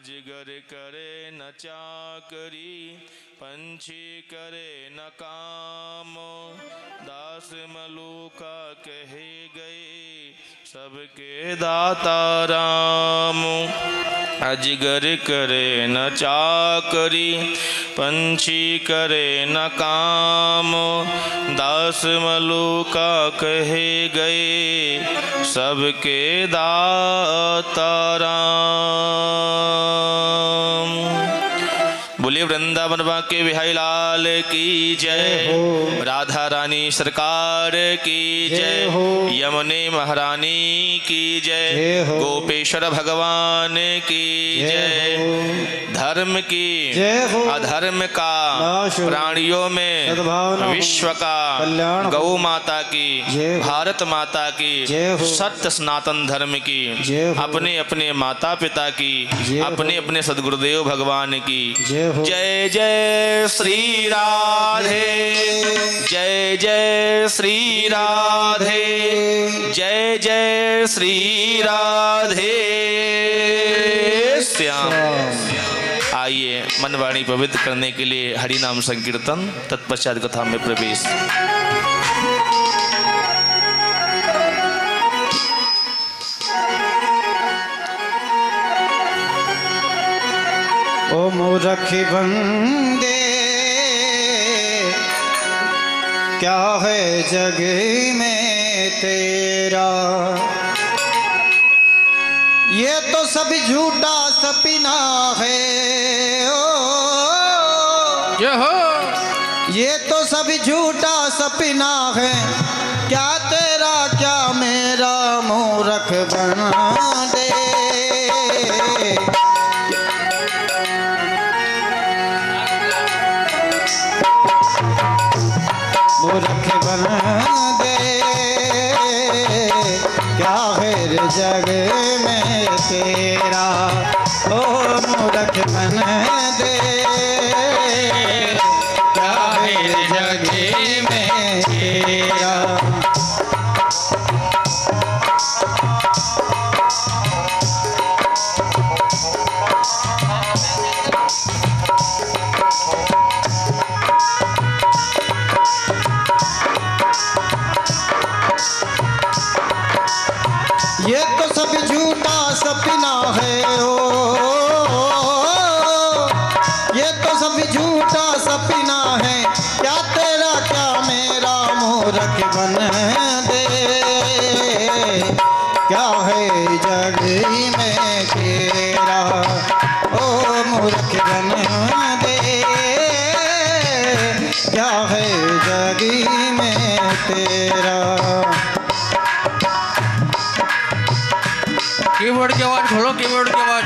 अजगर करे न चाकरी, पंछी करे न काम, दास मलूका कहे गए सबके दाता राम। अजगर करे न चाकरी, पंछी करे न काम, दास मलूका कहे गए सबके दाता राम। बोलिए वृंदावन बांके बिहारी लाल की जय, राधा रानी सरकार की जय, यमुने महारानी की जय, गोपेश्वर भगवान की जय। धर्म की अधर्म का, प्राणियों में विश्व का, गौ माता की, भारत माता की, सत्य सनातन धर्म की, अपने अपने माता पिता की, अपने अपने सदगुरुदेव भगवान की जय जय श्री राधे, जय जय श्री राधे, जय जय श्री राधे श्याम। आइए मन वाणी पवित्र करने के लिए हरि नाम संकीर्तन, तत्पश्चात कथा में प्रवेश। ओ मूर्ख बंदे क्या है जग में तेरा, ये तो सब झूठा सपना है। ये तो सब झूठा सपना है, क्या तेरा क्या मेरा मूर्ख बंदे। मूर्ख बंदे क्या है जग में तेरा, ओ मूर्ख बंदे क्या है जग में तेरा। ये तो सब झूठा सपना है, ओ ये तो सब झूठा सपना है, क्या तेरा क्या मेरा मूर्ख बंदे। क्या है जग में तेरा, ओ मूर्ख बंदे क्या है जग में तेरा। कीबोर्ड की आवाज खोलो, कीबोर्ड की आवाज।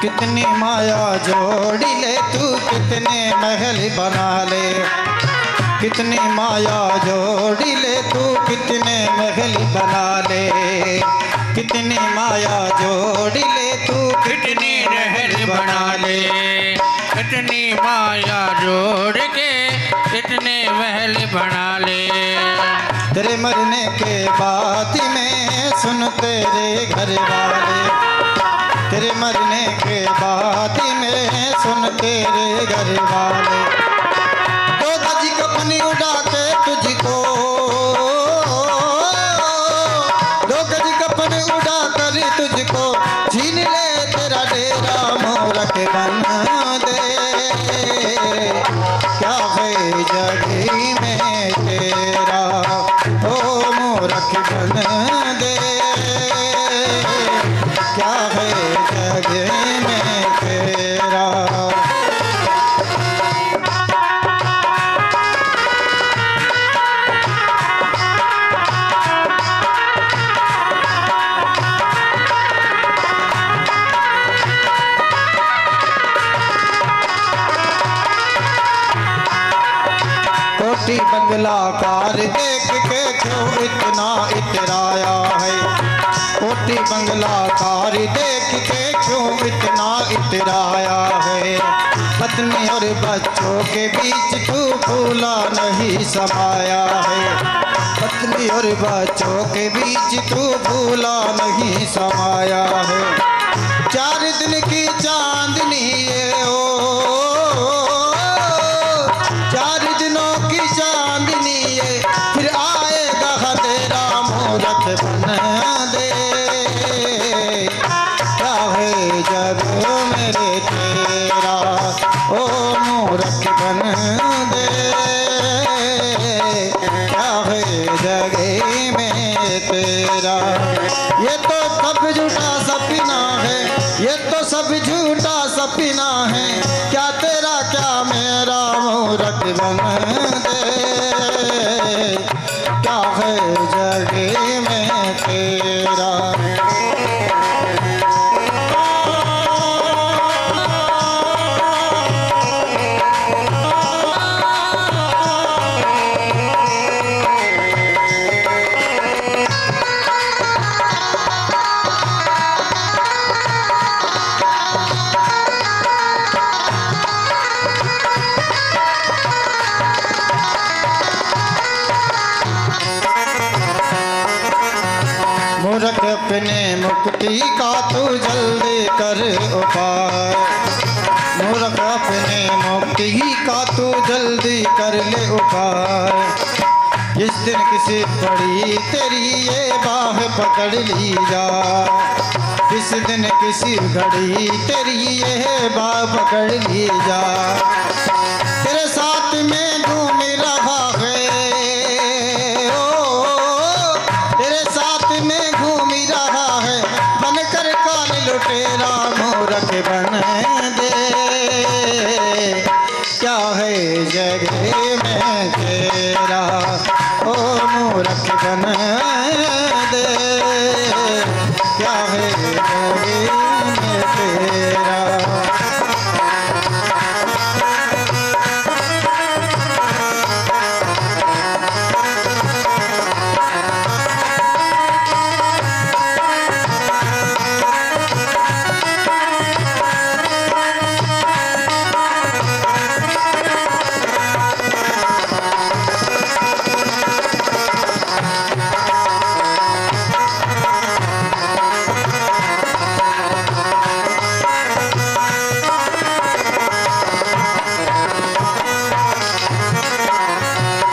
कितनी माया जोड़ी ले तू, कितने महल बना ले। कितनी माया जोड़ी ले तू, कितने महल बना ले। कितनी माया जोड़ी ले तू, कितनी महल बना ले। कितनी माया जोड़ के कितने महल बना ले। तेरे मरने के बाद में सुन तेरे घर वाले, तेरे मरने के बाद में सुन तेरे घर वाले, दो गज कफनी उड़ा के तुझको, दो गज कफनी उड़ा कर तुझको छीन ले तेरा डेरा मूर्ख बंदे। क्या है जग में तेरा, ओ मूर्ख बंदे क्या है जग में तेरा। कोठी बंगला कार देख के क्यों इतना इतराया है, कोठी बंगला कार देख के क्यों इतना इतराया है। पत्नी और बच्चों के बीच तू भूला नहीं समाया है। पत्नी और बच्चों के बीच तू भूला नहीं समाया है। 4 दिन की चांदनी ये ओ 4 दिनों की चांदनी ये फिर आएगा तेरा मूरत बन दे। क्या है जग मेरे तेरा ओ मूरत बन दे। क्या है जगे में तेरा। ये तो सब झूठा सपना है, ये तो सब झूठा सपना है। क्या तेरा क्या मेरा मूरत बन दे। क्या है जगे में तेरा। मूर्ख अपने मुक्ति का तू जल्दी कर उपाय। मूर्ख अपने मुक्ति का तू जल्दी कर ले उपाय। जिस दिन किसी पड़ी तेरी ये बाह पकड़ ली जा। जिस दिन किसी घड़ी तेरी ये बाह पकड़ ली जा। तेरे साथ में घूम रहा है तेरे साथ में घूम रहा है बनकर काल लुटेरा मूरख बन दे। क्या है जगे में तेरा ओ मूरख बन दे। क्या है जगे में तेरा।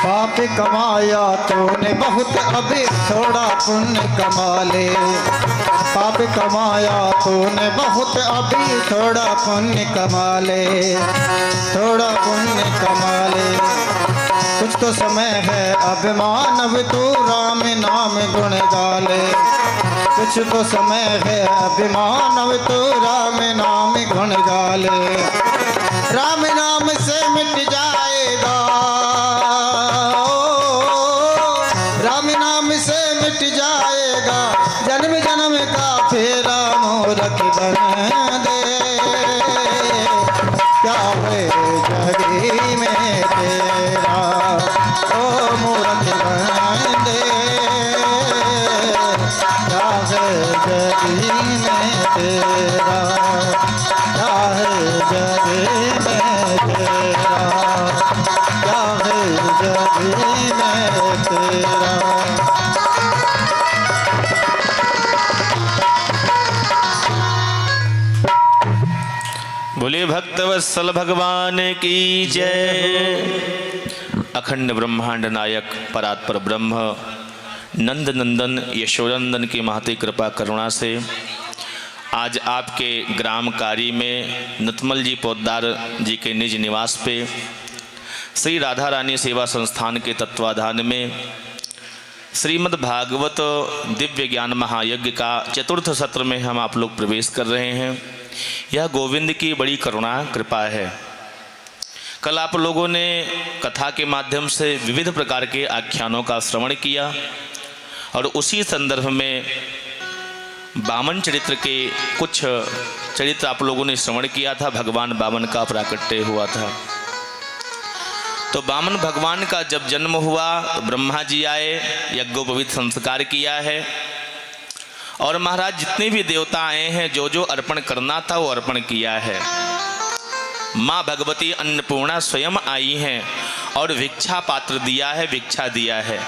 पाप कमाया तूने बहुत अभी थोड़ा पुण्य कमा ले। पाप कमाया तूने बहुत अभी थोड़ा पुण्य कमा ले। थोड़ा पुण्य कमा ले। कुछ तो समय है अब मानव तू राम नाम गुण गाले। कुछ तो समय है अब मानव तू राम नाम गुण गाले। राम नाम से मिट जाएगा राम नाम से मिट जाएगा जन्म जन्म का फेरा मूरख बन दे। क्या है जगी में तेरा ओ मूरख बन दे। क्या है जगी में तेरा। क्या है जगी में तेरा। क्या है जगी में तेरा। बोले भक्तवत्सल भगवान की जय। अखंड ब्रह्मांड नायक परात्पर ब्रह्म नंद नंदन यशोनंदन की महती कृपा करुणा से आज आपके ग्राम कारी में नतमल जी पोद्दार जी के निज निवास पे श्री राधा रानी सेवा संस्थान के तत्वाधान में श्रीमद् भागवत दिव्य ज्ञान महायज्ञ का चतुर्थ सत्र में हम आप लोग प्रवेश कर रहे हैं। यह गोविंद की बड़ी करुणा कृपा है। कल आप लोगों ने कथा के माध्यम से विविध प्रकार के आख्यानों का श्रवण किया और उसी संदर्भ में वामन चरित्र के कुछ चरित्र आप लोगों ने श्रवण किया था। भगवान वामन का प्राकट्य हुआ था। तो वामन भगवान का जब जन्म हुआ तो ब्रह्मा जी आए, यज्ञोपवीत संस्कार किया है और महाराज जितने भी देवता आए हैं जो जो अर्पण करना था वो अर्पण किया है। माँ भगवती अन्नपूर्णा स्वयं आई हैं और भिक्षा पात्र दिया है, भिक्षा दिया है।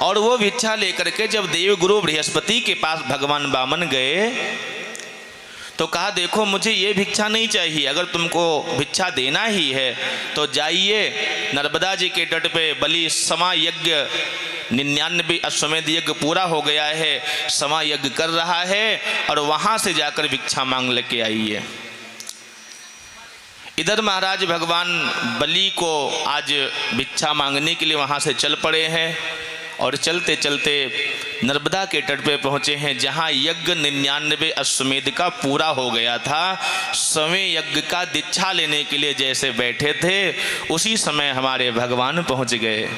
और वो भिक्षा लेकर के जब देवगुरु बृहस्पति के पास भगवान वामन गए तो कहा देखो मुझे ये भिक्षा नहीं चाहिए, अगर तुमको भिक्षा देना ही है तो जाइए नर्मदा जी के तट पे बलि समा यज्ञ 99 अश्वमेध यज्ञ पूरा हो गया है, समा यज्ञ कर रहा है और वहां से जाकर भिक्षा मांग लेके आइए। इधर महाराज भगवान बलि को आज भिक्षा मांगने के लिए वहां से चल पड़े हैं और चलते चलते नर्मदा के तट पे पहुंचे हैं जहां यज्ञ 99 अश्वमेध का पूरा हो गया था। समय यज्ञ का दीक्षा लेने के लिए जैसे बैठे थे उसी समय हमारे भगवान पहुंच गए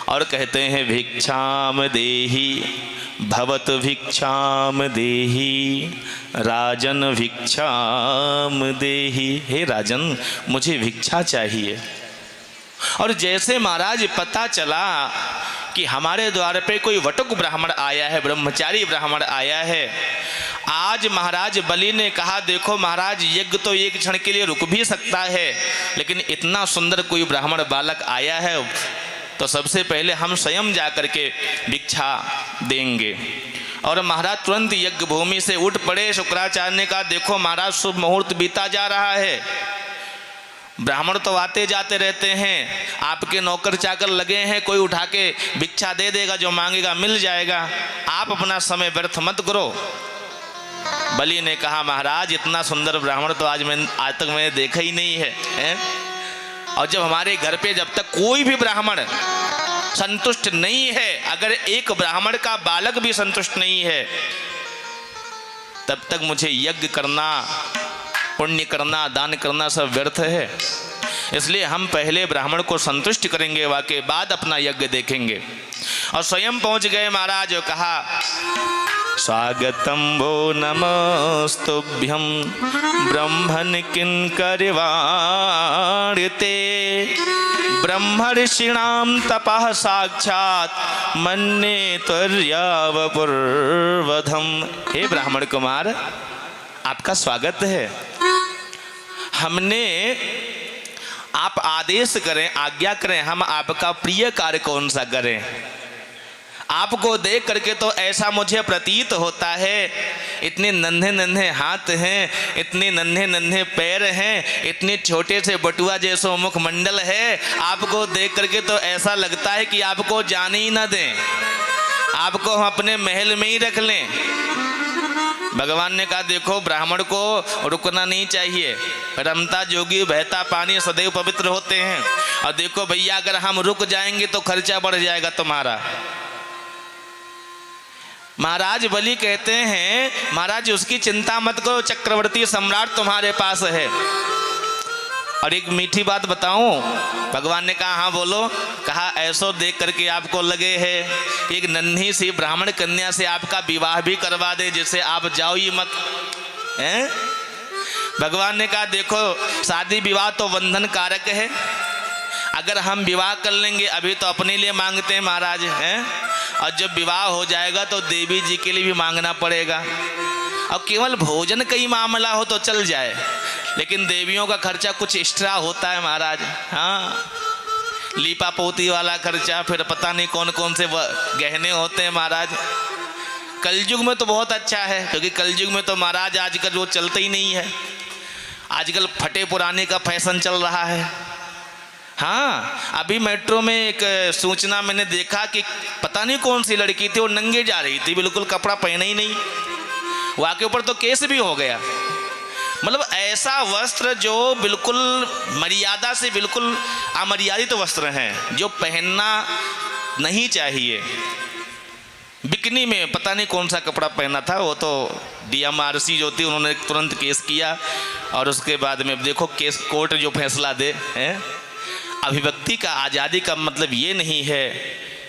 और कहते हैं भिक्षाम देहि भवत भिक्षाम देहि राजन भिक्षाम देहि। हे राजन मुझे भिक्षा चाहिए। और जैसे महाराज पता चला कि हमारे द्वार पे कोई वटुक ब्राह्मण आया है, ब्रह्मचारी ब्राह्मण आया है, आज महाराज बलि ने कहा देखो महाराज यज्ञ तो एक क्षण के लिए रुक भी सकता है लेकिन इतना सुंदर कोई ब्राह्मण बालक आया है तो सबसे पहले हम स्वयं जाकर के भिक्षा देंगे। और महाराज तुरंत यज्ञ भूमि से उठ पड़े। शुक्राचार्य ने कहा देखो महाराज शुभ मुहूर्त बीता जा रहा है, ब्राह्मण तो आते जाते रहते हैं, आपके नौकर चाकर लगे हैं, कोई उठा के भिक्षा दे देगा, जो मांगेगा मिल जाएगा, आप अपना समय व्यर्थ मत करो। बलि ने कहा महाराज इतना सुंदर ब्राह्मण तो आज तक मैंने देखा ही नहीं है, और जब हमारे घर पे जब तक कोई भी ब्राह्मण संतुष्ट नहीं है, अगर एक ब्राह्मण का बालक भी संतुष्ट नहीं है तब तक मुझे यज्ञ करना, पुण्य करना, दान करना सब व्यर्थ है। इसलिए हम पहले ब्राह्मण को संतुष्ट करेंगे, वाके बाद अपना यज्ञ देखेंगे। और स्वयं पहुंच गए महाराज और कहा स्वागतम वो नमस्तुभ्यं ब्रह्मन् किंकरिवाणते ब्रह्मर्षिणां तपः साक्षात् मन्ये त्वर्यावपुर्वधम्। हे ब्राह्मण कुमार आपका स्वागत है। हमने आप आदेश करें, आज्ञा करें, हम आपका प्रिय कार्य कौन सा करें। आपको देख करके तो ऐसा मुझे प्रतीत होता है, इतने नन्हे नन्हे हाथ हैं, इतने नन्हे नन्हे पैर हैं, इतने छोटे से बटुआ जैसा मुखमंडल है, आपको देख करके तो ऐसा लगता है कि आपको जाने ही ना दें, आपको हम अपने महल में ही रख लें। भगवान ने कहा देखो ब्राह्मण को रुकना नहीं चाहिए, रमता जोगी बहता पानी सदैव पवित्र होते हैं। और देखो भैया अगर हम रुक जाएंगे तो खर्चा बढ़ जाएगा तुम्हारा। महाराज बलि कहते हैं महाराज उसकी चिंता मत करो, चक्रवर्ती सम्राट तुम्हारे पास है। और एक मीठी बात बताऊं, भगवान ने कहा हाँ बोलो। कहा ऐसो देख करके आपको लगे है एक नन्ही सी ब्राह्मण कन्या से आपका विवाह भी करवा दे जिससे आप जाओ ही मत, हैं? भगवान ने कहा देखो शादी विवाह तो बंधन कारक है, अगर हम विवाह कर लेंगे अभी तो अपने लिए मांगते हैं महाराज, हैं? और जब विवाह हो जाएगा तो देवी जी के लिए भी मांगना पड़ेगा। और केवल भोजन का ही मामला हो तो चल जाए, लेकिन देवियों का खर्चा कुछ एक्स्ट्रा होता है महाराज। हाँ, लीपा पोती वाला खर्चा, फिर पता नहीं कौन कौन से गहने होते हैं महाराज। कलयुग में तो बहुत अच्छा है, क्योंकि कलयुग में तो महाराज आजकल वो चलता ही नहीं है, आजकल फटे पुराने का फैशन चल रहा है। हाँ, अभी मेट्रो में एक सूचना मैंने देखा कि पता नहीं कौन सी लड़की थी, वो नंगे जा रही थी, बिल्कुल कपड़ा पहना ही नहीं, वहाँ के ऊपर तो केस भी हो गया। मतलब ऐसा वस्त्र जो बिल्कुल मर्यादा से बिल्कुल अमर्यादित वस्त्र हैं, जो पहनना नहीं चाहिए। बिकनी में पता नहीं कौन सा कपड़ा पहना था, वो तो DMRC जो थी उन्होंने तुरंत केस किया, और उसके बाद में देखो केस कोर्ट जो फैसला दे है। अभिव्यक्ति का आज़ादी का मतलब ये नहीं है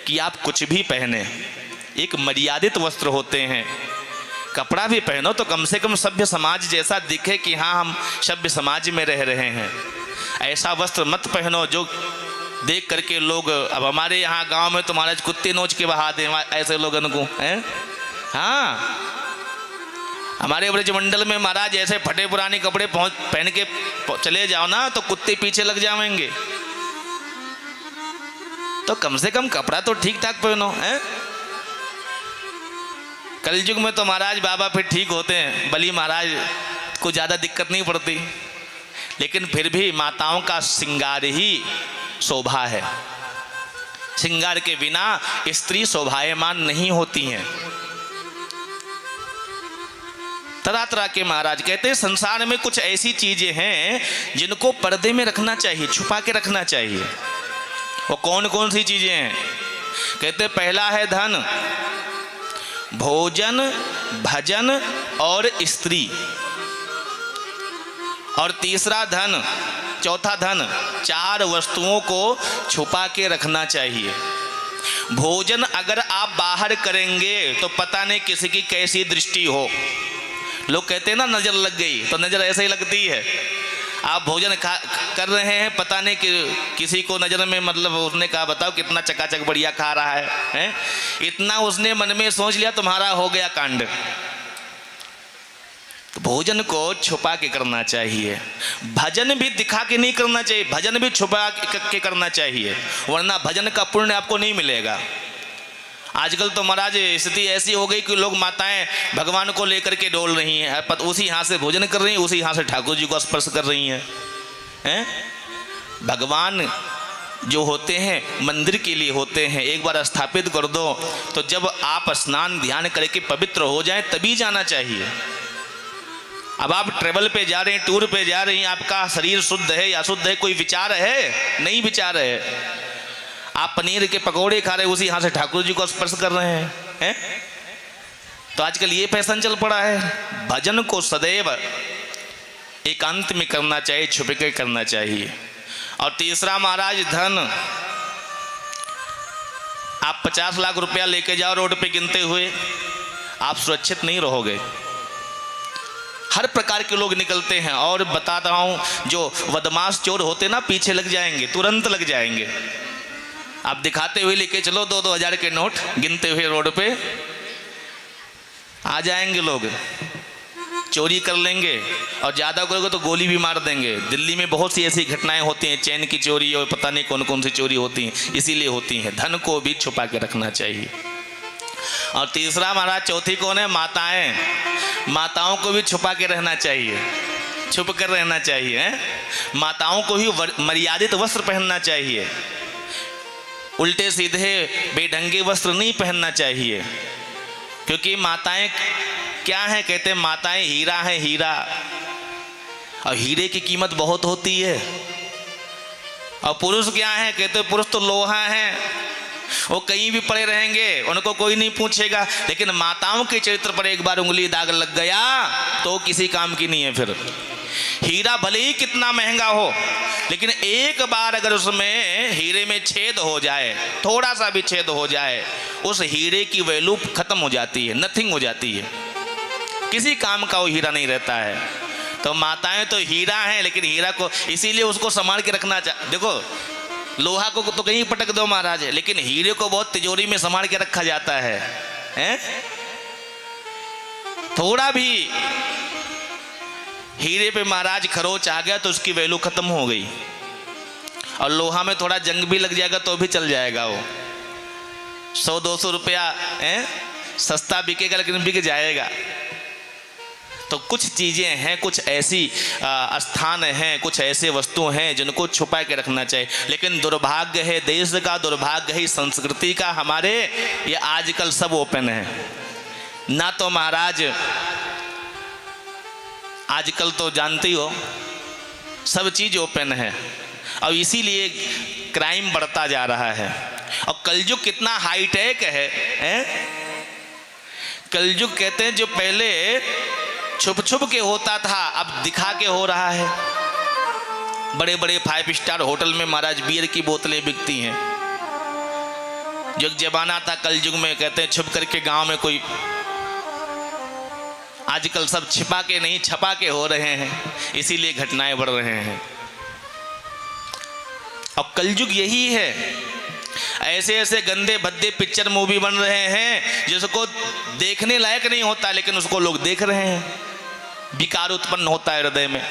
कि आप कुछ भी पहने, एक मर्यादित वस्त्र होते हैं। कपड़ा भी पहनो तो कम से कम सभ्य समाज जैसा दिखे कि हाँ हम सभ्य समाज में रह रहे हैं। ऐसा वस्त्र मत पहनो जो देख करके लोग, अब हमारे यहाँ गांव में तो महाराज कुत्ते नोच के बहा दें ऐसे लोगों को, हैं? हाँ, हमारे ब्रजमंडल में महाराज ऐसे फटे पुराने कपड़े पहन के चले जाओ ना तो कुत्ते पीछे लग जाएंगे। तो कम से कम कपड़ा तो ठीक ठाक पहनो है। कलयुग में तो महाराज बाबा फिर ठीक होते हैं, बलि महाराज को ज़्यादा दिक्कत नहीं पड़ती, लेकिन फिर भी माताओं का श्रृंगार ही शोभा है। श्रृंगार के बिना स्त्री शोभायमान नहीं होती हैं। तरह तरह के महाराज कहते हैं संसार में कुछ ऐसी चीजें हैं जिनको पर्दे में रखना चाहिए, छुपा के रखना चाहिए। वो कौन कौन सी चीजें हैं? कहते पहला है धन, भोजन, भजन और स्त्री। और तीसरा धन, चौथा धन। चार वस्तुओं को छुपा के रखना चाहिए। भोजन अगर आप बाहर करेंगे तो पता नहीं किसी की कैसी दृष्टि हो। लोग कहते हैं ना नजर लग गई, तो नजर ऐसे ही लगती है। आप भोजन कर रहे हैं, पता नहीं कि किसी को नजर में, मतलब उसने कहा बताओ कितना चकाचक बढ़िया खा रहा है? इतना उसने मन में सोच लिया तुम्हारा हो गया कांड। तो भोजन को छुपा के करना चाहिए। भजन भी दिखा के नहीं करना चाहिए, भजन भी छुपा के करना चाहिए, वरना भजन का पुण्य आपको नहीं मिलेगा। आजकल तो महाराज स्थिति ऐसी हो गई कि लोग माताएं भगवान को लेकर के डोल रही हैं, उसी हाथ से भोजन कर रही हैं, उसी हाथ से ठाकुर जी को स्पर्श कर रही हैं। भगवान जो होते हैं मंदिर के लिए होते हैं, एक बार स्थापित कर दो तो जब आप स्नान ध्यान करके पवित्र हो जाएं तभी जाना चाहिए। अब आप ट्रेवल पे जा रहे हैं, टूर पे जा रही हैं, आपका शरीर शुद्ध है या अशुद्ध है, कोई विचार है? नहीं विचार है। आप पनीर के पकौड़े खा रहे हैं, उसी हाथ से ठाकुर जी को स्पर्श कर रहे हैं। तो आजकल ये फैशन चल पड़ा है। भजन को सदैव एकांत में करना चाहिए, छुप के करना चाहिए। और तीसरा महाराज धन। आप 50 लाख रुपया लेके जाओ रोड पे गिनते हुए, आप सुरक्षित नहीं रहोगे। हर प्रकार के लोग निकलते हैं, और बताता हूं जो बदमाश चोर होते ना पीछे लग जाएंगे, तुरंत लग जाएंगे। आप दिखाते हुए लेके चलो 2-2 हजार के नोट, गिनते हुए रोड पे आ जाएंगे लोग, चोरी कर लेंगे, और ज़्यादा करोगे तो गोली भी मार देंगे। दिल्ली में बहुत सी ऐसी घटनाएं होती हैं, चैन की चोरी और पता नहीं कौन कौन सी चोरी होती हैं, इसीलिए होती हैं। धन को भी छुपा के रखना चाहिए। और तीसरा महाराज, चौथी कौन है? माताएं। माताओं को भी छुपा के रहना चाहिए, छुप कर रहना चाहिए। माताओं को भी मर्यादित वस्त्र पहनना चाहिए, उल्टे सीधे बेढंगे वस्त्र नहीं पहनना चाहिए। क्योंकि माताएं क्या हैं? कहते हैं माताएं हीरा है, हीरा। और हीरे की कीमत बहुत होती है। और पुरुष क्या है? कहते हैं पुरुष तो लोहा है, वो कहीं भी पड़े रहेंगे, उनको कोई नहीं पूछेगा। लेकिन माताओं के चरित्र पर एक बार उंगली दाग लग गया तो किसी काम की नहीं है। फिर हीरा भले ही कितना महंगा हो, लेकिन एक बार अगर उसमें हीरे में छेद हो जाए, थोड़ा सा भी छेद हो जाए, उस हीरे की वैल्यू खत्म हो जाती है, नथिंग हो जाती है, किसी काम का वो हीरा नहीं रहता है। तो माताएं तो हीरा हैं, लेकिन हीरा को इसीलिए उसको संभाल के रखना देखो, लोहा को तो कहीं पटक दो महाराज, लेकिन हीरे को बहुत तिजोरी में संभाल के रखा जाता है। थोड़ा भी हीरे पे महाराज खरोच आ गया तो उसकी वैल्यू खत्म हो गई। और लोहा में थोड़ा जंग भी लग जाएगा तो भी चल जाएगा, वो 100-200 रुपया सस्ता बिकेगा, लेकिन बिक जाएगा। तो कुछ चीज़ें हैं, कुछ ऐसी स्थान हैं, कुछ ऐसे वस्तु हैं जिनको छुपा के रखना चाहिए। लेकिन दुर्भाग्य है देश का, दुर्भाग्य है संस्कृति का, हमारे ये आजकल सब ओपन है ना। तो महाराज आजकल तो जानते ही हो सब चीज़ ओपन है, और इसीलिए क्राइम बढ़ता जा रहा है। और कलयुग कितना हाईटेक है। कलयुग कहते हैं जो पहले छुप छुप के होता था अब दिखा के हो रहा है। बड़े बड़े 5 स्टार होटल में महाराज बियर की बोतलें बिकती हैं। जो जमाना था कलयुग में, कहते हैं छुप करके गांव में कोई, आजकल सब छिपा के नहीं छपा के हो रहे हैं, इसीलिए घटनाएं बढ़ रहे हैं। और कलयुग यही है ऐसे ऐसे गंदे भद्दे पिक्चर मूवी बन रहे हैं जिसको देखने लायक नहीं होता, लेकिन उसको लोग देख रहे हैं। विकार उत्पन्न होता है हृदय में।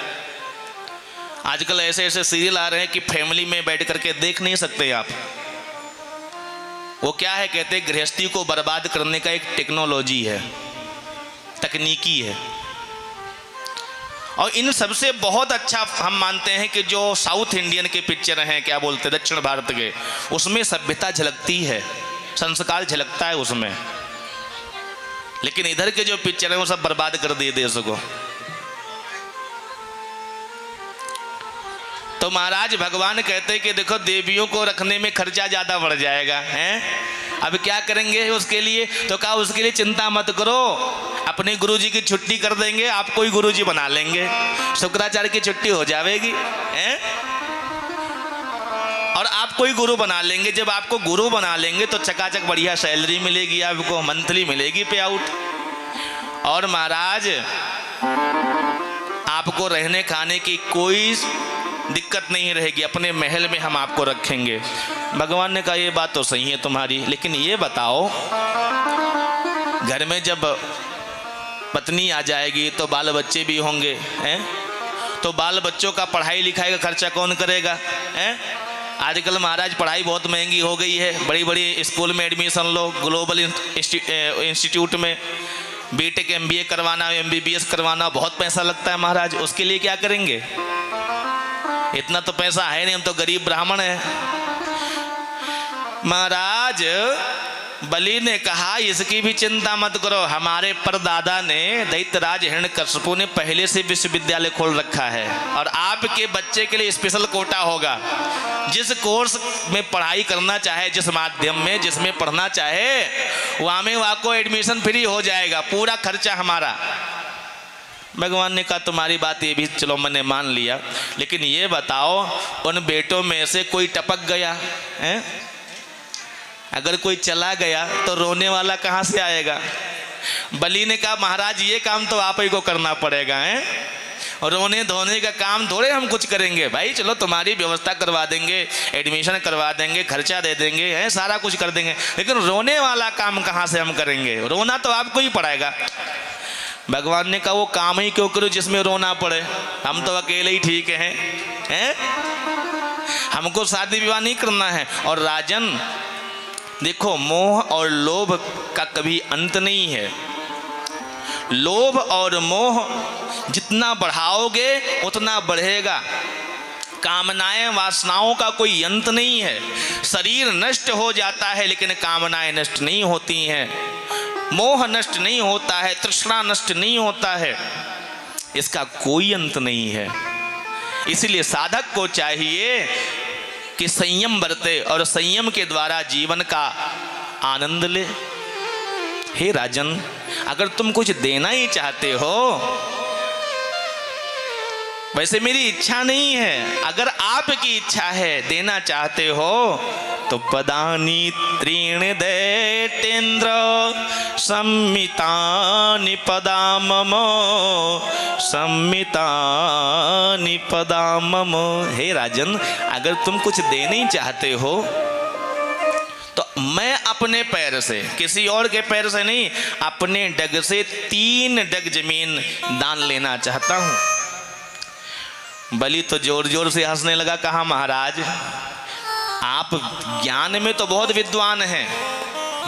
आजकल ऐसे ऐसे सीरियल आ रहे हैं कि फैमिली में बैठ करके देख नहीं सकते आप। वो क्या है, कहते हैं गृहस्थी को बर्बाद करने का एक टेक्नोलॉजी है, तकनीकी है। और इन सबसे बहुत अच्छा हम मानते हैं कि जो साउथ इंडियन के पिक्चर हैं, क्या बोलते हैं, दक्षिण भारत के, उसमें सभ्यता झलकती है, संस्कार झलकता है उसमें। लेकिन इधर के जो पिक्चर हैं वो सब बर्बाद कर दिए देश को। तो महाराज भगवान कहते हैं कि देखो देवियों को रखने में खर्चा ज़्यादा बढ़ जाएगा, हैं? अब क्या करेंगे उसके लिए? तो कहा उसके लिए चिंता मत करो, अपने गुरुजी की छुट्टी कर देंगे, आपको ही गुरुजी बना लेंगे, शुक्राचार्य की छुट्टी हो जाएगी, हैं? और आपको ही गुरु बना लेंगे। जब आपको गुरु बना लेंगे तो चकाचक बढ़िया सैलरी मिलेगी, आपको मंथली मिलेगी पे आउट। और महाराज आपको रहने खाने की कोई दिक्कत नहीं रहेगी, अपने महल में हम आपको रखेंगे। भगवान ने कहा ये बात तो सही है तुम्हारी, लेकिन ये बताओ घर में जब पत्नी आ जाएगी तो बाल बच्चे भी होंगे, हैं? तो बाल बच्चों का पढ़ाई लिखाई का खर्चा कौन करेगा, हैं? आजकल महाराज पढ़ाई बहुत महंगी हो गई है। बड़ी बड़ी स्कूल में एडमिशन लो, ग्लोबल इंस्टीट्यूट में बीटेक MBA करवाना, MBBS करवाना, बहुत पैसा लगता है महाराज। उसके लिए क्या करेंगे? इतना तो पैसा है नहीं, हम तो गरीब ब्राह्मण हैं। महाराज बलि ने कहा इसकी भी चिंता मत करो, हमारे परदादा ने दैत्यराज हिरण्यकश्यपु ने पहले से विश्वविद्यालय खोल रखा है और आपके बच्चे के लिए स्पेशल कोटा होगा। जिस कोर्स में पढ़ाई करना चाहे, जिस माध्यम में जिसमें पढ़ना चाहे, वहाँ में आपको एडमिशन फ्री हो जाएगा, पूरा खर्चा हमारा। भगवान ने कहा तुम्हारी बात ये भी चलो मैंने मान लिया, लेकिन ये बताओ उन बेटों में से कोई टपक गया, हैं? अगर कोई चला गया तो रोने वाला कहाँ से आएगा? बलि ने कहा महाराज ये काम तो आप ही को करना पड़ेगा, हैं? रोने धोने का काम थोड़े हम कुछ करेंगे। भाई चलो तुम्हारी व्यवस्था करवा देंगे, एडमिशन करवा देंगे, खर्चा दे देंगे, हैं? सारा कुछ कर देंगे, लेकिन रोने वाला काम कहाँ से हम करेंगे? रोना तो आपको ही पड़ेगा। भगवान ने कहा वो काम ही क्यों करो जिसमें रोना पड़े, हम तो अकेले ही ठीक हैं, हैं? हमको शादी विवाह नहीं करना है। और राजन देखो मोह और लोभ का कभी अंत नहीं है। लोभ और मोह जितना बढ़ाओगे उतना बढ़ेगा। कामनाएं वासनाओं का कोई अंत नहीं है। शरीर नष्ट हो जाता है लेकिन कामनाएं नष्ट नहीं होती हैं, मोह नष्ट नहीं होता है, तृष्णा नष्ट नहीं होता है, इसका कोई अंत नहीं है। इसलिए साधक को चाहिए कि संयम बरते और संयम के द्वारा जीवन का आनंद ले। हे राजन अगर तुम कुछ देना ही चाहते हो, वैसे मेरी इच्छा नहीं है, अगर आपकी इच्छा है देना चाहते हो तो पदानी त्रीणि दैतेन्द्र सम्मितानि पदा मम, सम्मितानि पदा मम। हे राजन अगर तुम कुछ देना ही चाहते हो तो मैं अपने पैर से, किसी और के पैर से नहीं, अपने डग से 3 डग जमीन दान लेना चाहता हूं। बलि तो जोर जोर से हंसने लगा, कहा महाराज आप ज्ञान में तो बहुत विद्वान हैं,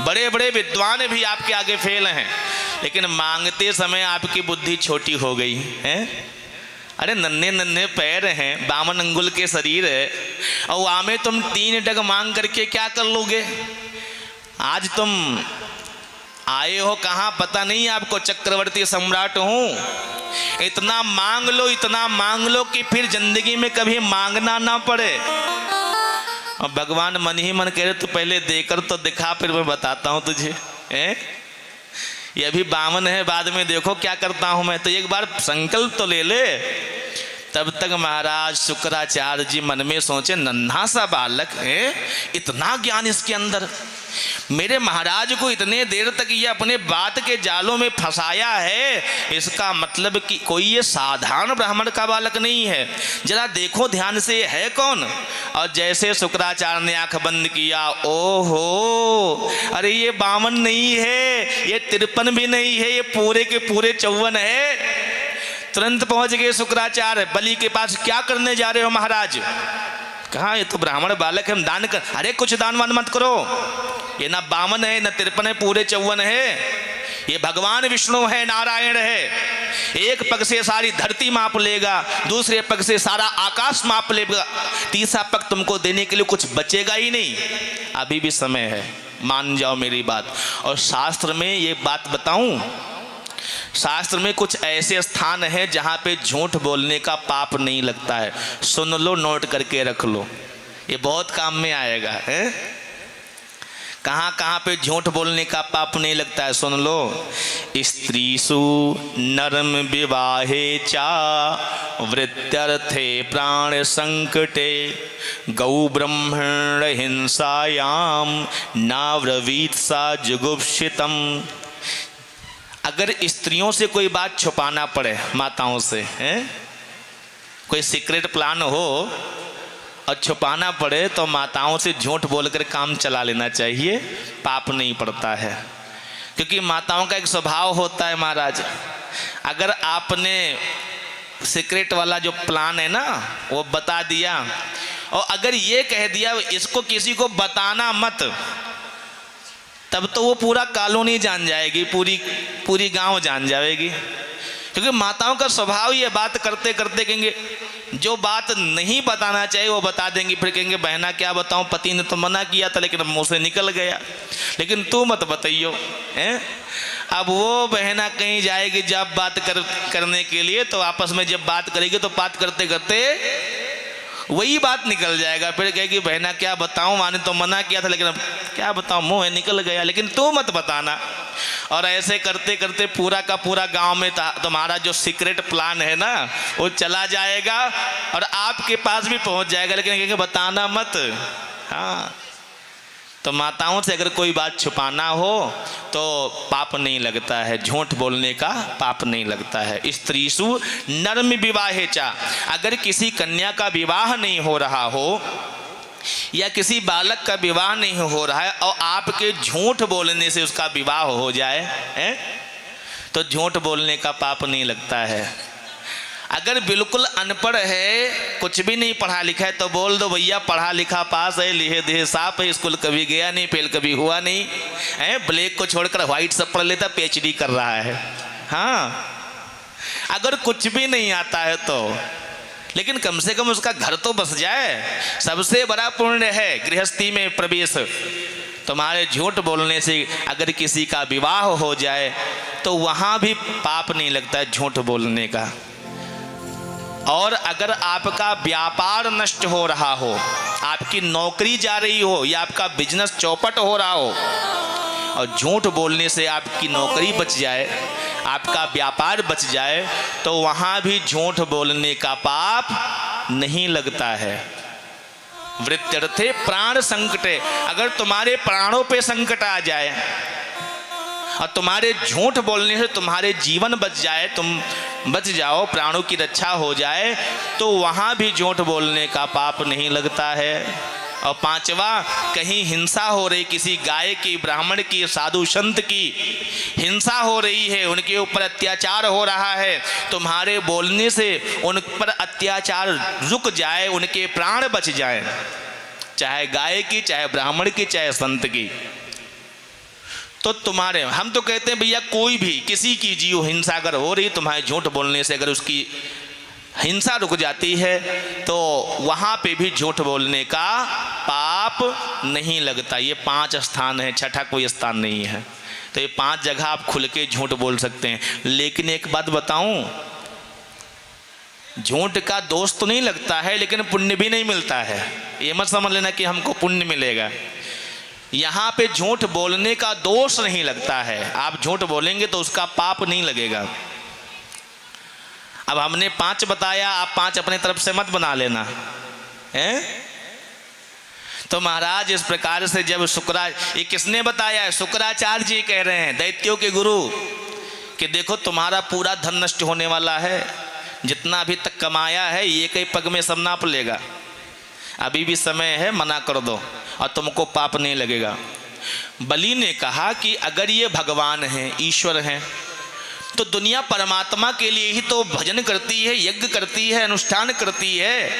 बड़े बड़े विद्वान भी आपके आगे फेल हैं, लेकिन मांगते समय आपकी बुद्धि छोटी हो गई है। अरे नन्हे नन्हे पैर हैं, 52 अंगुल के शरीर है, और वहाँ में तुम 3 डग मांग करके क्या कर लोगे? आज तुम आए हो कहाँ पता नहीं आपको, चक्रवर्ती सम्राट हूँ। इतना मांग लो, इतना मांग लो कि फिर जिंदगी में कभी मांगना ना पड़े। और भगवान मन ही मन कह रहे तो पहले देकर तो दिखा, फिर मैं बताता हूँ तुझे। ये अभी 52 है, बाद में देखो क्या करता हूँ मैं, तो एक बार संकल्प तो ले ले। तब तक महाराज शुक्राचार्य जी मन में सोचे, नन्हा सा बालक है, इतना ज्ञान इसके अंदर, मेरे महाराज को इतने देर तक ये अपने बात के जालों में फंसाया है, इसका मतलब कि कोई ये साधारण ब्राह्मण का बालक नहीं है। जरा देखो ध्यान से ये है कौन। और जैसे शुक्राचार्य ने आंख बंद किया, ओहो, अरे ये 52 नहीं है, ये 53 भी नहीं है, ये पूरे के पूरे 54 है। तुरंत पहुंच गए शुक्राचार्य, बलि के पास। क्या करने जा रहे हो महाराज? कहा ये तो ब्राह्मण बालक है, हम दान कर। अरे कुछ दान वान मत करो, ये ना 52 है ना 53 है, पूरे 54 है। ये भगवान विष्णु है, नारायण है। एक पग से सारी धरती माप लेगा, दूसरे पग से सारा आकाश माप लेगा, तीसरा पग तुमको देने के लिए कुछ बचेगा ही नहीं। अभी भी समय है, मान जाओ मेरी बात। और शास्त्र में ये बात बताऊं, शास्त्र में कुछ ऐसे स्थान हैं जहां पे झूठ बोलने का पाप नहीं लगता है। सुन लो, नोट करके रख लो, ये बहुत काम में आएगा है। कहाँ कहाँ पे झूठ बोलने का पाप नहीं लगता है, सुन लो। स्त्रीषु नरम विवाहे चा वृत्यर्थे प्राण संकटे गौ ब्रह्मण हिंसायाम नाव्रवीत सा जुगुप्सितम। अगर स्त्रियों से कोई बात छुपाना पड़े, माताओं से हैं, कोई सीक्रेट प्लान हो और छुपाना पड़े, तो माताओं से झूठ बोलकर काम चला लेना चाहिए, पाप नहीं पड़ता है। क्योंकि माताओं का एक स्वभाव होता है महाराज, अगर आपने सीक्रेट वाला जो प्लान है ना वो बता दिया, और अगर ये कह दिया इसको किसी को बताना मत, तब तो वो पूरा कॉलोनी जान जाएगी, पूरी गांव जान जाएगी। क्योंकि माताओं का स्वभाव ये बात करते करते कहेंगे, जो बात नहीं बताना चाहिए वो बता देंगी। फिर कहेंगे बहना क्या बताऊं, पति ने तो मना किया था लेकिन मुंह से निकल गया, लेकिन तू मत बताइयो हैं। अब वो बहना कहीं जाएगी जब बात करने के लिए, तो आपस में जब बात करेगी तो बात करते करते वही बात निकल जाएगा। फिर कहेगी बहना क्या बताऊं, माने तो मना किया था लेकिन अब क्या बताऊं, मुंह है निकल गया, लेकिन तू मत बताना। और ऐसे करते करते पूरा का पूरा गांव में तुम्हारा जो सीक्रेट प्लान है ना वो चला जाएगा और आपके पास भी पहुंच जाएगा, लेकिन कहेंगे बताना मत। हाँ, तो माताओं से अगर कोई बात छुपाना हो तो पाप नहीं लगता है, झूठ बोलने का पाप नहीं लगता है। स्त्रीषु नर्म विवाहे चा, अगर किसी कन्या का विवाह नहीं हो रहा हो या किसी बालक का विवाह नहीं हो रहा है और आपके झूठ बोलने से उसका विवाह हो जाए है, तो झूठ बोलने का पाप नहीं लगता है। अगर बिल्कुल अनपढ़ है, कुछ भी नहीं पढ़ा लिखा है, तो बोल दो भैया पढ़ा लिखा पास है, लिखे देह साफ है, स्कूल कभी गया नहीं, फेल कभी हुआ नहीं है, ब्लैक को छोड़कर व्हाइट सब पढ़ लेता, पीएचडी कर रहा है। हाँ, अगर कुछ भी नहीं आता है तो, लेकिन कम से कम उसका घर तो बस जाए। सबसे बड़ा पुण्य है गृहस्थी में प्रवेश। तुम्हारे झूठ बोलने से अगर किसी का विवाह हो जाए तो वहाँ भी पाप नहीं लगता है झूठ बोलने का। और अगर आपका व्यापार नष्ट हो रहा हो, आपकी नौकरी जा रही हो या आपका बिजनेस चौपट हो रहा हो और झूठ बोलने से आपकी नौकरी बच जाए, आपका व्यापार बच जाए, तो वहाँ भी झूठ बोलने का पाप नहीं लगता है। वृत्यर्थे प्राण संकटे, अगर तुम्हारे प्राणों पे संकट आ जाए और तुम्हारे झूठ बोलने से तुम्हारे जीवन बच जाए, तुम बच जाओ, प्राणों की रक्षा हो जाए, तो वहाँ भी झूठ बोलने का पाप नहीं लगता है। और पांचवा, कहीं हिंसा हो रही, किसी गाय की, ब्राह्मण की, साधु संत की हिंसा हो रही है, उनके ऊपर अत्याचार हो रहा है, तुम्हारे बोलने से उन पर अत्याचार रुक जाए, उनके प्राण बच जाए, चाहे गाय की, चाहे ब्राह्मण की, चाहे संत की, तो तुम्हारे, हम तो कहते हैं भैया कोई भी किसी की जीव हिंसा अगर हो रही, तुम्हारे झूठ बोलने से अगर उसकी हिंसा रुक जाती है तो वहाँ पे भी झूठ बोलने का पाप नहीं लगता। ये 5 स्थान है, छठा कोई स्थान नहीं है। तो ये 5 जगह आप खुल के झूठ बोल सकते हैं। लेकिन एक बात बताऊं, झूठ का दोष तो नहीं लगता है लेकिन पुण्य भी नहीं मिलता है। ये मत समझ लेना कि हमको पुण्य मिलेगा। यहाँ पे झूठ बोलने का दोष नहीं लगता है, आप झूठ बोलेंगे तो उसका पाप नहीं लगेगा। अब हमने 5 बताया, आप 5 अपने तरफ से मत बना लेना है। तो महाराज इस प्रकार से जब ये किसने बताया है? शुक्राचार्य जी कह रहे हैं, दैत्यों के गुरु, कि देखो तुम्हारा पूरा धन नष्ट होने वाला है, जितना अभी तक कमाया है ये कई पग में सब नाप लेगा, अभी भी समय है, मना कर दो और तुमको पाप नहीं लगेगा। बलि ने कहा कि अगर ये भगवान हैं, ईश्वर हैं, तो दुनिया परमात्मा के लिए ही तो भजन करती है, यज्ञ करती है, अनुष्ठान करती है।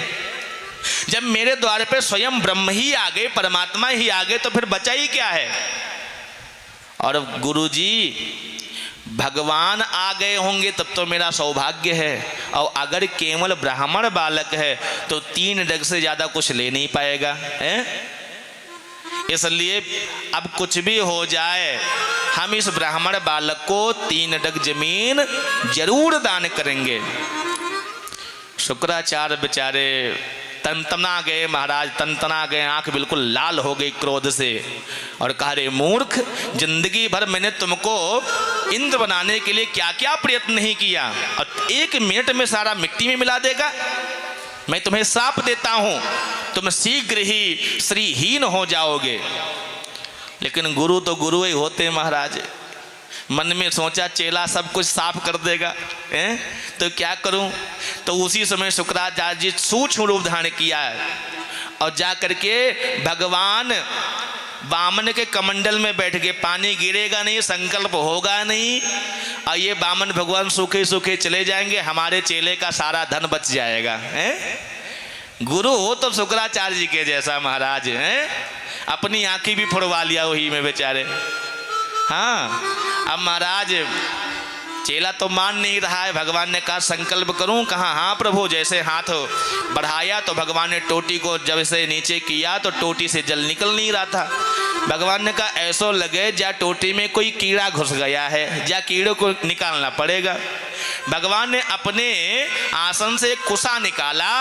जब मेरे द्वार पे स्वयं ब्रह्म ही आ गए, परमात्मा ही आ गए, तो फिर बचा ही क्या है? और गुरुजी भगवान आ गए होंगे तब तो मेरा सौभाग्य है, और अगर केवल ब्राह्मण बालक है तो 3 डग से ज़्यादा कुछ ले नहीं पाएगा है? इसलिए अब कुछ भी हो जाए, हम इस ब्राह्मण बालक को 3 डग जमीन जरूर दान करेंगे। शुक्राचार्य बेचारे तनतना गए, महाराज तनतना गए, आंख बिल्कुल लाल हो गई क्रोध से, और कहा रे मूर्ख, जिंदगी भर मैंने तुमको इंद्र बनाने के लिए क्या क्या प्रयत्न नहीं किया, और 1 मिनट में सारा मिट्टी में मिला देगा। मैं तुम्हें श्राप देता हूं, तुम शीघ्र ही श्रीहीन हो जाओगे। लेकिन गुरु तो गुरु ही होते हैं महाराज। मन में सोचा चेला सब कुछ साफ कर देगा हैं, तो क्या करूं? तो उसी समय शुक्राचार्य जी सूक्ष्म रूप धारण किया और जा करके भगवान वामन के कमंडल में बैठ के, पानी गिरेगा नहीं, संकल्प होगा नहीं, और ये वामन भगवान सूखे सूखे चले जाएंगे, हमारे चेले का सारा धन बच जाएगा हैं। गुरु हो तो शुक्राचार्य जी के जैसा महाराज हैं, अपनी आंखें भी फोड़वा लिया वही में बेचारे। हाँ, अब महाराज चेला तो मान नहीं रहा है। भगवान ने कहा संकल्प करूं, कहा हाँ प्रभु। जैसे हाथ बढ़ाया तो भगवान ने टोटी को जब से नीचे किया तो टोटी से जल निकल नहीं रहा था। भगवान ने कहा ऐसो लगे जा टोटी में कोई कीड़ा घुस गया है, जा कीड़े को निकालना पड़ेगा। भगवान ने अपने आसन से कुसा निकाला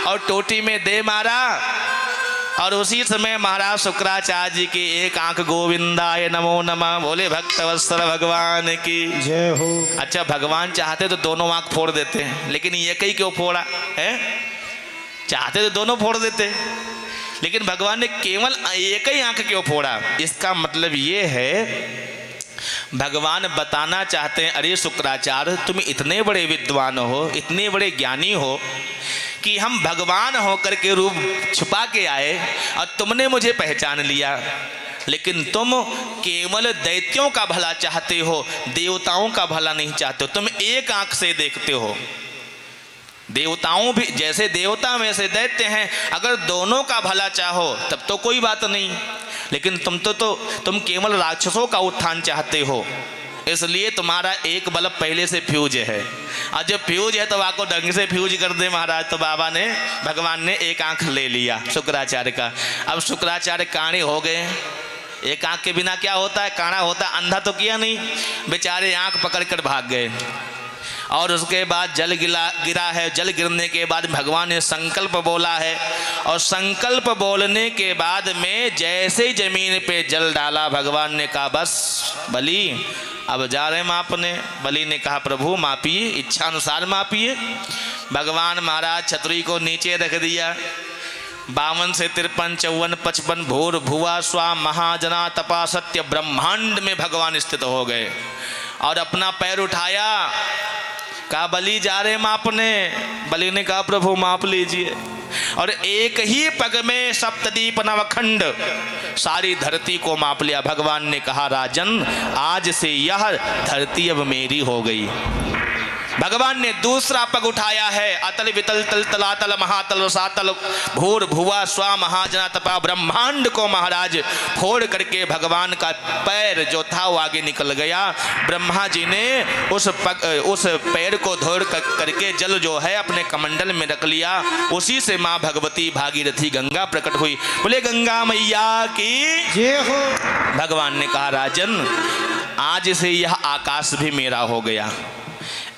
और टोटी में दे मारा, और उसी समय महाराज शुक्राचार्य जी की एक आंख गोविंदाय नमो नमः बोले भक्तवत्सल भगवान की जय हो। अच्छा, भगवान चाहते तो दोनों आंख फोड़ देते हैं, लेकिन ये कहीं क्यों फोड़ा है? चाहते तो दोनों फोड़ देते, लेकिन भगवान ने केवल एक ही आंख क्यों फोड़ा? इसका मतलब ये है भगवान बताना चाहते हैं, अरे शुक्राचार्य तुम इतने बड़े विद्वान हो, इतने बड़े ज्ञानी हो कि हम भगवान होकर के रूप छुपा के आए और तुमने मुझे पहचान लिया, लेकिन तुम केवल दैत्यों का भला चाहते हो, देवताओं का भला नहीं चाहते हो। तुम एक आंख से देखते हो। देवताओं भी जैसे देवता वैसे दैत्य हैं, अगर दोनों का भला चाहो तब तो कोई बात नहीं, लेकिन तुम केवल राक्षसों का उत्थान चाहते हो, इसलिए तुम्हारा एक बल्ब पहले से फ्यूज है, और जब फ्यूज है तो आपको ढंग से फ्यूज कर दे महाराज। तो भगवान ने एक आंख ले लिया शुक्राचार्य का। अब शुक्राचार्य काणे हो गए। एक आंख के बिना क्या होता है? काणा होता है, अंधा तो किया नहीं, बेचारे आंख पकड़ कर भाग गए। और उसके बाद जल गिरा है। जल गिरने के बाद भगवान ने संकल्प बोला है, और संकल्प बोलने के बाद में जैसे जमीन पे जल डाला, भगवान ने कहा बस बलि अब जा रहे मापने। बलि ने कहा प्रभु मापिए, इच्छा अनुसार मापिए। भगवान महाराज छतरी को नीचे रख दिया। 52 से 53 54 55 भूर भुवा स्वा महाजना तपा सत्य ब्रह्मांड में भगवान स्थित हो गए, और अपना पैर उठाया, कहा बलि जा रहे मापने। बलि ने कहा प्रभु माप लीजिए, और एक ही पग में सप्तदीप नवखंड सारी धरती को माप लिया। भगवान ने कहा राजन आज से यह धरती अब मेरी हो गई। भगवान ने दूसरा पग उठाया है, अतल वितल तल तलातल महातल सातल भूर भुवा स्वा महाजना तपा ब्रह्मांड को महाराज फोड़ करके भगवान का पैर जो था वो आगे निकल गया। ब्रह्मा जी ने उस पैर को धोड़ करके जल जो है अपने कमंडल में रख लिया। उसी से माँ भगवती भागीरथी गंगा प्रकट हुई। बोले गंगा मैया की जय हो। भगवान ने कहा राजन आज से यह आकाश भी मेरा हो गया।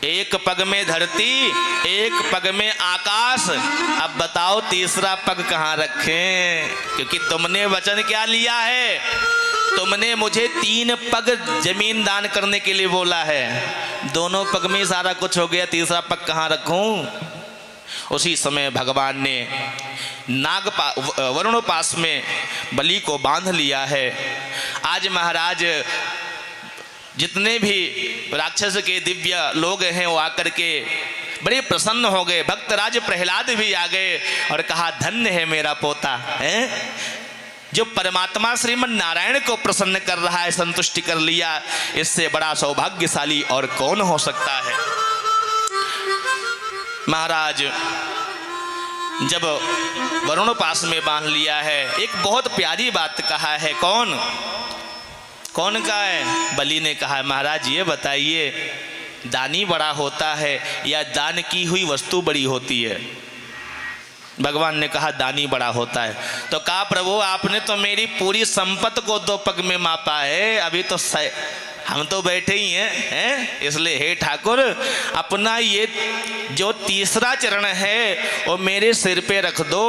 एक पग में धरती, एक पग में आकाश। अब बताओ तीसरा पग कहाँ रखें? क्योंकि तुमने वचन क्या लिया है? तुमने मुझे 3 पग जमीन दान करने के लिए बोला है। दोनों पग में सारा कुछ हो गया, तीसरा पग कहाँ रखूं? उसी समय भगवान ने वरुण पास में बलि को बांध लिया है। आज महाराज जितने भी राक्षस के दिव्य लोग हैं वो आकर के बड़े प्रसन्न हो गए। भक्तराज प्रहलाद भी आ गए और कहा धन्य है मेरा पोता है, जो परमात्मा श्रीमन नारायण को प्रसन्न कर रहा है, संतुष्टि कर लिया, इससे बड़ा सौभाग्यशाली और कौन हो सकता है। महाराज जब वरुण पास में बांध लिया है, एक बहुत प्यारी बात कहा है। कौन कहा है? बलि ने कहा महाराज ये बताइए, दानी बड़ा होता है या दान की हुई वस्तु बड़ी होती है? भगवान ने कहा दानी बड़ा होता है। तो कहा प्रभु आपने तो मेरी पूरी संपत्ति को 2 पग में मापा है, अभी तो हम तो बैठे ही हैं, इसलिए हे ठाकुर अपना ये जो तीसरा चरण है वो मेरे सिर पे रख दो,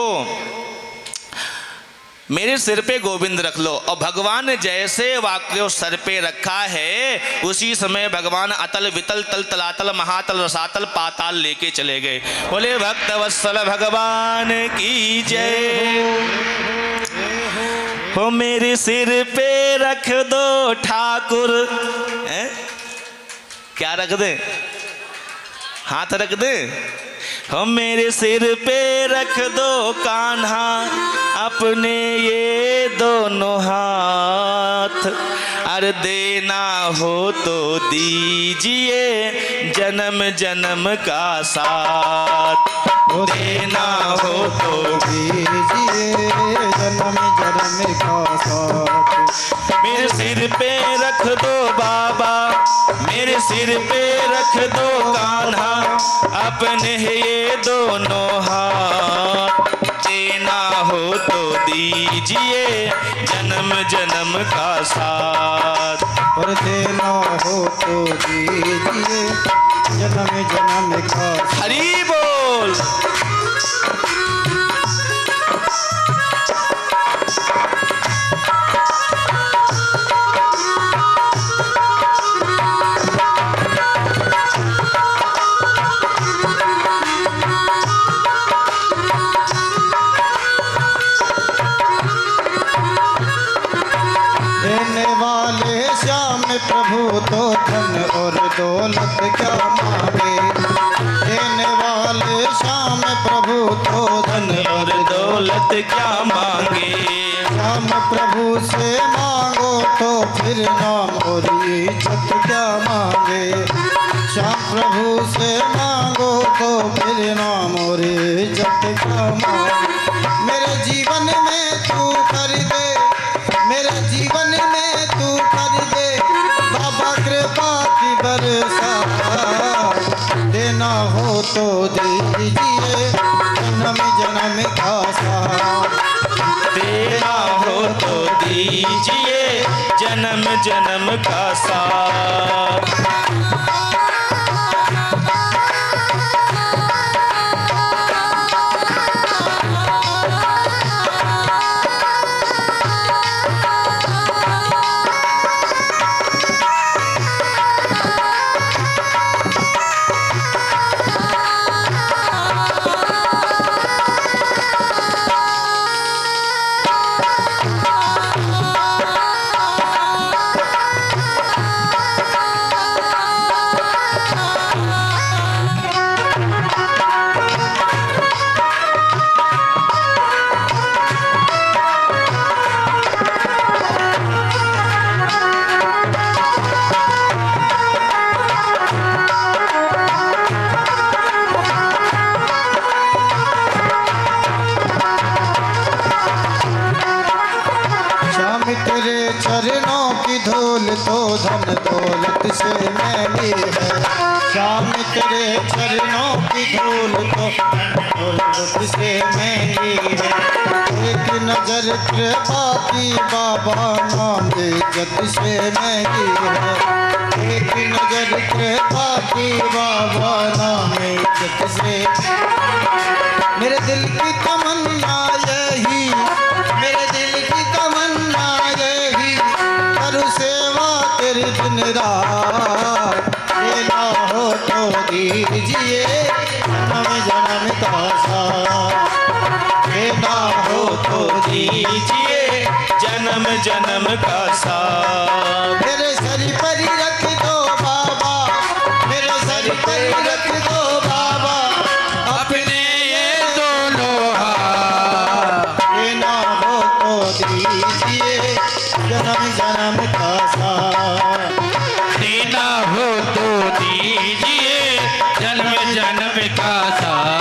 मेरे सिर पे गोविंद रख लो। और भगवान जैसे वाक्य सर पे रखा है उसी समय भगवान अतल वितल तल तलातल महातल रसातल पाताल लेके चले गए। बोले भक्त वत्सल भगवान की जय। हो मेरे सिर पे रख दो ठाकुर, क्या रख दे? हाथ रख दे। हो मेरे सिर पे रख दो कान्हा अपने ये दोनों हाथ, अरे देना हो तो दीजिए जन्म जन्म का साथ, देना हो तो दीजिए जन्म जन्म का साथ। मेरे सिर पे रख दो बाबा, मेरे सिर पे रख दो कान्हा अपने ये दोनों हाथ, देना हो तो दीजिए जन्म जन्म का साथ, और देना हो तो दीजिए जन्म जन्म का साथ। हरि बोल। प्रभु तो धन और दौलत क्या मांगे, देने वाले श्याम प्रभु तो धन और दौलत क्या मांगे। श्याम प्रभु से मांगो तो फिर नाम और इज्जत क्या मांगे, श्याम प्रभु से मांगो तो फिर नाम और इज्जत क्या मांगे। मेरे जीवन में तू कर दे, मेरे जीवन में तू कर दे बाबा कृपा की बरसा, देना हो तो दीजिए जन्म जन्म का साथ, देना हो तो दीजिए जन्म जन्म का साथ। चरणों की धूल तो धन दौलत से मैली है, श्याम तेरे चरणों की धूल तो दौलत से मैली है। एक नजर कृपा की बाबा नाम इज्जत से महंगी है, एक नजर कृपा की बाबा नाम इज्जत से। मेरे दिल की तमन्ना यही, मेरे दिल की तमन्ना यही, करूँ सेवा तेरी दिन रात, देना हो तो दीजिए जन्म जन्म का देना हो तो दीजिए जन्म जन्म का साथ। मेरे सर पर ही रख दो बाबा, मेरे सर पर ही रख दो बाबा, अपने ये दोनों हाथ देना हो तो दीजिए जन्म जन्म का साथ। देना हो तो दीजिए जन्म जन्म का साथ।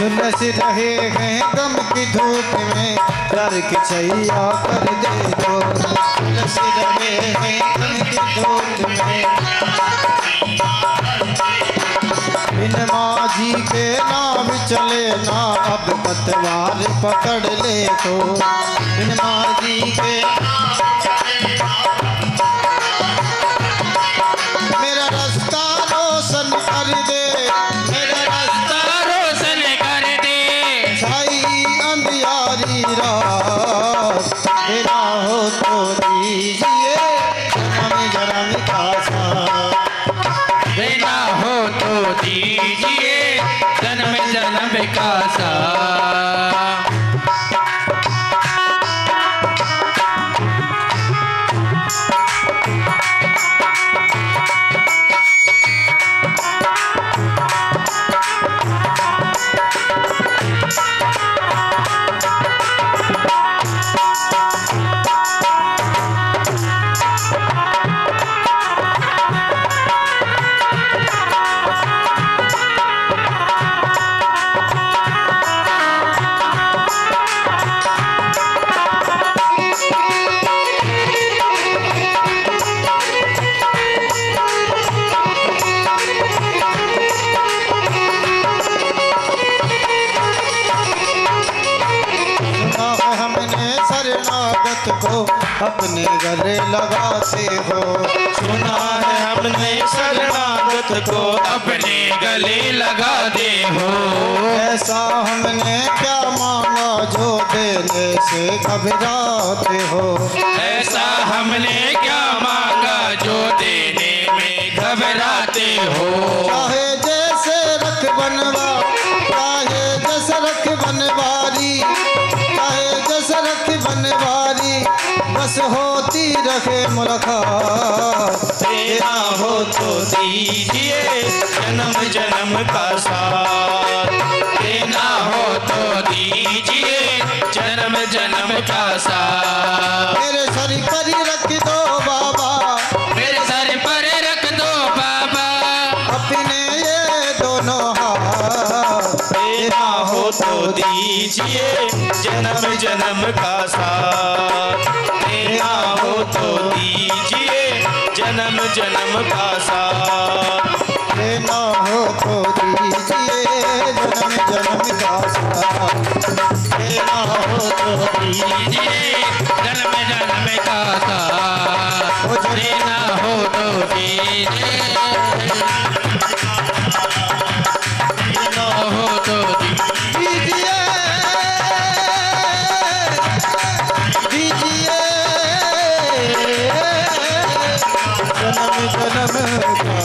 झुलस रहे हैं गम की धूप में, प्यार की छैया कर दे दो। झुलस रहे हैं गम की धूप में, बिन माझी के नाम चले ना, अब पतवार पकड़ ले तो। बिन माझी के मेरा रास्ता रोशन कर दे, मेरा रास्ता रोशन कर दे छाई अंधियारी रात, देना हो तो दीजिए जन्म जन्म का साथ। देना हो तो दीजिए जन्म जन्म का साथ। शरणागत को अपने गले लगाते हो। सुना है हमने शरणागत को अपने गले लगा दे हो। ऐसा हमने क्या मांगा जो देने से घबराते हो। ऐसा हमने क्या मांगा जो देने में घबराते हो। चाहे जैसे रख बनवा, चाहे जैसे रख बनवारी, चाहे जैसे रख बनवारी, बस होती रखे मुलाकात। देना हो तो दीजिए जन्म जन्म का साथ। देना हो तो दीजिए जन्म जन्म का साथ। मेरे सर पर ही रख दो बाबा, मेरे सर पर रख दो बाबा, अपने ये दोनों हाथ। देना हो तो दीजिए जन्म जन्म का साथ। देना हो तो दीजिए जन्म जन्म का साथ। देना हो तो दीजिए जन्म जन्म का साथ। देना हो तो दीजिए जन्म जन्म का साथ। देना हो तो दीजिए, देना हो तो दीजिए, दीजिए जन्म जन्म का।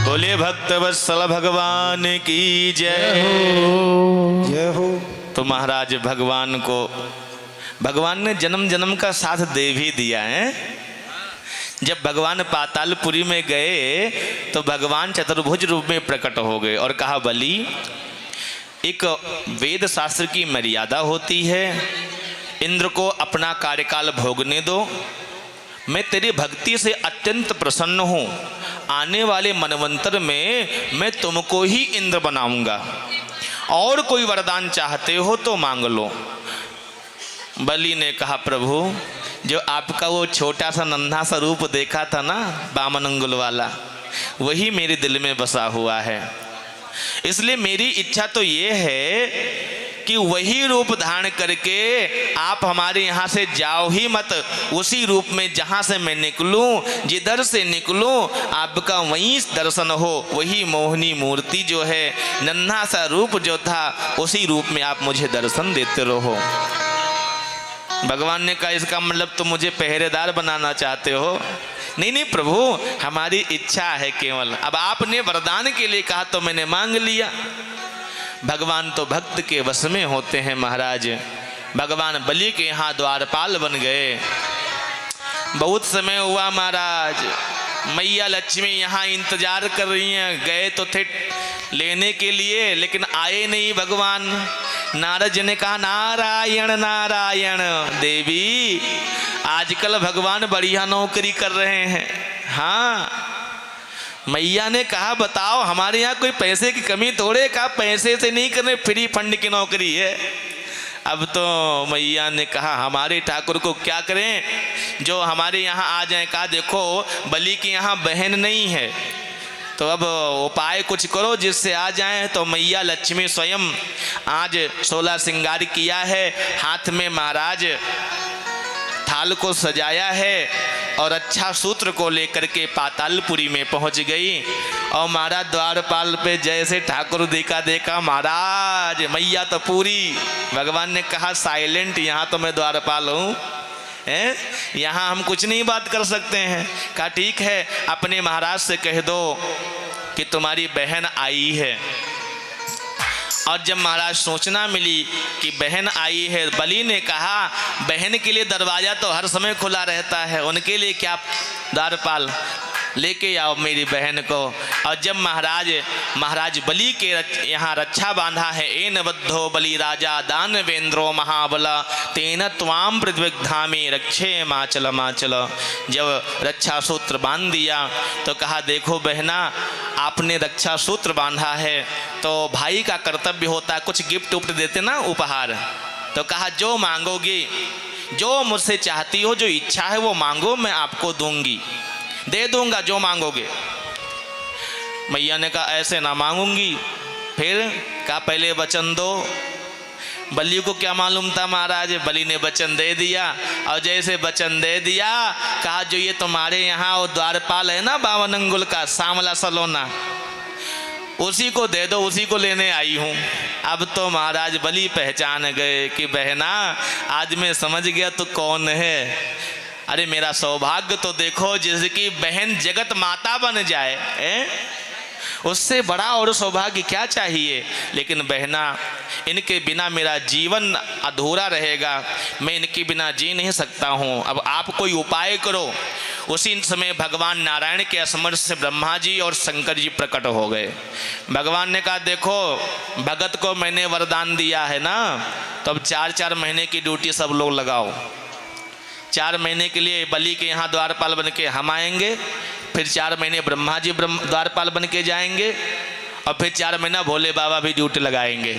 बोले भक्त वत्सल भगवान की जय हो। जय हो। तो महाराज भगवान को भगवान ने जन्म जन्म का साथ दे भी दिया है। जब भगवान पातालपुरी में गए तो भगवान चतुर्भुज रूप में प्रकट हो गए और कहा, बलि, एक वेद शास्त्र की मर्यादा होती है, इंद्र को अपना कार्यकाल भोगने दो। मैं तेरी भक्ति से अत्यंत प्रसन्न हूँ, आने वाले मनवंतर में मैं तुमको ही इंद्र बनाऊंगा, और कोई वरदान चाहते हो तो मांग लो। बलि ने कहा, प्रभु, जो आपका वो छोटा सा नन्हा सा रूप देखा था ना, बामन अंगुल वाला, वही मेरे दिल में बसा हुआ है। इसलिए मेरी इच्छा तो ये है कि वही रूप धारण करके आप हमारे यहाँ से जाओ ही मत, उसी रूप में जहाँ से मैं निकलूं, जिधर से निकलूं, आपका वहीं दर्शन हो। वही मोहनी मूर्ति जो है, नन्हा सा रूप जो था, उसी रूप में आप मुझे दर्शन देते रहो। भगवान ने कहा, इसका मतलब तुम मुझे पहरेदार बनाना चाहते हो? नहीं नहीं प्रभु, हमारी इच्छा है केवल। अब आपने वरदान के लिए कहा तो मैंने मांग लिया। भगवान तो भक्त के वश में होते हैं महाराज। भगवान बलि के यहाँ द्वारपाल बन गए। बहुत समय हुआ महाराज, मैया लक्ष्मी यहाँ इंतजार कर रही हैं। गए तो थे लेने के लिए, लेकिन आए नहीं भगवान। नारद जी ने कहा, नारायण नारायण, देवी आजकल भगवान बढ़िया नौकरी कर रहे हैं। हाँ, मैया ने कहा, बताओ हमारे यहाँ कोई पैसे की कमी थोड़े? कहा, पैसे से नहीं करने, फ्री फंड की नौकरी है। अब तो मैया ने कहा, हमारे ठाकुर को क्या करें जो हमारे यहाँ आ जाए। कहा, देखो बलि की यहाँ बहन नहीं है, तो अब उपाय कुछ करो जिससे आ जाए। तो मैया लक्ष्मी स्वयं आज 16 श्रृंगार किया है, हाथ में महाराज थाल को सजाया है और अच्छा सूत्र को लेकर के पातालपुरी में पहुंच गई। और महाराज द्वारपाल पे जैसे ठाकुर देखा महाराज, मैया तो पूरी। भगवान ने कहा, साइलेंट, यहाँ तो मैं द्वारपाल हूँ, यहाँ हम कुछ नहीं बात कर सकते हैं। कहा, ठीक है, अपने महाराज से कह दो कि तुम्हारी बहन आई है। और जब महाराज सूचना मिली कि बहन आई है, बलि ने कहा, बहन के लिए दरवाजा तो हर समय खुला रहता है, उनके लिए क्या द्वारपाल, लेके आओ मेरी बहन को। और जब महाराज बलि के यहाँ रक्षा बांधा है, एन बद्धो बलि राजा दानवेंद्रो महाबला तेन त्वाम पृथ्वीधामी रक्षे माचल माचल। जब रक्षा सूत्र बांध दिया तो कहा, देखो बहना, आपने रक्षा सूत्र बांधा है तो भाई का कर्तव्य होता है कुछ गिफ्ट उफ्ट देते ना, उपहार। तो कहा, जो मांगोगी, जो मुझसे चाहती हो, जो इच्छा है वो मांगो, मैं आपको दूंगी, दे दूंगा जो मांगोगे। मैया ने कहा, ऐसे ना मांगूंगी। फिर कहा, पहले वचन दो। बलि को क्या मालूम था महाराज, बलि ने वचन दे दिया। और जैसे वचन दे दिया, कहा, जो ये तुम्हारे यहाँ वो द्वारपाल है ना, 52 अंगुल का सांवला सलोना, उसी को दे दो, उसी को लेने आई हूँ। अब तो महाराज बलि पहचान गए कि बहना, आज मैं समझ गया तो कौन है। अरे मेरा सौभाग्य तो देखो, जिसकी बहन जगत माता बन जाए, उससे बड़ा और सौभाग्य क्या चाहिए। लेकिन बहना, इनके बिना मेरा जीवन अधूरा रहेगा, मैं इनके बिना जी नहीं सकता हूँ, अब आप कोई उपाय करो। उसी समय भगवान नारायण के स्मरण से ब्रह्मा जी और शंकर जी प्रकट हो गए। भगवान ने कहा, देखो भगत को मैंने वरदान दिया है ना, तो अब 4-4 महीने की ड्यूटी सब लोग लगाओ। 4 महीने के लिए बलि के यहाँ द्वारपाल बन के हम आएंगे, फिर 4 महीने ब्रह्मा जी द्वारपाल बन के जाएंगे, और फिर 4 महीना भोले बाबा भी ड्यूटी लगाएंगे।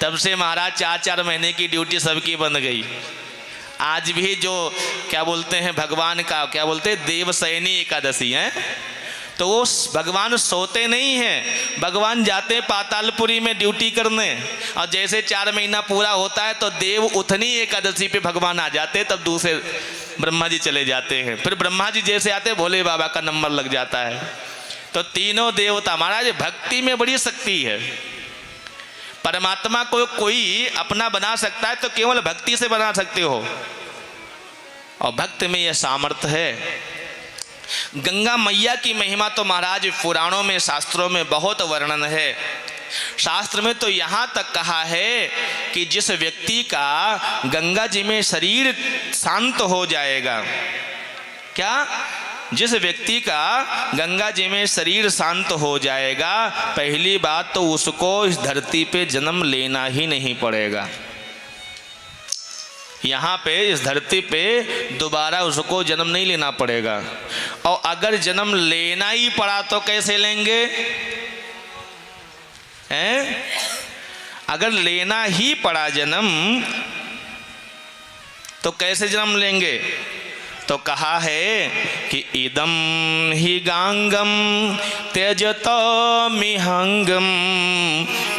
तब से महाराज 4-4 महीने की ड्यूटी सबकी बन गई। आज भी जो क्या बोलते हैं भगवान का, क्या बोलते हैं, देवशयनी एकादशी है, तो वो भगवान सोते नहीं हैं, भगवान जाते हैं पातालपुरी में ड्यूटी करने। और जैसे 4 महीना पूरा होता है तो देव उठनी एकादशी पे भगवान आ जाते हैं, तब दूसरे ब्रह्मा जी चले जाते हैं। फिर ब्रह्मा जी जैसे आते भोले बाबा का नंबर लग जाता है। तो तीनों देवता, महाराज भक्ति में बड़ी शक्ति है। परमात्मा को कोई अपना बना सकता है तो केवल भक्ति से बना सकते हो, और भक्त में यह सामर्थ्य है। गंगा मैया की महिमा तो महाराज पुराणों में, शास्त्रों में बहुत वर्णन है। शास्त्र में तो यहाँ तक कहा है कि जिस व्यक्ति का गंगा जी में शरीर शांत हो जाएगा, क्या जिस व्यक्ति का गंगा जी में शरीर शांत हो जाएगा, पहली बात तो उसको इस धरती पे जन्म लेना ही नहीं पड़ेगा। यहाँ पे इस धरती पे दोबारा उसको जन्म नहीं लेना पड़ेगा। और अगर जन्म लेना ही पड़ा तो कैसे लेंगे हैं? अगर लेना ही पड़ा जन्म तो कैसे जन्म लेंगे? तो कहा है कि इदम ही गांगम त्यजतो मिहंगम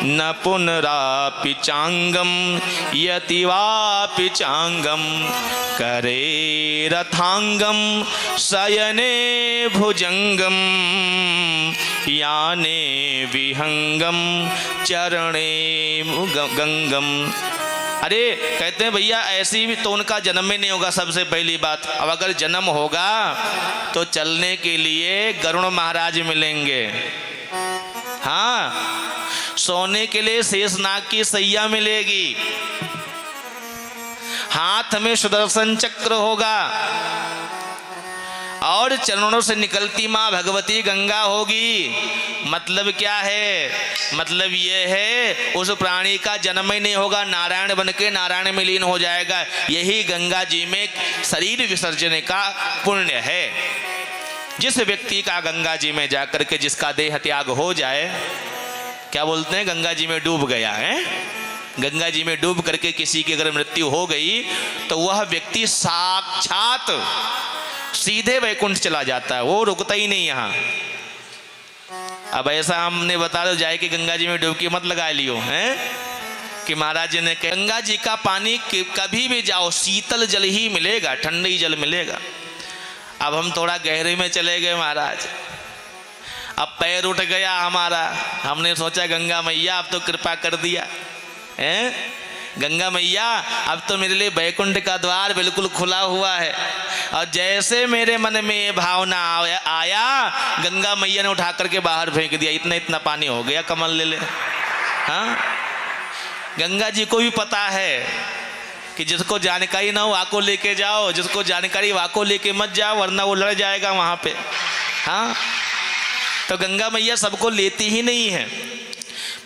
न पुनरापि चांगम यतिवापि चांगम करे रथांगम शयने भुजंगम याने विहंगम चरणे गंगम। अरे कहते हैं भैया ऐसी भी तो उनका जन्म ही नहीं होगा। सबसे पहली बात, अब अगर जन्म होगा तो चलने के लिए गरुड़ महाराज मिलेंगे, हाँ, सोने के लिए शेषनाग की सैया मिलेगी, हाथ में सुदर्शन चक्र होगा और चरणों से निकलती माँ भगवती गंगा होगी। मतलब क्या है? मतलब ये है उस प्राणी का जन्म ही नहीं होगा, नारायण बन के नारायण में लीन हो जाएगा। यही गंगा जी में शरीर विसर्जन का पुण्य है। जिस व्यक्ति का गंगा जी में जाकर के जिसका देह त्याग हो जाए, क्या बोलते हैं, गंगा जी में डूब गया है, गंगा जी में डूब करके किसी की अगर मृत्यु हो गई तो वह व्यक्ति साक्षात सीधे वैकुंठ चला जाता है, वो रुकता ही नहीं यहाँ। अब ऐसा हमने बता दो जाए कि गंगा जी में डुबकी मत लगा लियो हैं कि महाराज जी ने कहा गंगा जी का पानी कभी भी जाओ शीतल जल ही मिलेगा, ठंडी जल मिलेगा। अब हम थोड़ा गहरे में चले गए महाराज, अब पैर उठ गया हमारा, हमने सोचा गंगा मैया अब तो कृपा कर दिया हैं, गंगा मैया अब तो मेरे लिए बैकुंठ का द्वार बिल्कुल खुला हुआ है। और जैसे मेरे मन में ये भावना आया, गंगा मैया ने उठा करके बाहर फेंक दिया, इतना इतना पानी हो गया, कमल ले ले। हाँ, गंगा जी को भी पता है कि जिसको जानकारी ना हो वाको लेके जाओ, जिसको जानकारी वाको लेके मत जाओ, वरना वो लड़ जाएगा वहाँ पे। हाँ, तो गंगा मैया सबको लेती ही नहीं है,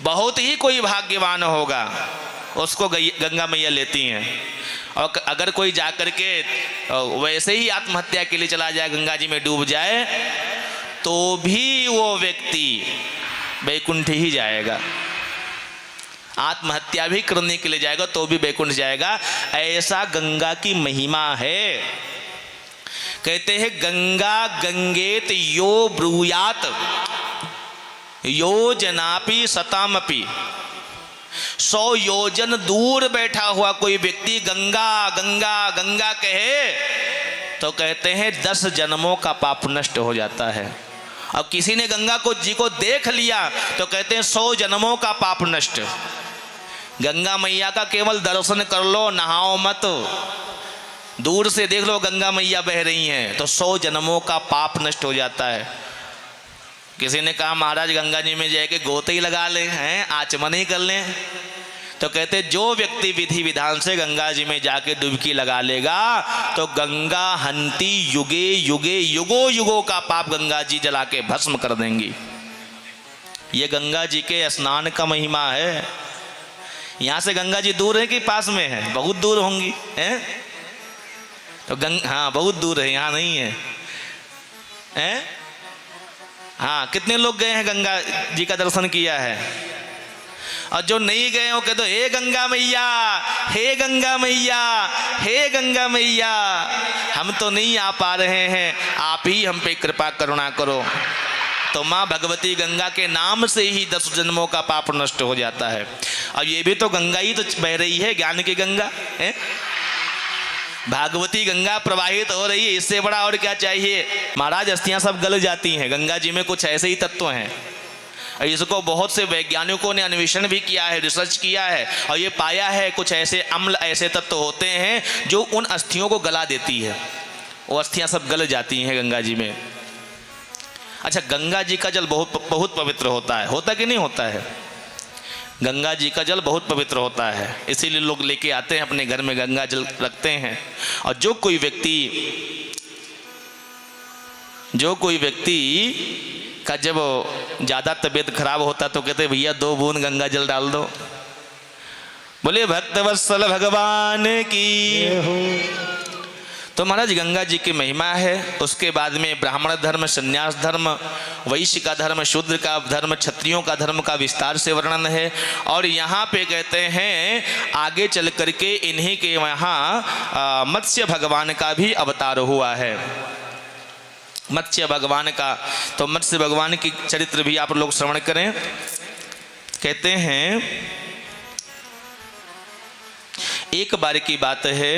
बहुत ही कोई भाग्यवान होगा उसको गंगा मैया लेती हैं। और अगर कोई जाकर के वैसे ही आत्महत्या के लिए चला जाए, गंगा जी में डूब जाए, तो भी वो व्यक्ति बैकुंठ ही जाएगा। आत्महत्या भी करने के लिए जाएगा तो भी बैकुंठ जाएगा। ऐसा गंगा की महिमा है। कहते हैं गंगा गंगेत यो ब्रूयात योजनापि शतामपि। 100 योजन दूर बैठा हुआ कोई व्यक्ति गंगा गंगा गंगा कहे तो कहते हैं 10 जन्मों का पाप नष्ट हो जाता है। अब किसी ने गंगा को जी को देख लिया तो कहते हैं 100 जन्मों का पाप नष्ट। गंगा मैया का केवल दर्शन कर लो, नहाओ मत, दूर से देख लो गंगा मैया बह रही हैं तो 100 जन्मों का पाप नष्ट हो जाता है। किसी ने कहा महाराज गंगा जी में जाके गोते ही लगा लें, हैं आचमन ही कर लें, तो कहते जो व्यक्ति विधि विधान से गंगा जी में जाके डुबकी लगा लेगा तो गंगा हंती युगे युगे युगो युगों का पाप गंगा जी जला के भस्म कर देंगी। ये गंगा जी के स्नान का महिमा है। यहाँ से गंगा जी दूर है कि पास में है? बहुत दूर होंगी, हैं? तो हाँ बहुत दूर है, यहाँ नहीं है, हैं? हाँ, कितने लोग गए हैं गंगा जी का दर्शन किया है? और जो नहीं गए हो कहते हे गंगा मैया, हे गंगा मैया, हे गंगा मैया, हम तो नहीं आ पा रहे हैं, आप ही हम पे कृपा करुणा करो। तो माँ भगवती गंगा के नाम से ही 10 जन्मों का पाप नष्ट हो जाता है। और ये भी तो गंगा ही तो बह रही है, ज्ञान की गंगा है, भागवती गंगा प्रवाहित हो रही है, इससे बड़ा और क्या चाहिए? महाराज अस्थियां सब गल जाती हैं, गंगा जी में कुछ ऐसे ही तत्व हैं। इसको बहुत से वैज्ञानिकों ने अन्वेषण भी किया है, रिसर्च किया है और ये पाया है कुछ ऐसे अम्ल ऐसे तत्व होते हैं जो उन अस्थियों को गला देती है, वो अस्थियां सब गल जाती हैं गंगा जी में। अच्छा, गंगा जी का जल बहुत पवित्र होता कि नहीं होता है? गंगा जी का जल बहुत पवित्र होता है, इसीलिए लोग लेके आते हैं अपने घर में गंगा जल रखते हैं। और जो कोई व्यक्ति जो कोई व्यक्ति का जब ज़्यादा तबीयत खराब होता तो कहते भैया 2 बूंद गंगा जल डाल दो। बोले भक्तवत्सल भगवान की। तो महाराज गंगा जी की महिमा है। उसके बाद में ब्राह्मण धर्म, संन्यास धर्म, वैश्य का धर्म, शूद्र का धर्म, क्षत्रियों का धर्म का विस्तार से वर्णन है। और यहाँ पे कहते हैं आगे चल करके इन्हीं के यहाँ मत्स्य भगवान का भी अवतार हुआ है। मत्स्य भगवान का, तो मत्स्य भगवान की चरित्र भी आप लोग श्रवण करें। कहते हैं एक बार की बात है,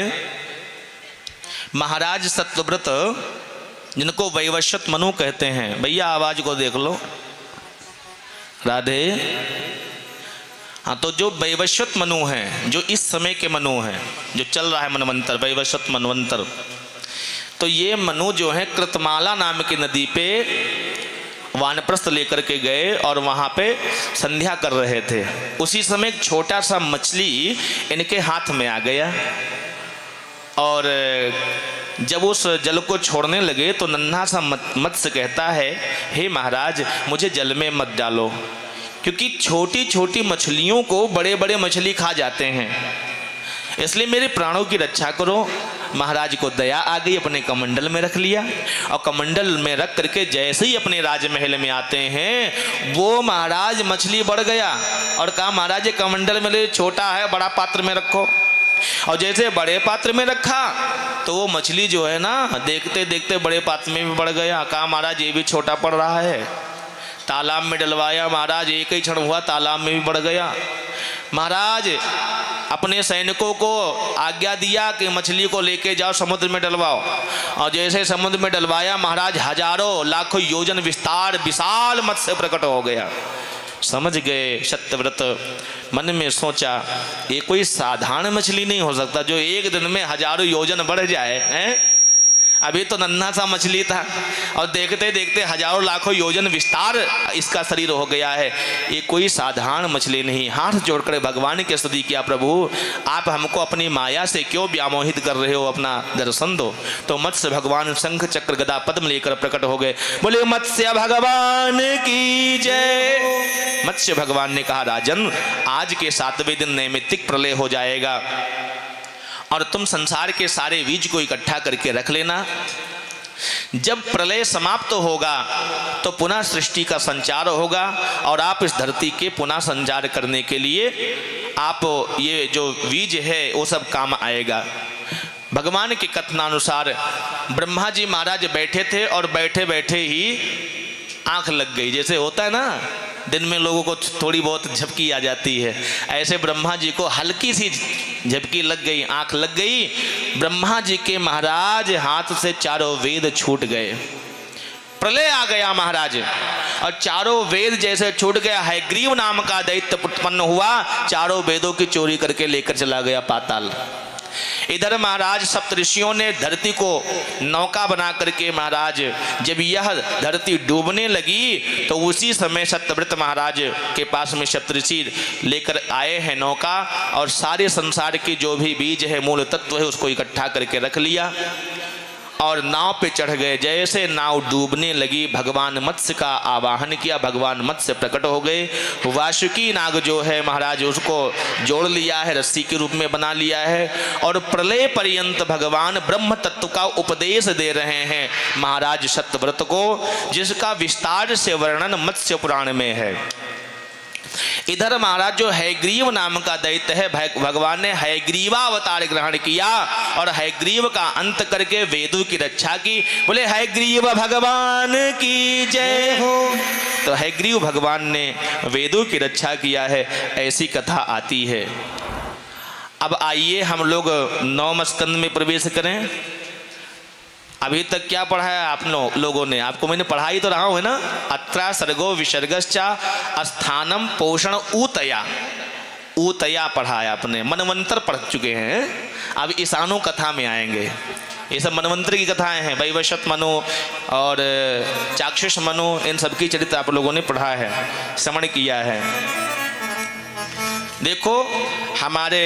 महाराज सत्यव्रत जिनको वैवस्वत मनु कहते हैं, भैया आवाज को देख लो, राधे। हाँ, तो जो वैवस्वत मनु हैं, जो इस समय के मनु हैं, जो चल रहा है मनवंतर, वैवस्वत मनवंतर, तो ये मनु जो है कृतमाला नाम की नदी पे वानप्रस्थ लेकर के गए और वहाँ पे संध्या कर रहे थे। उसी समय एक छोटा सा मछली इनके हाथ में आ गया और जब उस जल को छोड़ने लगे तो नन्हा सा मत्स्य कहता है, हे महाराज मुझे जल में मत डालो, क्योंकि छोटी छोटी मछलियों को बड़े बड़े मछली खा जाते हैं, इसलिए मेरे प्राणों की रक्षा करो। महाराज को दया आ गई, अपने कमंडल में रख लिया और कमंडल में रख करके जैसे ही अपने राजमहल में आते हैं वो महाराज मछली बढ़ गया और कहा महाराज ये कमंडल मेरे छोटा है, बड़ा पात्र में रखो। और जैसे बड़े पात्र में रखा तो वो मछली जो है ना देखते देखते बड़े पात्र में भी बढ़ गया। कहा महाराज ये भी छोटा पड़ रहा है। तालाब में डलवाया, महाराज एक ही क्षण हुआ तालाब में भी बढ़ गया। महाराज अपने सैनिकों को आज्ञा दिया कि मछली को लेके जाओ समुद्र में डलवाओ, और जैसे समुद्र में डलवाया महाराज हजारों लाखों योजन विस्तार विशाल मत्स्य प्रकट हो गया। समझ गए सत्यव्रत, मन में सोचा ये कोई साधारण मछली नहीं हो सकता जो एक दिन में हजारों योजन बढ़ जाए हैं। अभी तो नन्हा सा मछली था और देखते देखते हजारों लाखों योजन विस्तार इसका शरीर हो गया है, ये कोई साधारण मछली नहीं। हाथ जोड़कर भगवान की स्तुति किया, प्रभु आप हमको अपनी माया से क्यों व्यामोहित कर रहे हो, अपना दर्शन दो। तो मत्स्य भगवान शंख चक्र गदा पद्म लेकर प्रकट हो गए। बोले मत्स्य भगवान की जय। मत्स्य भगवान ने कहा राजन आज के 7वें दिन नैमित्तिक प्रलय हो जाएगा और तुम संसार के सारे बीज को इकट्ठा करके रख लेना। जब प्रलय समाप्त होगा तो पुनः सृष्टि का संचार होगा और आप इस धरती के पुनः संचार करने के लिए आप ये जो बीज है वो सब काम आएगा। भगवान के कथनानुसार ब्रह्मा जी महाराज बैठे थे और बैठे बैठे ही आंख लग गई। जैसे होता है ना दिन में लोगों को थोड़ी बहुत झपकी आ जाती है, ऐसे ब्रह्मा जी को हल्की सी झपकी लग गई, आंख लग गई। ब्रह्मा जी के महाराज हाथ से चारों वेद छूट गए, प्रलय आ गया महाराज, और चारों वेद जैसे छूट गया। हयग्रीव नाम का दैत्य उत्पन्न हुआ, चारों वेदों की चोरी करके लेकर चला गया पाताल। इधर महाराज सप्तऋषियों ने धरती को नौका बना करके महाराज जब यह धरती डूबने लगी तो उसी समय सत्यव्रत महाराज के पास में सप्तऋषि लेकर आए हैं नौका, और सारे संसार के जो भी बीज है मूल तत्व है उसको इकट्ठा करके रख लिया और नाव पे चढ़ गए। जैसे नाव डूबने लगी भगवान मत्स्य का आवाहन किया, भगवान मत्स्य प्रकट हो गए। वासुकी नाग जो है महाराज उसको जोड़ लिया है, रस्सी के रूप में बना लिया है, और प्रलय पर्यंत भगवान ब्रह्म तत्व का उपदेश दे रहे हैं महाराज सत्यव्रत को, जिसका विस्तार से वर्णन मत्स्य पुराण में है। इधर महाराज जो हयग्रीव नाम का दैत्य है, भगवान ने हयग्रीवावतार ग्रहण किया और हयग्रीव का अंत करके वेदों की रक्षा की। बोले हयग्रीव भगवान की जय हो। तो हयग्रीव भगवान ने वेदों की रक्षा किया है, ऐसी कथा आती है। अब आइए हम लोग 9वें स्कंद में प्रवेश करें। अभी तक क्या पढ़ा है आप लोगों ने? आपको मैंने पढ़ाई तो रहा हूँ है ना। अत्रा सर्गो विसर्गश्चा स्थानम पोषण ऊतया, ऊतया पढ़ा है आपने, मनवंतर पढ़ चुके हैं। अब ईशानो कथा में आएंगे। ये सब मनवंतर की कथाएं हैं, वैवस्वत मनु और चाक्षुष मनु, इन सबकी चरित्र आप लोगों ने पढ़ा है, श्रवण किया है। देखो हमारे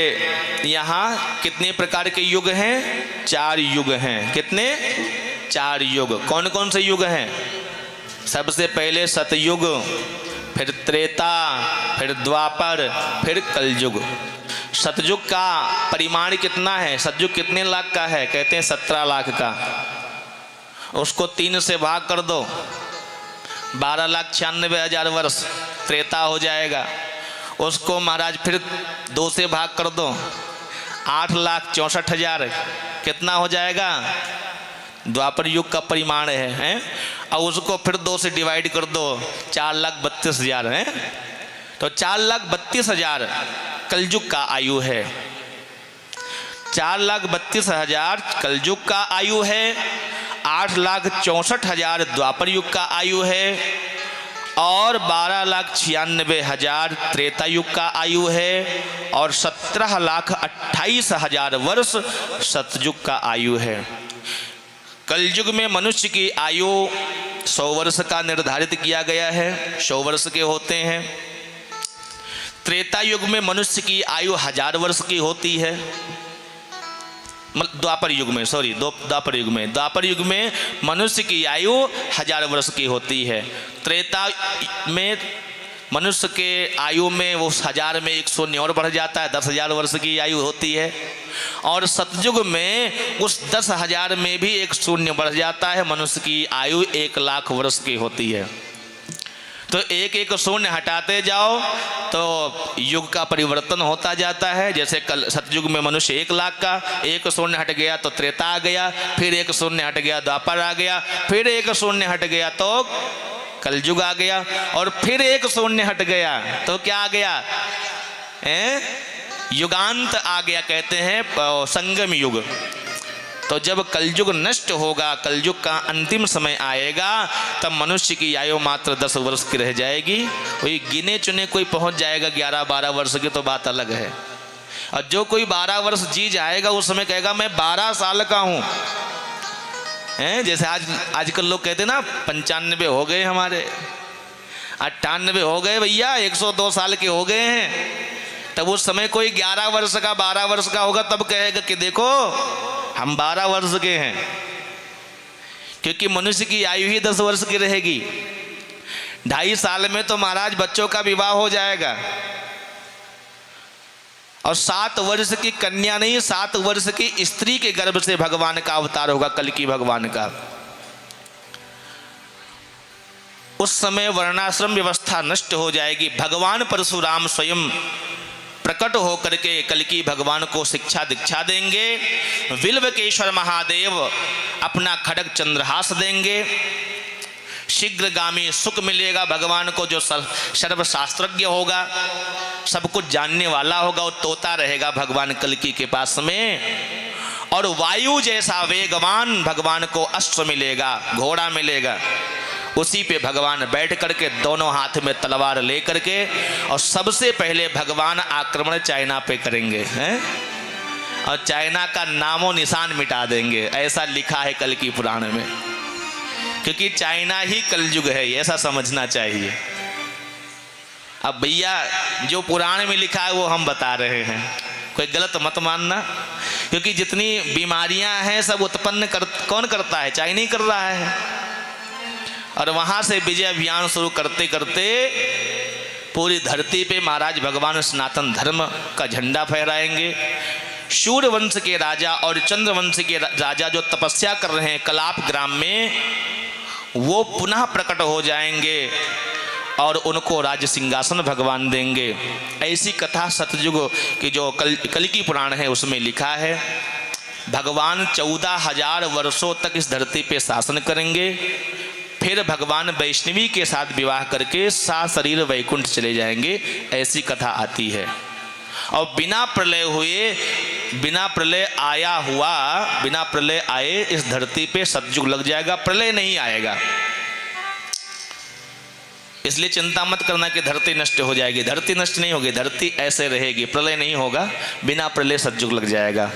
यहाँ कितने प्रकार के युग हैं? 4 युग हैं। कितने? 4 युग। कौन कौन से युग हैं? सबसे पहले सतयुग, फिर त्रेता, फिर द्वापर, फिर कलयुग। सतयुग का परिमाण कितना है? सतयुग कितने लाख का है? कहते हैं 17 लाख का। उसको 3 से भाग कर दो, 12,96,000 वर्ष त्रेता हो जाएगा। उसको महाराज फिर 2 से भाग कर दो, 8,64,000 कितना हो जाएगा? द्वापर युग का परिमाण है। और उसको फिर 2 से डिवाइड कर दो, 4,32,000 है। तो 4,32,000 कलयुग का आयु है। 4,32,000 कलयुग का आयु है, 8,64,000 द्वापर युग का आयु है और 12,96,000 त्रेता युग का आयु है और 17,28,000 वर्ष सतयुग का आयु है। कलयुग में मनुष्य की आयु 100 वर्ष का निर्धारित किया गया है, 100 वर्ष के होते हैं। त्रेता युग में मनुष्य की आयु 1000 वर्ष की होती है। द्वापर युग में, सॉरी, द्वापर युग में मनुष्य की आयु 1000 वर्ष की होती है। त्रेता में मनुष्य के आयु में वो 1000 में 1 शून्य और बढ़ जाता है, 10,000 वर्ष की आयु होती है। और सतयुग में उस 10,000 में भी 1 शून्य बढ़ जाता है, मनुष्य की आयु 1,00,000 वर्ष की होती है। तो 1 शून्य हटाते जाओ तो युग का परिवर्तन होता जाता है। जैसे कल सतयुग में मनुष्य 1,00,000 का, 1 शून्य हट गया तो त्रेता आ गया, फिर 1 शून्य हट गया द्वापर आ गया, फिर 1 शून्य हट गया तो कलयुग आ गया, और फिर 1 शून्य हट गया तो क्या आ गया? युगांत आ गया, कहते हैं संगम युग। तो जब कलयुग नष्ट होगा, कलयुग का अंतिम समय आएगा, तब मनुष्य की आयु मात्र 10 वर्ष की रह जाएगी। वही गिने चुने कोई पहुंच जाएगा 11-12 वर्ष की, तो बात अलग है। और जो कोई 12 वर्ष जी जाएगा उस समय कहेगा मैं 12 साल का हूं। जैसे आजकल लोग कहते ना 95 हो गए, हमारे 98 हो गए भैया, 102 साल के हो गए हैं। तब उस समय कोई 11 वर्ष का 12 वर्ष का होगा, तब कहेगा कि देखो हम 12 वर्ष के हैं। क्योंकि मनुष्य की आयु ही 10 वर्ष की रहेगी। 2.5 साल में तो महाराज बच्चों का विवाह हो जाएगा, और 7 वर्ष की कन्या नहीं, 7 वर्ष की स्त्री के गर्भ से भगवान का अवतार होगा, कल्कि भगवान का। उस समय वर्णाश्रम व्यवस्था नष्ट हो जाएगी। भगवान परशुराम स्वयं प्रकट होकर के कल्कि भगवान को शिक्षा दीक्षा देंगे। विल्वकेश्वर महादेव अपना खड्ग चंद्रहास देंगे। शीघ्रगामी सुख मिलेगा भगवान को, जो सर्वशास्त्रज्ञ होगा, सब कुछ जानने वाला होगा, वो तोता रहेगा भगवान कल्कि के पास में। और वायु जैसा वेगवान भगवान को अस्त्र मिलेगा, घोड़ा मिलेगा, उसी पे भगवान बैठ करके दोनों हाथ में तलवार ले करके, और सबसे पहले भगवान आक्रमण चाइना पे करेंगे, हैं? और चाइना का नामो निशान मिटा देंगे, ऐसा लिखा है कल्कि पुराण में। क्योंकि चाइना ही कलयुग है, ऐसा समझना चाहिए। अब भैया जो पुराण में लिखा है वो हम बता रहे हैं, कोई गलत मत मानना। क्योंकि जितनी बीमारियां हैं सब उत्पन्न कौन करता है? चाइना ही कर रहा है। और वहां से विजय अभियान शुरू करते करते पूरी धरती पे महाराज भगवान सनातन धर्म का झंडा फहराएंगे। शूर वंश के राजा और चंद्र वंश के राजा जो तपस्या कर रहे हैं कलाप ग्राम में, वो पुनः प्रकट हो जाएंगे और उनको राज सिंहासन भगवान देंगे। ऐसी कथा सतयुग की जो कल्कि पुराण है उसमें लिखा है। भगवान 14,000 वर्षों तक इस धरती पे शासन करेंगे, फिर भगवान वैष्णवी के साथ विवाह करके सशरीर वैकुंठ चले जाएंगे, ऐसी कथा आती है। और बिना प्रलय हुए, बिना प्रलय आए इस धरती पे सतयुग लग जाएगा, प्रलय नहीं आएगा। इसलिए चिंता मत करना कि धरती नष्ट हो जाएगी, धरती नष्ट नहीं होगी, धरती ऐसे रहेगी, प्रलय नहीं होगा, बिना प्रलय सतयुग लग जाएगा।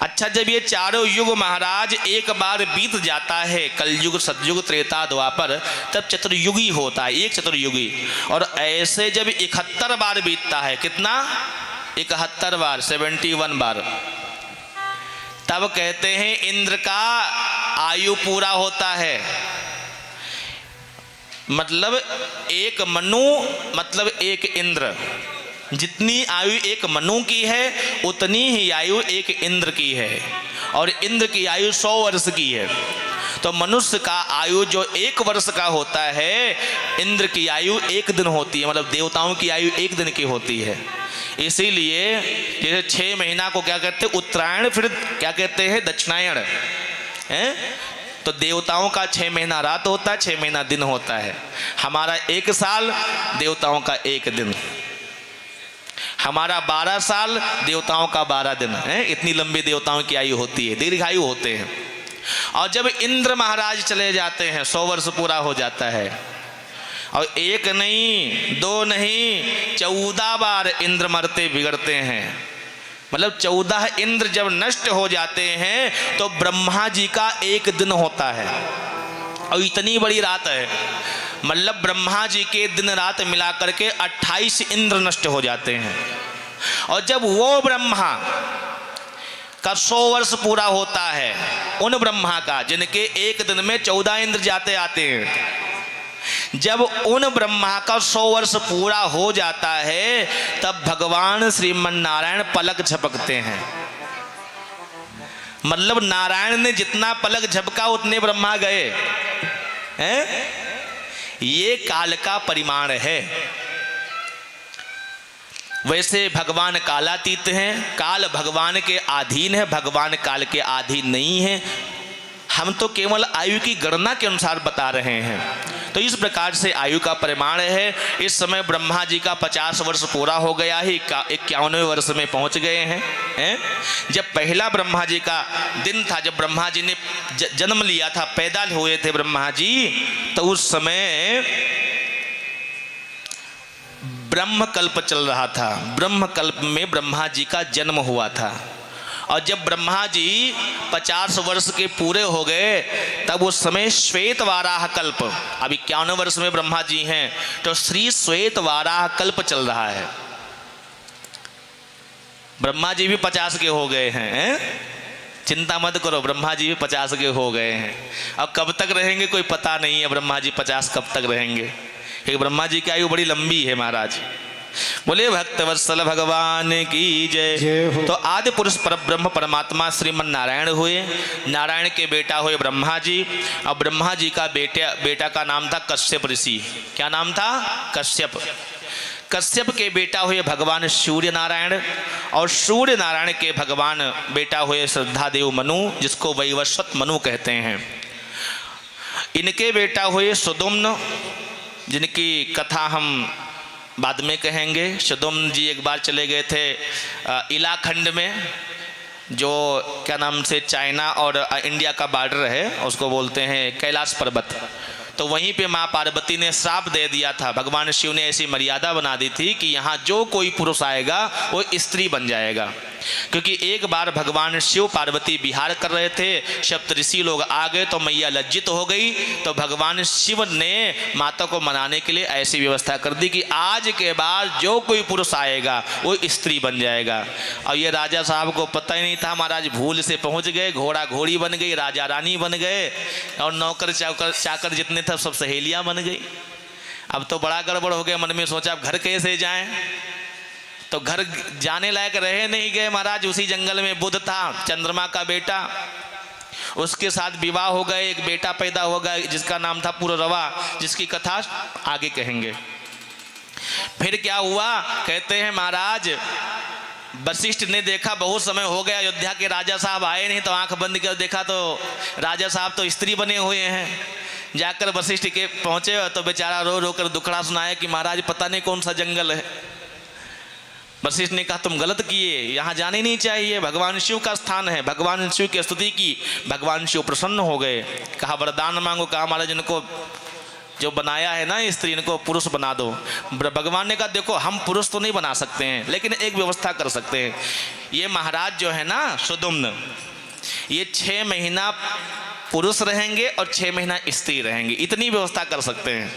अच्छा, जब ये चारों युग महाराज एक बार बीत जाता है, कलयुग, सतयुग, त्रेता, द्वापर, तब चतुर्युगी होता है, एक चतुर्युगी। और ऐसे जब 71 बार बीतता है, कितना? 71 बार, 71 बार, तब कहते हैं इंद्र का आयु पूरा होता है, मतलब एक मनु मतलब एक इंद्र, जितनी आयु एक मनु की है उतनी ही आयु एक इंद्र की है, और इंद्र की आयु 100 वर्ष की है। तो मनुष्य का आयु जो 1 वर्ष का होता है, इंद्र की आयु 1 दिन होती है, मतलब देवताओं की आयु 1 दिन की होती है। इसीलिए जैसे 6 महीना को क्या कहते हैं उत्तरायण, फिर क्या कहते हैं दक्षिणायण है। तो देवताओं का 6 महीना रात होता है, 6 महीना दिन होता है। हमारा 1 साल, देवताओं का 1 दिन। हमारा 12 साल, देवताओं का 12 दिन है। इतनी लंबी देवताओं की आयु होती है, दीर्घायु होते हैं। और जब इंद्र महाराज चले जाते हैं, 100 वर्ष पूरा हो जाता है, और 1 नहीं 2 नहीं 14 बार इंद्र मरते बिगड़ते हैं। मतलब 14 इंद्र जब नष्ट हो जाते हैं तो ब्रह्मा जी का 1 दिन होता है, और इतनी बड़ी रात है, मतलब ब्रह्मा जी के दिन रात मिला करके 28 इंद्र नष्ट हो जाते हैं। और जब वो ब्रह्मा का 100 वर्ष पूरा होता है, उन ब्रह्मा का जिनके 1 दिन में 14 इंद्र जाते आते हैं, जब उन ब्रह्मा का 100 वर्ष पूरा हो जाता है, तब भगवान श्रीमन नारायण पलक झपकते हैं। मतलब नारायण ने जितना पलक झपका उतने ब्रह्मा गए हैं। ये काल का परिमाण है। वैसे भगवान कालातीत हैं, काल भगवान के अधीन है, भगवान काल के अधीन नहीं है। हम तो केवल आयु की गणना के अनुसार बता रहे हैं। तो इस प्रकार से आयु का परिमाण है। इस समय ब्रह्मा जी का 50 वर्ष पूरा हो गया है, 51वें वर्ष में पहुंच गए हैं। जब पहला ब्रह्मा जी का दिन था, जब ब्रह्मा जी ने जन्म लिया था, पैदा हुए थे ब्रह्मा जी, तो उस समय ब्रह्मकल्प चल रहा था। ब्रह्मकल्प में ब्रह्मा जी का जन्म हुआ था। और जब ब्रह्मा जी 50 वर्ष के पूरे हो गए, तब उस समय श्वेत वाराह कल्प, अब 51 वर्ष में ब्रह्मा जी हैं, तो श्री श्वेत वाराह कल्प चल रहा है। ब्रह्मा जी भी 50 के हो गए हैं। चिंता मत करो, ब्रह्मा जी भी 50 के हो गए हैं। अब कब तक रहेंगे कोई पता नहीं है, ब्रह्मा जी 50 कब तक रहेंगे, क्योंकि ब्रह्मा जी की आयु बड़ी लंबी है महाराज। बोले भक्तवत्सल भगवान की जय। तो आदि पुरुष परब्रह्म परमात्मा श्रीमन नारायण हुए। नारायण के बेटा हुए ब्रह्मा जी, और ब्रह्मा जी का बेटा का नाम था कश्यप ऋषि। क्या नाम था? कश्यप। कश्यप के बेटा हुए भगवान सूर्य नारायण, और सूर्य नारायण के भगवान बेटा हुए श्रद्धादेव मनु, जिसको वैवस्वत मनु कहते हैं। इनके बेटा हुए सुदुम्न, जिनकी कथा हम बाद में कहेंगे। सुदुम्न जी एक बार चले गए थे इलाखंड में, जो क्या नाम से चाइना और इंडिया का बॉर्डर है, उसको बोलते हैं कैलाश पर्वत। तो वहीं पे माँ पार्वती ने श्राप दे दिया था। भगवान शिव ने ऐसी मर्यादा बना दी थी कि यहाँ जो कोई पुरुष आएगा वो स्त्री बन जाएगा। क्योंकि एक बार भगवान शिव पार्वती विहार कर रहे थे, सप्तऋषि लोग आ गए तो मैया लज्जित हो गई। तो भगवान शिव ने माता को मनाने के लिए ऐसी व्यवस्था कर दी कि आज के बाद जो कोई पुरुष आएगा वो स्त्री बन जाएगा। और ये राजा साहब को पता ही नहीं था, महाराज भूल से पहुंच गए, घोड़ा घोड़ी बन गई, राजा रानी बन गए, और नौकर चाकर जितने थे सब सहेलियां बन गई। अब तो बड़ा गड़बड़ हो गया, मन में सोचा अब घर कैसे जाएं। तो घर जाने लायक रहे नहीं गए महाराज। उसी जंगल में बुध था, चंद्रमा का बेटा, उसके साथ विवाह हो गए, एक बेटा पैदा हो गया जिसका नाम था पुररवा, जिसकी कथा आगे कहेंगे। फिर क्या हुआ, कहते हैं महाराज वशिष्ठ ने देखा बहुत समय हो गया अयोध्या के राजा साहब आए नहीं, तो आंख बंद कर देखा तो राजा साहब तो स्त्री बने हुए हैं। जाकर वशिष्ठ के पहुंचे तो बेचारा रो रो कर दुखड़ा सुनाया कि महाराज पता नहीं कौन सा जंगल है। वशिष्ठ ने कहा तुम गलत किए, यहाँ जाने नहीं चाहिए, भगवान शिव का स्थान है। भगवान शिव की स्तुति की, भगवान शिव प्रसन्न हो गए। कहा वरदान मांगो, कहा महाराज इनको जो बनाया है ना स्त्री, इनको पुरुष बना दो। भगवान ने कहा देखो हम पुरुष तो नहीं बना सकते हैं, लेकिन एक व्यवस्था कर सकते हैं। ये महाराज जो है ना सुदुम्न, ये 6 महीना पुरुष रहेंगे और 6 महीना स्त्री रहेंगे, इतनी व्यवस्था कर सकते हैं।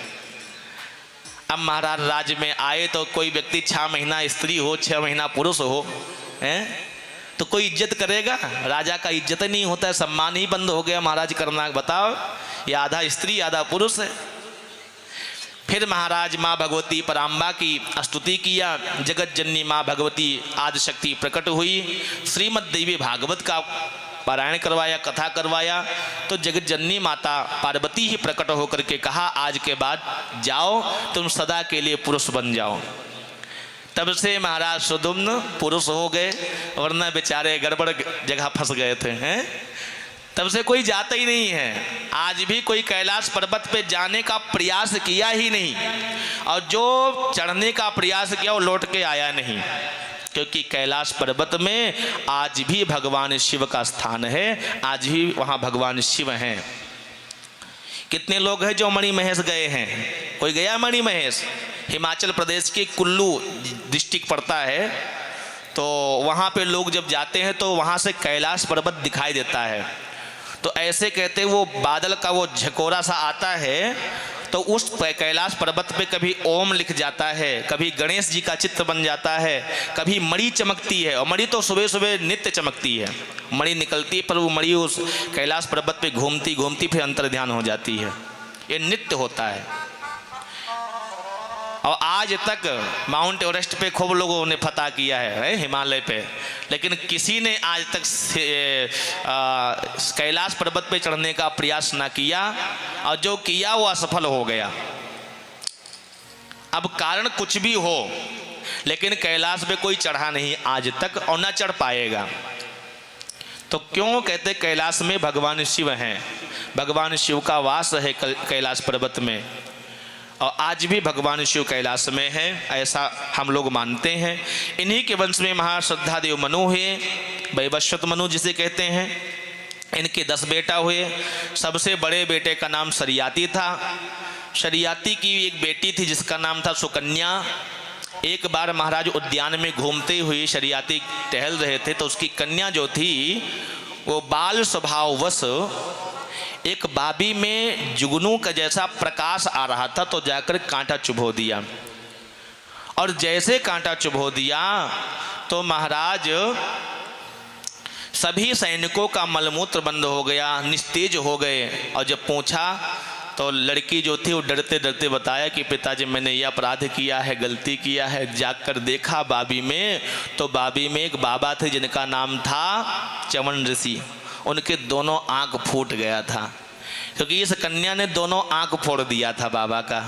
अब महाराज राज्य में आए तो कोई व्यक्ति 6 महीना स्त्री हो 6 महीना पुरुष हो, हैं तो कोई इज्जत करेगा? राजा का इज्जत नहीं होता है, सम्मान ही बंद हो गया महाराज करना। बताओ, ये आधा स्त्री आधा पुरुष है। फिर महाराज माँ भगवती पराम्बा की स्तुति किया। जगत जननी माँ भगवती आदिशक्ति प्रकट हुई। श्रीमद् देवी भागवत का पारायण करवाया, कथा करवाया। तो जगत जननी माता पार्वती ही प्रकट होकर के कहा, आज के बाद जाओ तुम सदा के लिए पुरुष बन जाओ। तब से महाराज सुदुम्न पुरुष हो गए, वरना बेचारे गड़बड़ जगह फंस गए थे। हैं, तब से कोई जाता ही नहीं है। आज भी कोई कैलाश पर्वत पे जाने का प्रयास किया ही नहीं, और जो चढ़ने का प्रयास किया वो लौट के आया नहीं, क्योंकि कैलाश पर्वत में आज भी भगवान शिव का स्थान है, आज भी वहाँ भगवान शिव हैं। कितने लोग हैं जो मणिमहेश गए हैं? कोई गया मणिमहेश? हिमाचल प्रदेश के कुल्लू डिस्ट्रिक्ट पड़ता है, तो वहाँ पे लोग जब जाते हैं तो वहाँ से कैलाश पर्वत दिखाई देता है। तो ऐसे कहते हैं वो बादल का वो झकोरा सा आता है, तो उस कैलाश पर्वत पे कभी ओम लिख जाता है, कभी गणेश जी का चित्र बन जाता है, कभी मणि चमकती है। और मणि तो सुबह सुबह नित्य चमकती है, मणि निकलती है, पर वो मणि उस कैलाश पर्वत पे घूमती घूमती फिर अंतर्ध्यान हो जाती है। ये नित्य होता है। और आज तक माउंट एवरेस्ट पे खूब लोगों ने फतह किया है, हिमालय पे, लेकिन किसी ने आज तक कैलाश पर्वत पे चढ़ने का प्रयास ना किया, और जो किया वो असफल हो गया। अब कारण कुछ भी हो, लेकिन कैलाश पे कोई चढ़ा नहीं आज तक, और ना चढ़ पाएगा। तो क्यों कहते कैलाश में भगवान शिव हैं, भगवान शिव का वास है कैलाश पर्वत में, और आज भी भगवान शिव कैलाश में है, ऐसा हम लोग मानते हैं। इन्हीं के वंश में महाश्रद्धादेव मनु हुए, वैवस्वत मनु जिसे कहते हैं। इनके 10 बेटा हुए। सबसे बड़े बेटे का नाम शरियाती था। शरियाती की एक बेटी थी जिसका नाम था सुकन्या। एक बार महाराज उद्यान में घूमते हुए शरियाती टहल रहे थे, तो उसकी कन्या जो थी वो बाल स्वभाववश एक बाबी में जुगनू का जैसा प्रकाश आ रहा था, तो जाकर कांटा चुभो दिया। और जैसे कांटा चुभो दिया तो महाराज सभी सैनिकों का मलमूत्र बंद हो गया, निस्तेज हो गए। और जब पूछा तो लड़की जो थी वो डरते डरते बताया कि पिताजी मैंने यह अपराध किया है, गलती किया है। जाकर देखा बाबी में, तो बाबी में एक बाबा थे जिनका नाम था चमन ऋषि। उनके दोनों आंख फूट गया था, क्योंकि इस कन्या ने दोनों आंख फोड़ दिया था बाबा का।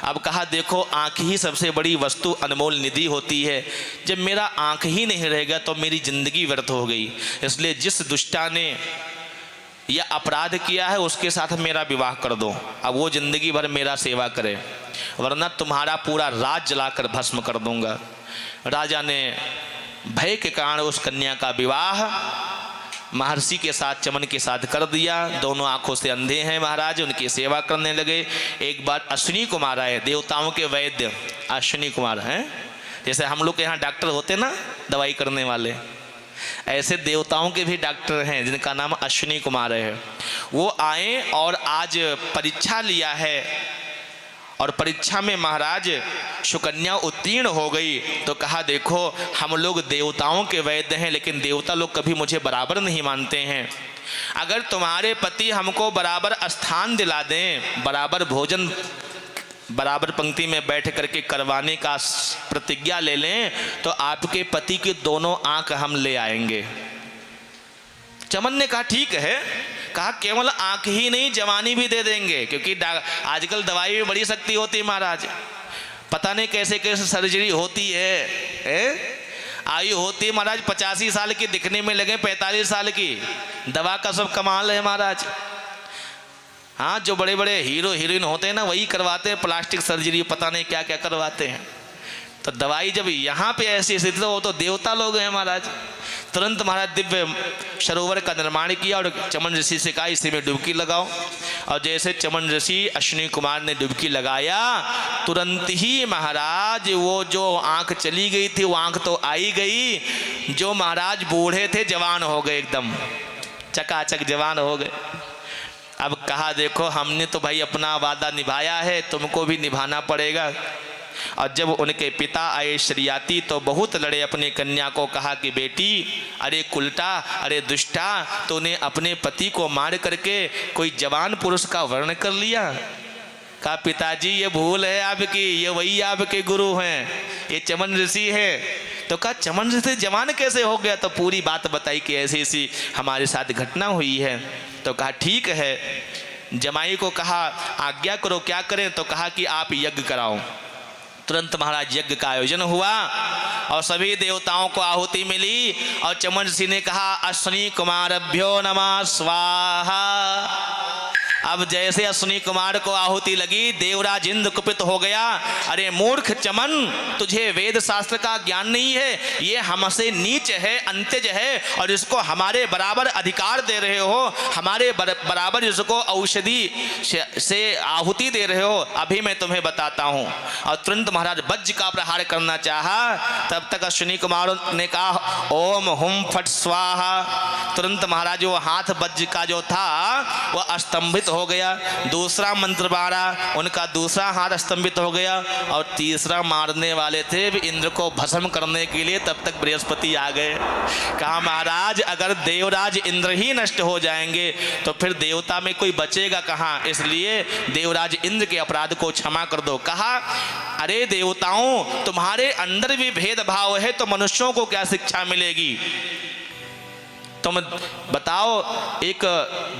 अब कहा देखो, आंख ही सबसे बड़ी वस्तु, अनमोल निधि होती है। जब मेरा आंख ही नहीं रहेगा तो मेरी जिंदगी व्यर्थ हो गई। इसलिए जिस दुष्टा ने यह अपराध किया है उसके साथ मेरा विवाह कर दो, अब वो जिंदगी भर मेरा सेवा करे, वरना तुम्हारा पूरा राज जलाकर भस्म कर दूंगा। राजा ने भय के कारण उस कन्या का विवाह महर्षि के साथ, चमन के साथ कर दिया। दोनों आंखों से अंधे हैं महाराज, उनकी सेवा करने लगे। एक बार अश्विनी कुमार आए, देवताओं के वैद्य अश्विनी कुमार हैं। जैसे हम लोग के यहाँ डॉक्टर होते ना दवाई करने वाले, ऐसे देवताओं के भी डॉक्टर हैं जिनका नाम अश्विनी कुमार है। वो आए और आज परीक्षा लिया है, और परीक्षा में महाराज सुकन्या उत्तीर्ण हो गई। तो कहा देखो, हम लोग देवताओं के वैद्य हैं, लेकिन देवता लोग कभी मुझे बराबर नहीं मानते हैं। अगर तुम्हारे पति हमको बराबर स्थान दिला दें, बराबर भोजन बराबर पंक्ति में बैठ करके करवाने का प्रतिज्ञा ले लें, तो आपके पति की दोनों आंख हम ले आएंगे। चमन ने कहा ठीक है। कहा केवल आंख ही नहीं, जवानी भी दे देंगे, क्योंकि आजकल दवाई में बड़ी शक्ति होती है महाराज। पता नहीं कैसे कैसे सर्जरी होती है, आयु होती है महाराज 85 साल की, दिखने में लगे 45 साल की। दवा का सब कमाल है महाराज। हाँ, जो बड़े बड़े हीरो हीरोइन होते हैं ना, वही करवाते हैं प्लास्टिक सर्जरी, पता नहीं क्या क्या करवाते हैं। तो दवाई जब यहाँ पे ऐसी स्थिति, तो वो तो देवता लोग हैं महाराज। तुरंत महाराज दिव्य सरोवर का निर्माण किया और चमन ऋषि से कहा इसी में डुबकी लगाओ। और जैसे चमन ऋषि अश्विनी कुमार ने डुबकी लगाया, तुरंत ही महाराज वो जो आंख चली गई थी वो आंख तो आई गई। जो महाराज बूढ़े थे जवान हो गए, एकदम चकाचक जवान हो गए। अब कहा देखो, हमने तो भाई अपना वादा निभाया है, तुमको भी निभाना पड़ेगा। और जब उनके पिता आए श्रीयाती तो बहुत लड़े, अपनी कन्या को कहा कि बेटी अरे कुलटा, अरे दुष्टा, तूने अपने पति को मार करके कोई जवान पुरुष का वर्ण कर लिया। कहा पिताजी ये भूल है आपकी, ये वही आपके गुरु हैं, ये चमन ऋषि है। तो कहा चमन ऋषि जवान कैसे हो गया? तो पूरी बात बताई कि ऐसी ऐसी हमारे साथ घटना हुई है। तो कहा ठीक है। जमाई को कहा आज्ञा करो क्या करें? तो कहा कि आप यज्ञ कराओ। तुरंत महाराज यज्ञ का आयोजन हुआ और सभी देवताओं को आहुति मिली और चमन ऋषि ने कहा अश्विनी कुमारभ्यो नमः स्वाहा। अब जैसे अश्विनी कुमार को आहुति लगी देवराज इंद्र कुपित हो गया। अरे मूर्ख चमन, तुझे वेद शास्त्र का ज्ञान नहीं है, ये हमसे नीच है, अंत्यज है और इसको हमारे बराबर अधिकार दे रहे हो, हमारे बराबर इसको औषधि से आहुति दे रहे हो। अभी मैं तुम्हें बताता हूँ। और तुरंत महाराज वज्र का प्रहार करना चाहा। तब तक अश्विनी कुमार ने कहा ओम हुम फट स्वाहा। तुरंत महाराज वो हाथ वज्र का जो था वह स्तंभित हो गया। दूसरा मंत्र मारा, उनका दूसरा हाथ स्तंभित हो गया। और तीसरा मारने वाले थे इंद्र को भस्म करने के लिए, तब तक बृहस्पति आ गए। कहा महाराज अगर देवराज इंद्र ही नष्ट हो जाएंगे तो फिर देवता में कोई बचेगा कहाँ, इसलिए देवराज इंद्र के अपराध को क्षमा कर दो। कहा अरे देवताओं, तुम्हारे अंदर भी भेदभाव है तो मनुष्यों को क्या शिक्षा मिलेगी? तुम बताओ, एक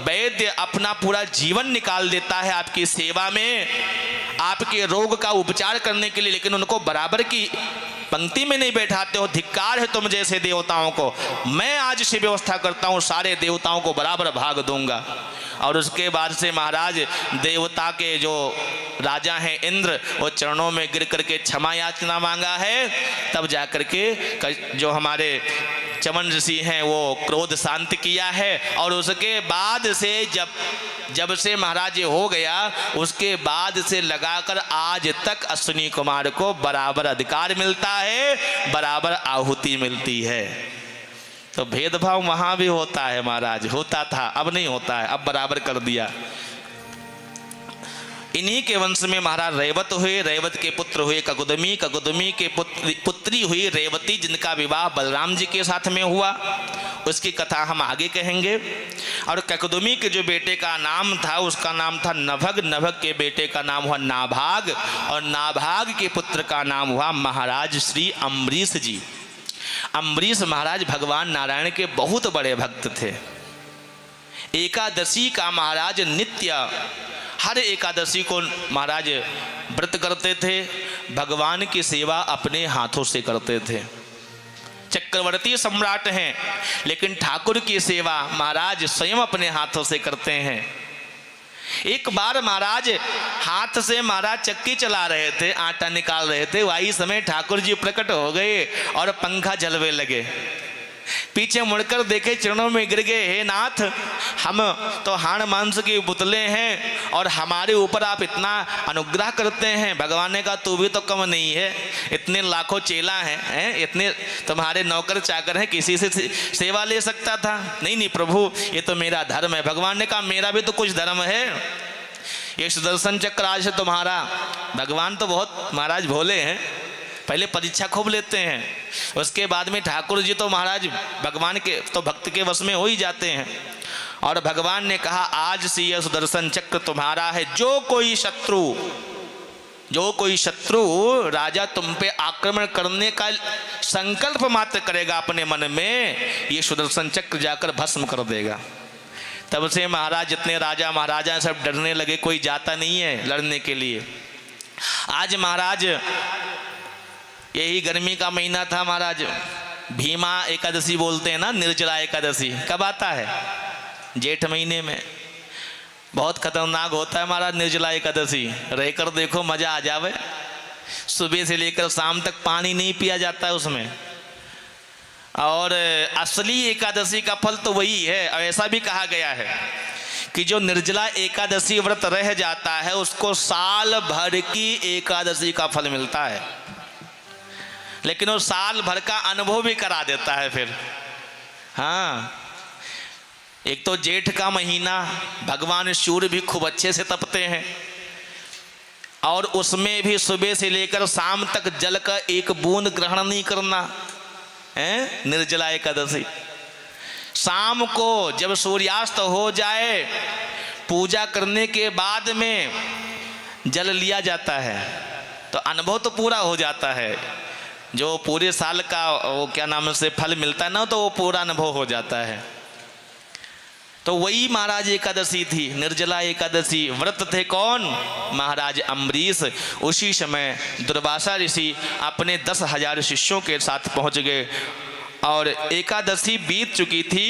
वैद्य अपना पूरा जीवन निकाल देता है आपकी सेवा में, आपके रोग का उपचार करने के लिए, लेकिन उनको बराबर की पंक्ति में नहीं बैठाते हो। धिक्कार है तुम जैसे देवताओं को। मैं आज से व्यवस्था करता हूँ, सारे देवताओं को बराबर भाग दूंगा। और उसके बाद से महाराज देवता के जो राजा हैं इंद्र, वो चरणों में गिर करके क्षमा याचना मांगा है। तब जाकर के जो हमारे चमन ऋषि हैं वो क्रोध शांत किया है। और उसके बाद से जब से महाराज ये हो गया, उसके बाद से लगाकर आज तक अश्विनी कुमार को बराबर अधिकार मिलता है, बराबर आहुति मिलती है। तो भेदभाव वहां भी होता है महाराज, होता था, अब नहीं होता है, अब बराबर कर दिया। इन्हीं के वंश में महाराज रेवत हुए, रेवत के पुत्र हुए ककुदमी, ककुदमी के पुत्री हुई रेवती, जिनका विवाह बलराम जी के साथ में हुआ। उसकी कथा हम आगे कहेंगे। और ककुदमी के जो बेटे का नाम था उसका नाम था नभग, नभग के बेटे का नाम हुआ नाभाग और नाभाग के पुत्र का नाम हुआ महाराज श्री अम्बरीश जी। अम्बरीश महाराज भगवान नारायण के बहुत बड़े भक्त थे। एकादशी का महाराज नित्य हर एकादशी को महाराज व्रत करते थे, भगवान की सेवा अपने हाथों से करते थे। चक्रवर्ती सम्राट हैं लेकिन ठाकुर की सेवा महाराज स्वयं अपने हाथों से करते हैं। एक बार महाराज हाथ से महाराज चक्की चला रहे थे, आटा निकाल रहे थे, वही समय ठाकुर जी प्रकट हो गए और पंखा जलने लगे। पीछे मुड़कर देखे, चरणों में गिर गए, हे नाथ, हम तो हाड़ मांस के पुतले हैं और हमारे ऊपर आप इतना अनुग्रह करते हैं। भगवान ने कहा तू भी तो कम नहीं है, इतने लाखों चेला हैं, इतने तुम्हारे नौकर चाकर हैं, किसी से सेवा ले सकता था। नहीं नहीं प्रभु, ये तो मेरा धर्म है। भगवान ने कहा मेरा भी तो कुछ धर्म है, ये सुदर्शन चक्र आज है तुम्हारा। भगवान तो बहुत महाराज भोले हैं, पहले परीक्षा खूब लेते हैं, उसके बाद में ठाकुर जी तो महाराज भगवान के तो भक्त के वश में हो ही जाते हैं। और भगवान ने कहा आज से यह सुदर्शन चक्र तुम्हारा है। जो कोई शत्रु राजा तुम पे आक्रमण करने का संकल्प मात्र करेगा अपने मन में, ये सुदर्शन चक्र जाकर भस्म कर देगा। तब से महाराज जितने राजा महाराजा सब डरने लगे, कोई जाता नहीं है लड़ने के लिए। आज महाराज यही गर्मी का महीना था महाराज, भीमा एकादशी बोलते हैं ना, निर्जला एकादशी कब आता है? जेठ महीने में। बहुत खतरनाक होता है महाराज निर्जला एकादशी, रहकर देखो मजा आ जावे। सुबह से लेकर शाम तक पानी नहीं पिया जाता है उसमें। और असली एकादशी का फल तो वही है। और ऐसा भी कहा गया है कि जो निर्जला एकादशी व्रत रह जाता है उसको साल भर की एकादशी का फल मिलता है, लेकिन वो साल भर का अनुभव भी करा देता है फिर। हाँ, एक तो जेठ का महीना, भगवान सूर्य भी खूब अच्छे से तपते हैं और उसमें भी सुबह से लेकर शाम तक जल का एक बूंद ग्रहण नहीं करना है, निर्जला एकादशी। शाम को जब सूर्यास्त हो जाए पूजा करने के बाद में जल लिया जाता है तो अनुभव तो पूरा हो जाता है, जो पूरे साल का वो क्या नाम से फल मिलता है ना, तो वो पूरा अनुभव हो जाता है। तो वही महाराज एकादशी थी, निर्जला एकादशी। व्रत थे कौन? महाराज अम्बरीश। उसी समय दुर्वासा ऋषि अपने 10,000 शिष्यों के साथ पहुंच गए और एकादशी बीत चुकी थी,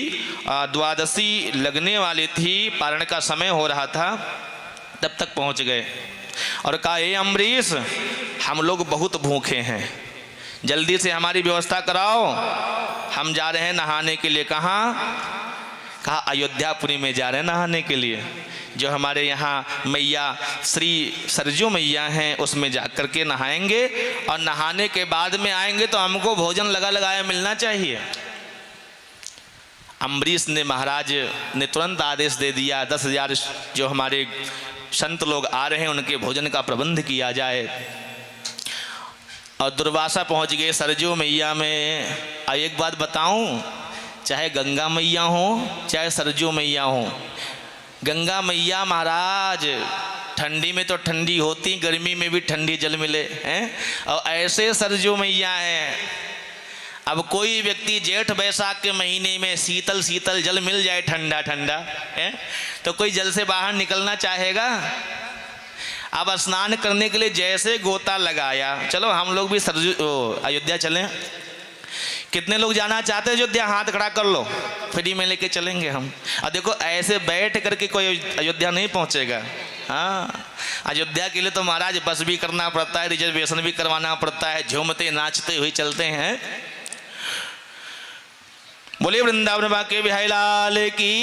द्वादशी लगने वाली थी, पारण का समय हो रहा था, तब तक पहुंच गए और कहा, ए अम्बरीश, हम लोग बहुत भूखे हैं, जल्दी से हमारी व्यवस्था कराओ, हम जा रहे हैं नहाने के लिए। कहाँ? कहा अयोध्यापुरी में जा रहे हैं नहाने के लिए, जो हमारे यहाँ मैया श्री सरजू मैया हैं उसमें जा कर के नहाएंगे और नहाने के बाद में आएंगे तो हमको भोजन लगा लगाया मिलना चाहिए। अम्बरीश ने महाराज ने तुरंत आदेश दे दिया 10,000 जो हमारे संत लोग आ रहे हैं उनके भोजन का प्रबंध किया जाए। और दुर्वासा पहुँच गए सरजू मैया में। एक बात बताऊँ, चाहे गंगा मैया हो चाहे सरजू मैया हो, गंगा मैया महाराज ठंडी में तो ठंडी होती, गर्मी में भी ठंडी जल मिले हैं, और ऐसे सरजू मैया हैं। अब कोई व्यक्ति जेठ बैसाख के महीने में शीतल शीतल जल मिल जाए, ठंडा ठंडा है, तो कोई जल से बाहर निकलना चाहेगा? अब स्नान करने के लिए जैसे गोता लगाया, चलो हम लोग भी सरजू अयोध्या चलें। कितने लोग जाना चाहते हैं अयोध्या? हाथ खड़ा कर लो, फ्री में लेके चलेंगे हम। और देखो ऐसे बैठ करके कोई अयोध्या नहीं पहुंचेगा। हाँ, अयोध्या के लिए तो महाराज बस भी करना पड़ता है, रिजर्वेशन भी करवाना पड़ता है, झूमते नाचते हुए चलते हैं। बोलिए वृंदावन बाके बिहारी लाल की,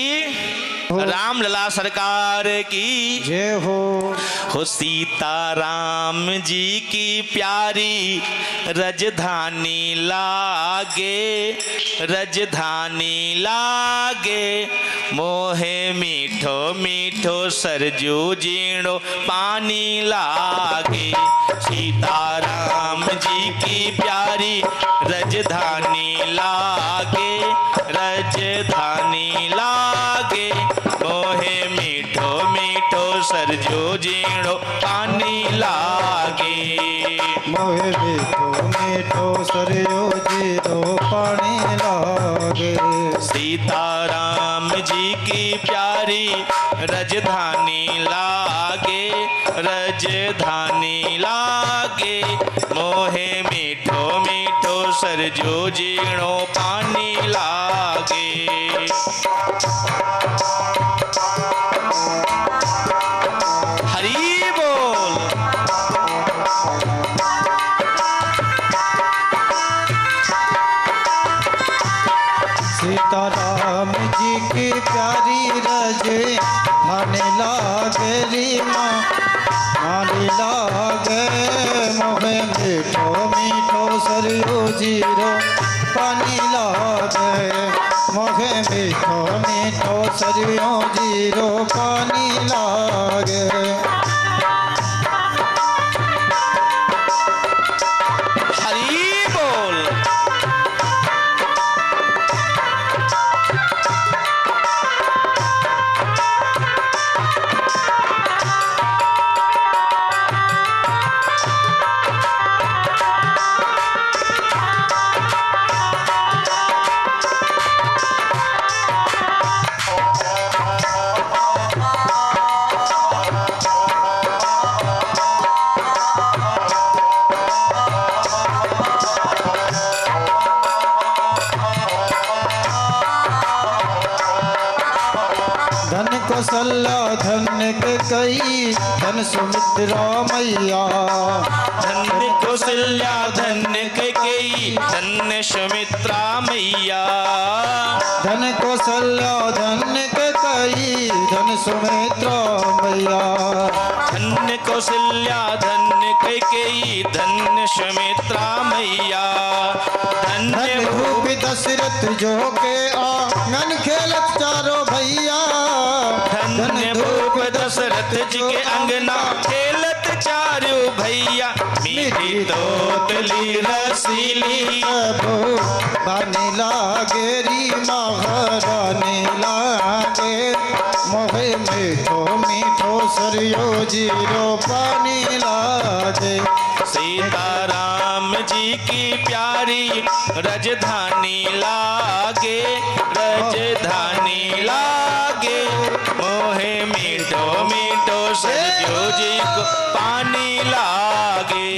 राम लला सरकार की जय हो सीता राम जी की प्यारी रजधानी लागे, रजधानी लागे, मोहे मीठो मीठो सरजू जीणो पानी लागे। सीता राम जी की प्यारी रजधानी लागे, रजधानी लागे, मोहे मीठो मीठो सरजू जीणो पानी लागे। मोहे मीठो मीठो सरजू जीणो पानी लागे। सीता राम जी की प्यारी रजधानी लागे, रजधानी लागे, मोहे मीठो मीठो सरजू जीणो पानी लागे। हरि बोल। सीता राम जी की प्यारी रजधानी लागे री माँ, मानी लागे, मोहे मीठो मीठो सरजू जीरो पानी लागे, मोहे मीठो मीठो सरजू जीरो पानी लागे। हरि बोल। धन कौशल्या धन के कई, धन सुमित्रा मैया, धन कौशल्या धन के कई, धन सुमित्रा मैया। धन कौशल्या धन के कई, धन सुमित्रा मैया। धन कौशल्या धन के कई, धन सुमित्रा मैया। धन भूप दशरथ जो के आंगन खेलत चारो भैया। धन्य भूप दशरथ जी के अंगना खेलत चार मारू भैया मीठी तोतली रसीली। प्रभु बानी लागे री महारानी लागे मोहे मीठो मीठो सरयो जीरो पानी लागे। सीताराम जी की प्यारी रजधानी लागे रजधानी लागे मोहे मीठो मीठो सरजू जी को पानी लागे।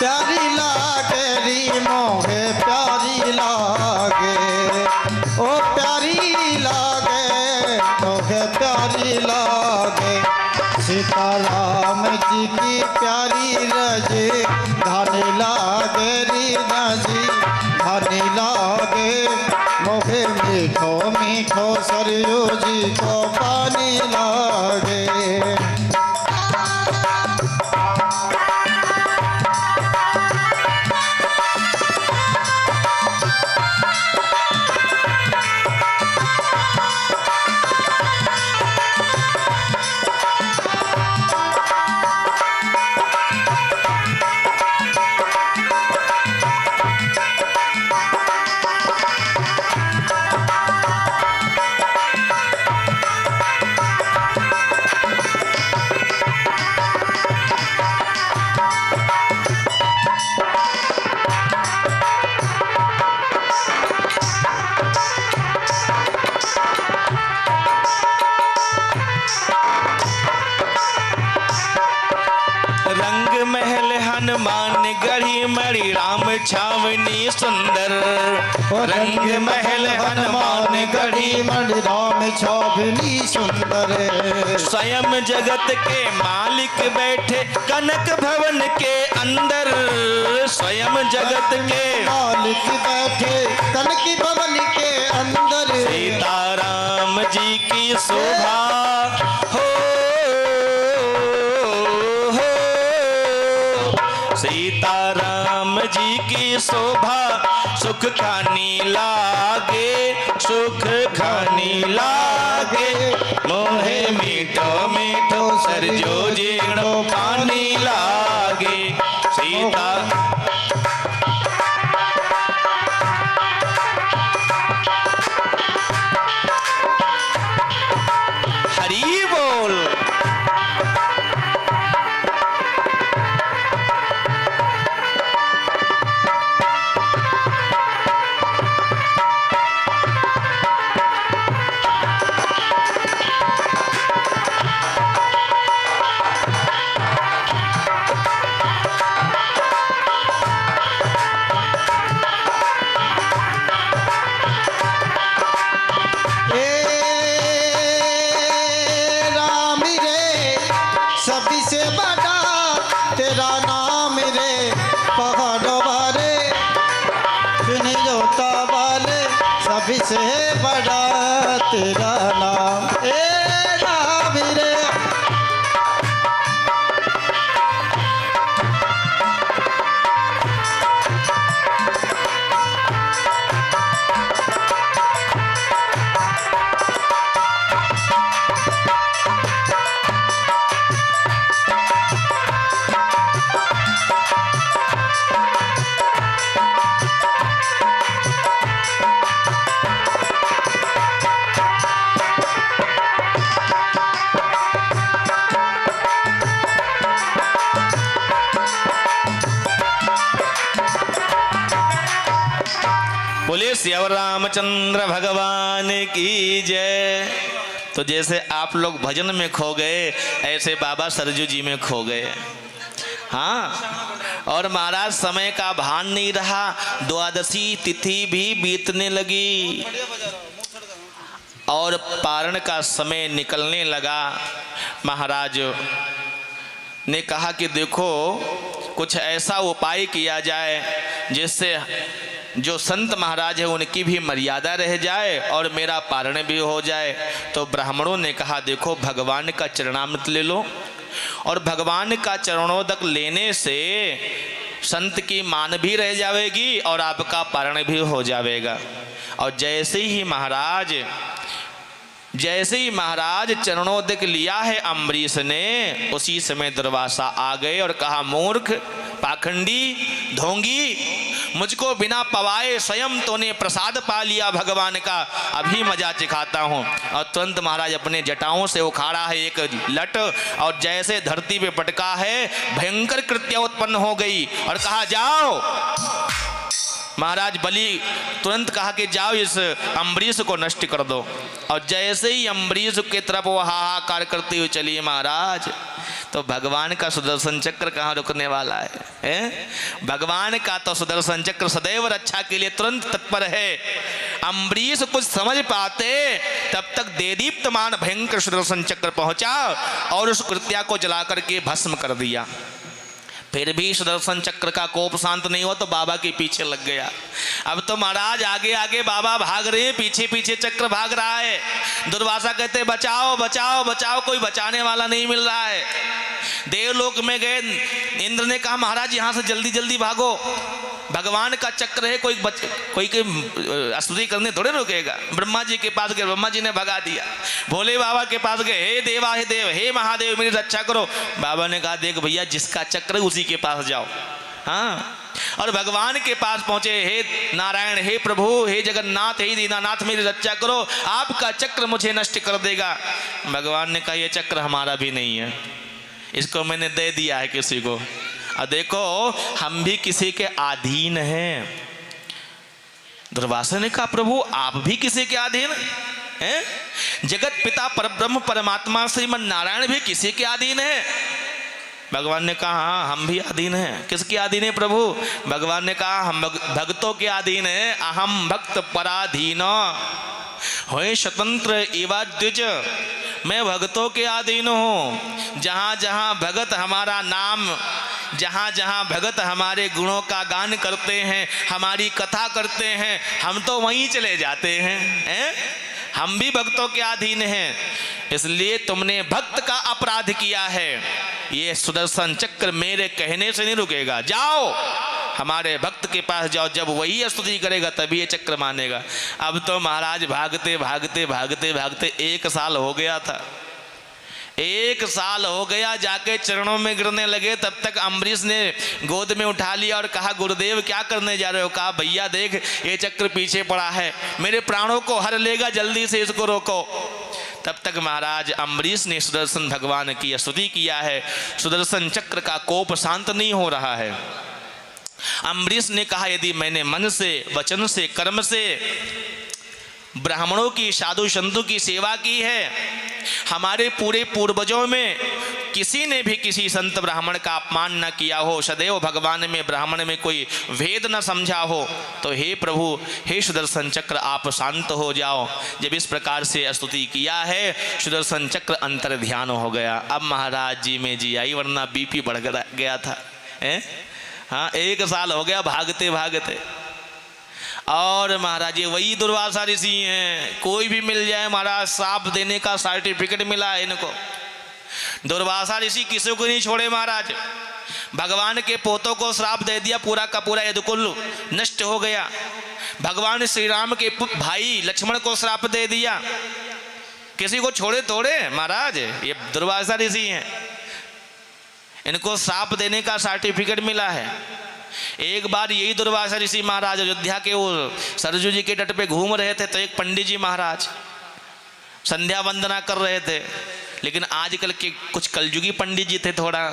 प्यारी लागे री मोहे प्यारी लागे ओ प्यारी लागे मोहे प्यारी लागे। सीताराम जी की प्यारी रजे धानी लागे री नजी धानी लागे मोहे मीठो मीठो सरयू जी को पानी लागे। रंग महल हनुमान गढ़ी मणि राम छावनी सुंदर। रंग महल हनुमान गढ़ी मणि राम छावनी सुंदर। स्वयं जगत के मालिक बैठे कनक भवन के अंदर। स्वयं जगत के मालिक बैठे कनक भवन के अंदर। सीताराम जी की शोभा हो सीताराम जी की शोभा सुख खानी लागे सुख खानी लागे मोहे मीठो मीठो सरजो जीणो पानी लागे। सीता हरि बोल। सभी से बड़ा तेरा नाम रे पहाड़ों वाले सुनी जोता वाले सभी से बड़ा तेरा नाम राम रे। बोले श्याम रामचंद्र भगवान की जय। तो जैसे आप लोग भजन में खो गए ऐसे बाबा सरजू जी में खो गए। हाँ, और महाराज समय का भान नहीं रहा, द्वादशी तिथि भी बीतने लगी और पारण का समय निकलने लगा। महाराज ने कहा कि देखो कुछ ऐसा उपाय किया जाए जिससे जो संत महाराज है उनकी भी मर्यादा रह जाए और मेरा पारण भी हो जाए। तो ब्राह्मणों ने कहा देखो भगवान का चरणामृत ले लो, और भगवान का चरणोदक लेने से संत की मान भी रह जाएगी और आपका पारण भी हो जाएगा। और जैसे ही महाराज चरणोदक लिया है अम्बरीश ने, उसी समय दुर्वासा आ गए और कहा मूर्ख, पाखंडी, ढोंगी, मुझको बिना पवाए स्वयं तूने प्रसाद पा लिया भगवान का, अभी मजा चिखाता हूँ। और तुरंत महाराज अपने जटाओं से उखाड़ा है एक लट और जैसे धरती पे पटका है भयंकर कृत्य उत्पन्न हो गई और कहा जाओ। महाराज बलि तुरंत कहा कि जाओ इस अम्बरीश को नष्ट कर दो। और जैसे ही अम्बरीश की तरफ वो हाहाकार करते हुए चली महाराज, तो भगवान का सुदर्शन चक्र कहाँ रुकने वाला है? भगवान का तो सुदर्शन चक्र सदैव रक्षा के लिए तुरंत तत्पर है। अम्बरीश कुछ समझ पाते तब तक देदीप्तमान भयंकर सुदर्शन चक्र पहुंचा और उस कृत्या को जला करके भस्म कर दिया। फिर भी सुदर्शन चक्र का कोप शांत नहीं हुआ तो बाबा के पीछे लग गया। अब तो महाराज आगे आगे बाबा भाग रहे हैं, पीछे पीछे चक्र भाग रहा है। दुर्वासा कहते बचाओ बचाओ बचाओ, कोई बचाने वाला नहीं मिल रहा है। देवलोक में गए, इंद्र ने कहा महाराज यहाँ से जल्दी जल्दी भागो, भगवान का चक्र है, कोई की स्तुति करने थोड़े रुकेगा। ब्रह्मा जी के पास गए, ब्रह्मा जी ने भगा दिया। भोले बाबा के पास गए, हे देवा हे देव हे महादेव मेरी रक्षा करो। बाबा ने कहा देख भैया जिसका चक्र है उसी के पास जाओ। हाँ, और भगवान के पास पहुंचे, हे नारायण हे प्रभु हे जगन्नाथ हे दीनानाथ मेरी रक्षा करो, आपका चक्र मुझे नष्ट कर देगा। भगवान ने कहा यह चक्र हमारा भी नहीं है, इसको मैंने दे दिया है किसी को। और देखो हम भी किसी के अधीन हैं। दुर्वासा ने कहा प्रभु आप भी किसी के अधीन हैं? जगत पिता परब्रह्म परमात्मा श्रीमन नारायण भी किसी के अधीन है? भगवान ने कहा हाँ हम भी अधीन हैं। किसके अधीन है प्रभु? भगवान ने कहा हम भक्तों के अधीन है। अहम भक्त पराधीन होए स्वतंत्र एवं द्विज, मैं भक्तों के अधीन हूँ। जहाँ जहाँ भगत हमारा नाम, जहाँ जहाँ भगत हमारे गुणों का गान करते हैं, हमारी कथा करते हैं, हम तो वहीं चले जाते हैं। हम भी भक्तों के अधीन हैं, इसलिए तुमने भक्त का अपराध किया है। ये सुदर्शन चक्र मेरे कहने से नहीं रुकेगा, जाओ हमारे भक्त के पास जाओ, जब वही स्तुति करेगा तभी ये चक्र मानेगा। अब तो महाराज भागते भागते भागते भागते 1 साल हो गया था। 1 साल हो गया, जाके चरणों में गिरने लगे। तब तक अम्बरीश ने गोद में उठा लिया और कहा गुरुदेव क्या करने जा रहे हो? कहा भैया देख ये चक्र पीछे पड़ा है, मेरे प्राणों को हर लेगा, जल्दी से इसको रोको। तब तक महाराज अम्बरीश ने सुदर्शन भगवान की स्तुति किया है। सुदर्शन चक्र का कोप शांत नहीं हो रहा है। अम्बरीश ने कहा यदि मैंने मन से वचन से कर्म से ब्राह्मणों की साधु संतों की सेवा की है, हमारे पूरे पूर्वजों में किसी ने भी किसी संत ब्राह्मण का अपमान न किया हो, सदैव भगवान में ब्राह्मण में कोई भेद न समझा हो, तो हे प्रभु हे सुदर्शन चक्र आप शांत हो जाओ। जब इस प्रकार से स्तुति किया है सुदर्शन चक्र अंतर ध्यान हो गया। अब महाराज जी में जी आई, वरना बीपी बढ़ गया था। हाँ 1 साल हो गया भागते भागते। और महाराज ये वही दुर्वासा ऋषि हैं, कोई भी मिल जाए महाराज श्राप देने का सर्टिफिकेट मिला है इनको। दुर्वासा ऋषि किसी को नहीं छोड़े महाराज। भगवान के पोतों को श्राप दे दिया, पूरा का पूरा यदुकुल नष्ट हो गया। भगवान श्री राम के भाई लक्ष्मण को श्राप दे दिया, किसी को छोड़े थोड़े महाराज। ये दुर्वासा ऋषि हैं, इनको श्राप देने का सर्टिफिकेट मिला है। एक बार यही दुर्वासा ऋषि महाराज अयोध्या के वो सरजू जी के तट पे घूम रहे थे, तो एक पंडित जी महाराज संध्या वंदना कर रहे थे। लेकिन आजकल के कुछ कलयुगी पंडित जी थे, थोड़ा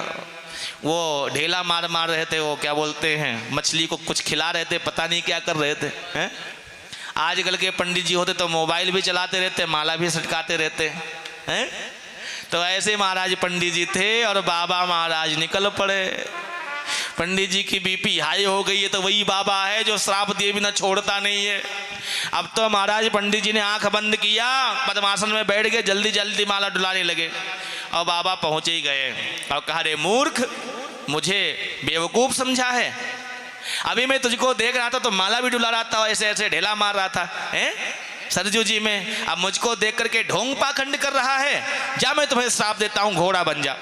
वो ढेला मार रहे थे, वो क्या बोलते हैं मछली को कुछ खिला रहे थे, पता नहीं क्या कर रहे थे। हैं आजकल के पंडित जी होते तो मोबाइल भी चलाते रहते, माला भी सटकाते रहते हैं। तो ऐसे महाराज पंडित जी थे और बाबा महाराज निकल पड़े। पंडित जी की बीपी हाई हो गई है, तो वही बाबा है जो श्राप दिए बिना छोड़ता नहीं है। अब तो महाराज पंडित जी ने आंख बंद किया, पद्मासन में बैठ गए, जल्दी जल्दी माला डुलाने लगे। और बाबा पहुँच ही गए और कहा, रे मूर्ख, मुझे बेवकूफ़ समझा है? अभी मैं तुझको देख रहा था तो माला भी डुला रहा था, ऐसे ऐसे ढेला मार रहा था हैं सरजू जी में। अब मुझको देख करके ढोंग पाखंड कर रहा है। जा, मैं तुम्हें श्राप देता हूँ, घोड़ा बन जा।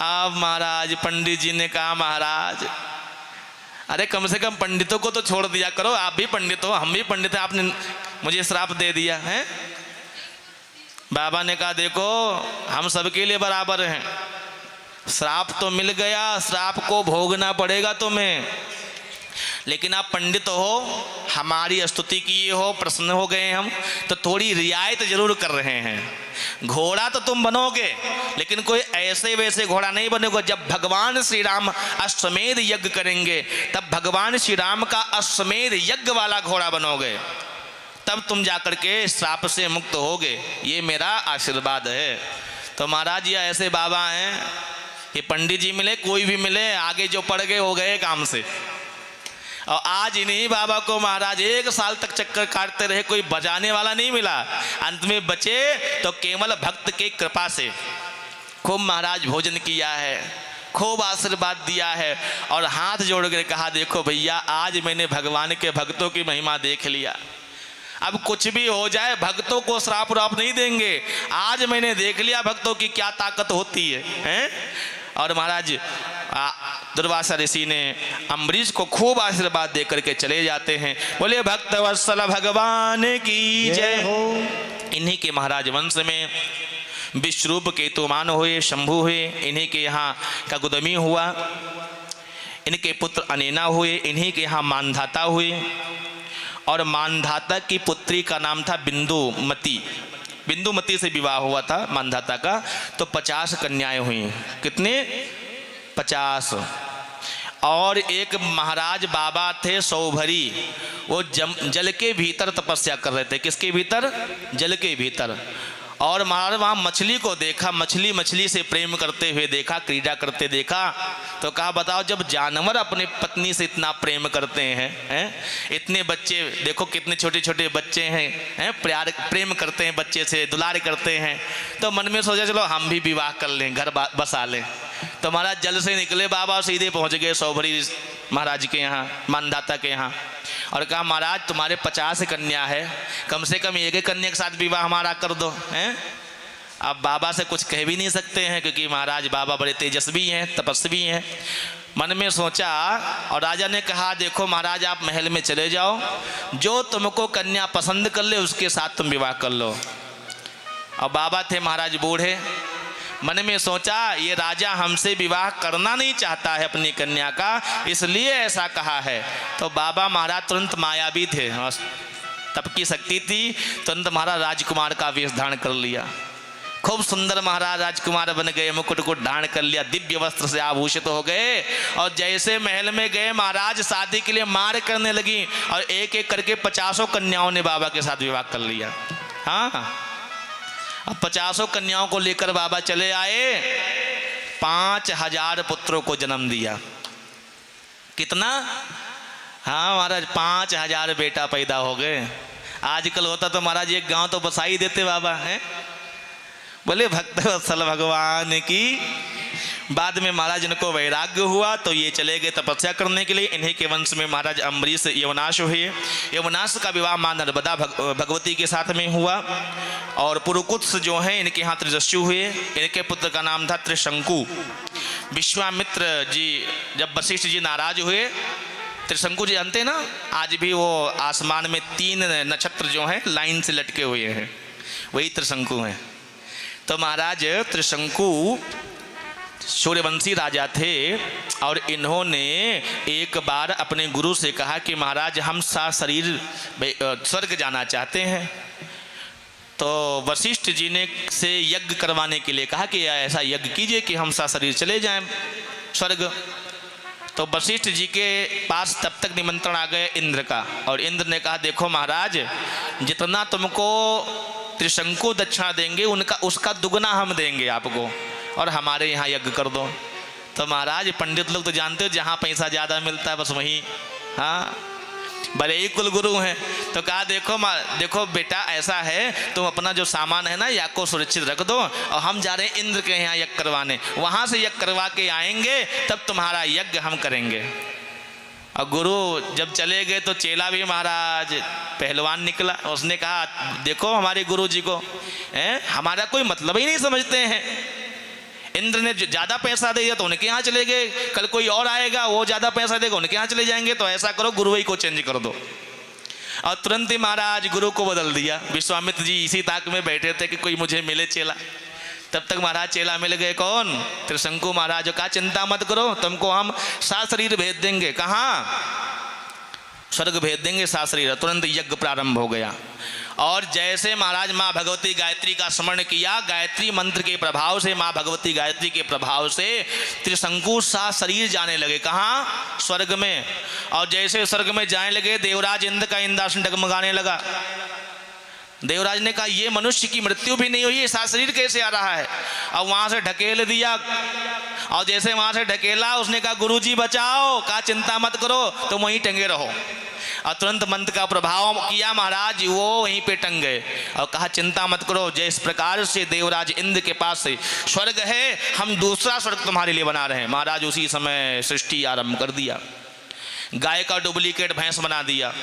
अब महाराज पंडित जी ने कहा, महाराज अरे कम से कम पंडितों को तो छोड़ दिया करो, आप भी पंडित हो, हम भी पंडित हैं, आपने मुझे श्राप दे दिया है। बाबा ने कहा, देखो हम सबके लिए बराबर हैं, श्राप तो मिल गया, श्राप को भोगना पड़ेगा तुम्हें, लेकिन आप पंडित हो, हमारी स्तुति किए हो, प्रसन्न हो गए हम, तो थोड़ी रियायत जरूर कर रहे हैं। घोड़ा तो तुम बनोगे, लेकिन कोई ऐसे वैसे घोड़ा नहीं बनेगा। जब भगवान श्री राम अश्वमेध यज्ञ करेंगे, तब भगवान श्री राम का अश्वमेध यज्ञ वाला घोड़ा बनोगे, तब तुम जाकर के श्राप से मुक्त होगे। ये मेरा आशीर्वाद है। तो महाराज ये ऐसे बाबा हैं, ये पंडित जी मिले, कोई भी मिले, आगे जो पड़ गए हो गए काम से। और आज इन्हीं बाबा को महाराज 1 साल तक चक्कर काटते रहे, कोई बजाने वाला नहीं मिला। अंत में बचे तो केवल भक्त की कृपा से। खूब महाराज भोजन किया है, खूब आशीर्वाद दिया है, और हाथ जोड़ कर कहा, देखो भैया आज मैंने भगवान के भक्तों की महिमा देख लिया, अब कुछ भी हो जाए भक्तों को श्राप व्राप नहीं देंगे। आज मैंने देख लिया भक्तोों की क्या ताकत होती है, हैं? और महाराज दुर्वासा ऋषि ने अम्बरीश को खूब आशीर्वाद दे करके चले जाते हैं। बोले भक्त वत्सल भगवान की जय हो। इन्हीं के महाराज वंश में विश्वरूप केतुमान हुए, शंभु हुए, इन्हीं के यहाँ कगुदमी हुआ, इनके पुत्र अनेना हुए, इन्हीं के यहाँ मानधाता हुए, और मानधाता की पुत्री का नाम था बिंदुमती। बिंदुमती से विवाह हुआ था मानधाता का। तो 50 कन्याएं हुई। कितने? 50। और एक महाराज बाबा थे सौभरी, वो जल के भीतर तपस्या कर रहे थे। किसके भीतर? जल के भीतर। और महाराज वहाँ मछली को देखा, मछली से प्रेम करते हुए देखा, क्रीड़ा करते देखा। तो कहा, बताओ जब जानवर अपने पत्नी से इतना प्रेम करते हैं, इतने बच्चे देखो कितने छोटे छोटे बच्चे हैं, प्रेम करते हैं बच्चे से, दुलार करते हैं, तो मन में सोचा चलो हम भी विवाह कर लें, घर बसा लें। तो महाराज जल से निकले बाबा, सीधे पहुँच गए सौभरी महाराज के यहाँ, मानधाता के यहाँ, और कहा, महाराज तुम्हारे 50 कन्या है, कम से कम एक कन्या के साथ विवाह हमारा कर दो, हैं? अब बाबा से कुछ कह भी नहीं सकते हैं, क्योंकि महाराज बाबा बड़े तेजस्वी हैं, तपस्वी हैं। मन में सोचा, और राजा ने कहा, देखो महाराज आप महल में चले जाओ, जो तुमको कन्या पसंद कर ले उसके साथ तुम विवाह कर लो। और बाबा थे महाराज बूढ़े, मन में सोचा ये राजा हमसे विवाह करना नहीं चाहता है अपनी कन्या का, इसलिए ऐसा कहा है। तो बाबा महाराज तुरंत मायावी थे, तप की शक्ति थी, तुरंत महाराज राजकुमार का वेश धारण कर लिया। खूब सुंदर महाराज राजकुमार बन गए, मुकुट को धारण कर लिया, दिव्य वस्त्र से आभूषित हो गए। और जैसे महल में गए, महाराज शादी के लिए मार करने लगी, और एक एक करके 50 कन्याओं ने बाबा के साथ विवाह कर लिया। हाँ, अब 50 कन्याओं को लेकर बाबा चले आए, 5000 पुत्रों को जन्म दिया। कितना? हाँ महाराज 5000 बेटा पैदा हो गए। आजकल होता तो महाराज एक गांव तो बसा ही देते बाबा, हैं? बोले भक्त वत्सल भगवान की। बाद में महाराज इनको वैराग्य हुआ तो ये चले गए तपस्या करने के लिए। इन्हीं के वंश में महाराज अम्बरीश यवनाश हुए। यवनाश का विवाह मां नर्मदा भगवती के साथ में हुआ। और पुरुकुत्स जो हैं इनके यहाँ त्रिजस्यु हुए। इनके पुत्र का नाम था त्रिशंकु। विश्वामित्र जी जब वशिष्ठ जी नाराज हुए, त्रिशंकु जी जानते हैं ना, आज भी वो आसमान में 3 नक्षत्र जो हैं लाइन से लटके हुए हैं, वही त्रिशंकु हैं। तो महाराज त्रिशंकु सूर्यवंशी राजा थे और इन्होंने एक बार अपने गुरु से कहा कि महाराज हम शरीर स्वर्ग जाना चाहते हैं। तो वशिष्ठ जी ने से यज्ञ करवाने के लिए कहा कि ऐसा यज्ञ कीजिए कि हम शरीर चले जाएं स्वर्ग। तो वशिष्ठ जी के पास तब तक निमंत्रण आ गया इंद्र का, और इंद्र ने कहा देखो महाराज, जितना तुमको त्रिशंकु दक्षिणा देंगे उनका उसका दुगना हम देंगे आपको, और हमारे यहाँ यज्ञ कर दो। तो महाराज पंडित लोग तो जानते हो जहाँ पैसा ज़्यादा मिलता है बस वहीं। हाँ, भले ही कुलगुरु हैं। तो कहा देखो बेटा ऐसा है, तुम अपना जो सामान है ना याग को सुरक्षित रख दो, और हम जा रहे हैं इंद्र के यहाँ यज्ञ करवाने, वहाँ से यज्ञ करवा के आएंगे तब तुम्हारा यज्ञ हम करेंगे। और गुरु जब चले गए तो चेला भी महाराज पहलवान निकला, उसने कहा देखो हमारे गुरु जी को हमारा कोई मतलब ही नहीं समझते हैं। इंद्र ने ज़्यादा पैसा दे दिया तो उनके यहाँ चले गए, कल कोई और आएगा वो ज़्यादा पैसा देगा उनके यहाँ चले जाएंगे, तो ऐसा करो गुरु ही को चेंज कर दो। और तुरंत ही महाराज गुरु को बदल दिया। विश्वामित्र जी इसी ताक में बैठे थे कि कोई मुझे मिले चेला। तब तक महाराज चेला मिल गए, कौन? त्रिशंकु महाराज। का चिंता मत करो, तुमको हम 7 शरीर भेज देंगे। कहाँ? स्वर्ग भेज देंगे 7 शरीर। तुरंत यज्ञ प्रारंभ हो गया। और जैसे महाराज माँ भगवती गायत्री का स्मरण किया, गायत्री मंत्र के प्रभाव से, माँ भगवती गायत्री के प्रभाव से त्रिशंकु 7 शरीर जाने लगे। कहाँ? स्वर्ग में। और जैसे स्वर्ग में जाने लगे, देवराज इंद्र का इंद्रासन डगमगाने लगा। देवराज ने कहा ये मनुष्य की मृत्यु भी नहीं हुई, ये 7 शरीर कैसे आ रहा है? अब वहां से ढकेल दिया। और जैसे वहां से ढकेला, उसने कहा गुरुजी बचाओ। कहा चिंता मत करो, तुम वहीं टंगे रहो। और तुरंत मंत्र का प्रभाव किया, महाराज वो वहीं पे टंग गए। और कहा चिंता मत करो, जिस प्रकार से देवराज इंद्र के पास से स्वर्ग है, हम दूसरा स्वर्ग तुम्हारे लिए बना रहे हैं। महाराज उसी समय सृष्टि आरंभ कर दिया। गाय का डुप्लीकेट भैंस बना दिया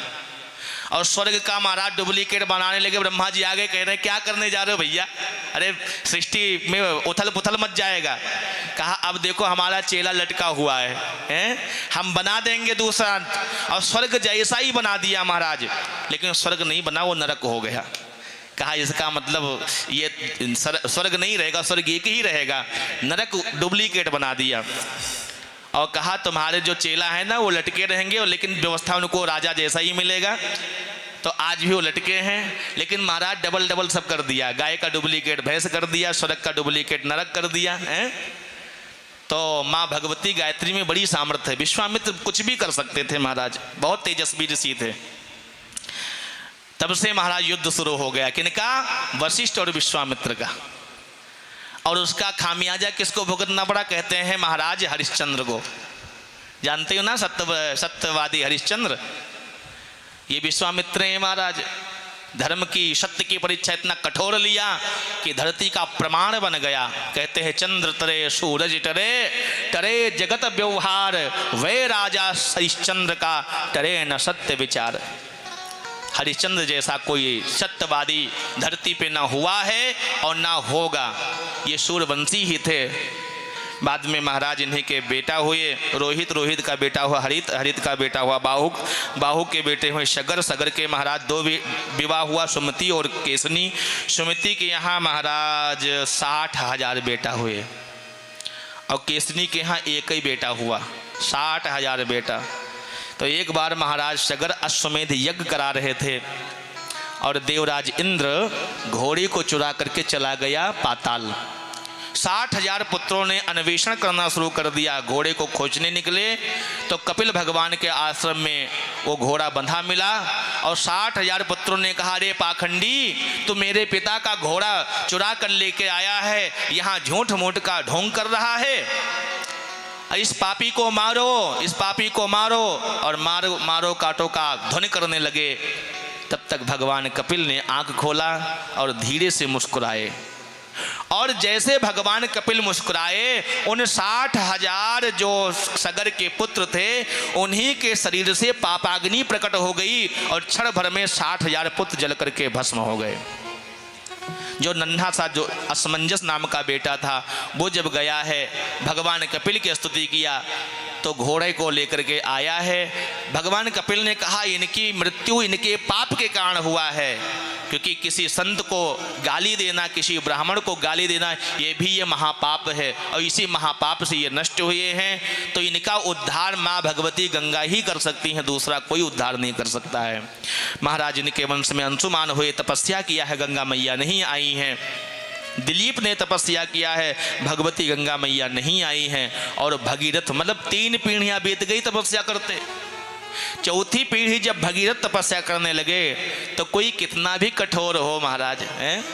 और स्वर्ग का महाराज डुप्लीकेट बनाने लगे। ब्रह्मा जी आगे कह रहे हैं क्या करने जा रहे हो भैया? अरे सृष्टि में उथल पुथल मच जाएगा। कहा अब देखो हमारा चेला लटका हुआ है, हम बना देंगे दूसरा। और स्वर्ग जैसा ही बना दिया महाराज, लेकिन स्वर्ग नहीं बना, वो नरक हो गया। कहा इसका मतलब ये स्वर्ग नहीं रहेगा, स्वर्ग एक ही रहेगा, नरक डुप्लीकेट बना दिया। और कहा तुम्हारे जो चेला है ना वो लटके रहेंगे, लेकिन व्यवस्था उनको राजा जैसा ही मिलेगा। तो आज भी वो लटके हैं, लेकिन महाराज डबल सब कर दिया। गाय का डुप्लीकेट भैंस कर दिया, स्वर्ग का डुप्लीकेट नरक कर दिया है। तो माँ भगवती गायत्री में बड़ी सामर्थ्य है। विश्वामित्र कुछ भी कर सकते थे महाराज, बहुत तेजस्वी ऋषि थे। तब से महाराज युद्ध शुरू हो गया। किनका? वशिष्ठ और विश्वामित्र का। और उसका खामियाजा किसको भुगतना पड़ा? कहते हैं महाराज हरिश्चंद्र को। जानते हो ना, सत्यवादी हरिश्चंद्र, ये विश्वामित्र हैं महाराज। धर्म की, सत्य की परीक्षा इतना कठोर लिया कि धरती का प्रमाण बन गया। कहते हैं चंद्र तरे सूरज टरे, टरे जगत व्यवहार, वे राजा हरिश्चंद्र का टरे न सत्य विचार। हरिश्चंद्र जैसा कोई सत्यवादी धरती पे ना हुआ है और ना होगा। ये सूर्यवंशी ही थे। बाद में महाराज इन्हीं के बेटा हुए रोहित, रोहित का बेटा हुआ हरित, हरित का बेटा हुआ बाहुक, बाहुक के बेटे हुए सगर, सगर के महाराज 2 विवाह हुआ, सुमति और केसनी। सुमति के यहाँ महाराज 60,000 बेटा हुए और केसनी के यहाँ एक ही बेटा हुआ, 60,000 बेटा। तो एक बार महाराज सगर अश्वमेध यज्ञ करा रहे थे और देवराज इंद्र घोड़ी को चुरा करके चला गया पाताल। 60,000 पुत्रों ने अन्वेषण करना शुरू कर दिया, घोड़े को खोजने निकले तो कपिल भगवान के आश्रम में वो घोड़ा बंधा मिला। और 60,000 पुत्रों ने कहा अरे पाखंडी, तू मेरे पिता का घोड़ा चुरा कर लेके आया है, यहाँ झूठ मूठ का ढोंग कर रहा है, इस पापी को मारो, इस पापी को मारो। और मारो मारो काटो का ध्वनि करने लगे। तब तक भगवान कपिल ने आंख खोला और धीरे से मुस्कुराए। और जैसे भगवान कपिल मुस्कुराए, उन 60,000 जो सगर के पुत्र थे उन्हीं के शरीर से पापाग्नि प्रकट हो गई और क्षण भर में 60,000 पुत्र जल करके भस्म हो गए। जो नन्हा सा जो असमंजस नाम का बेटा था वो जब गया है, भगवान कपिल की स्तुति किया तो घोड़े को लेकर के आया है। भगवान कपिल ने कहा इनकी मृत्यु इनके पाप के कारण हुआ है, क्योंकि किसी संत को गाली देना, किसी ब्राह्मण को गाली देना, ये महापाप है और इसी महापाप से ये नष्ट हुए हैं। तो इनका उद्धार माँ भगवती गंगा ही कर सकती हैं, दूसरा कोई उद्धार नहीं कर सकता है। महाराज इनके वंश में अंशुमान हुए, तपस्या किया है, गंगा मैया नहीं आई हैं। दिलीप ने तपस्या किया है, भगवती गंगा मैया नहीं आई हैं। और भगीरथ मतलब 3 पीढ़ियां बीत गई तपस्या करते, 4थी पीढ़ी जब भगीरथ तपस्या करने लगे तो कोई कितना भी कठोर हो महाराज हैं,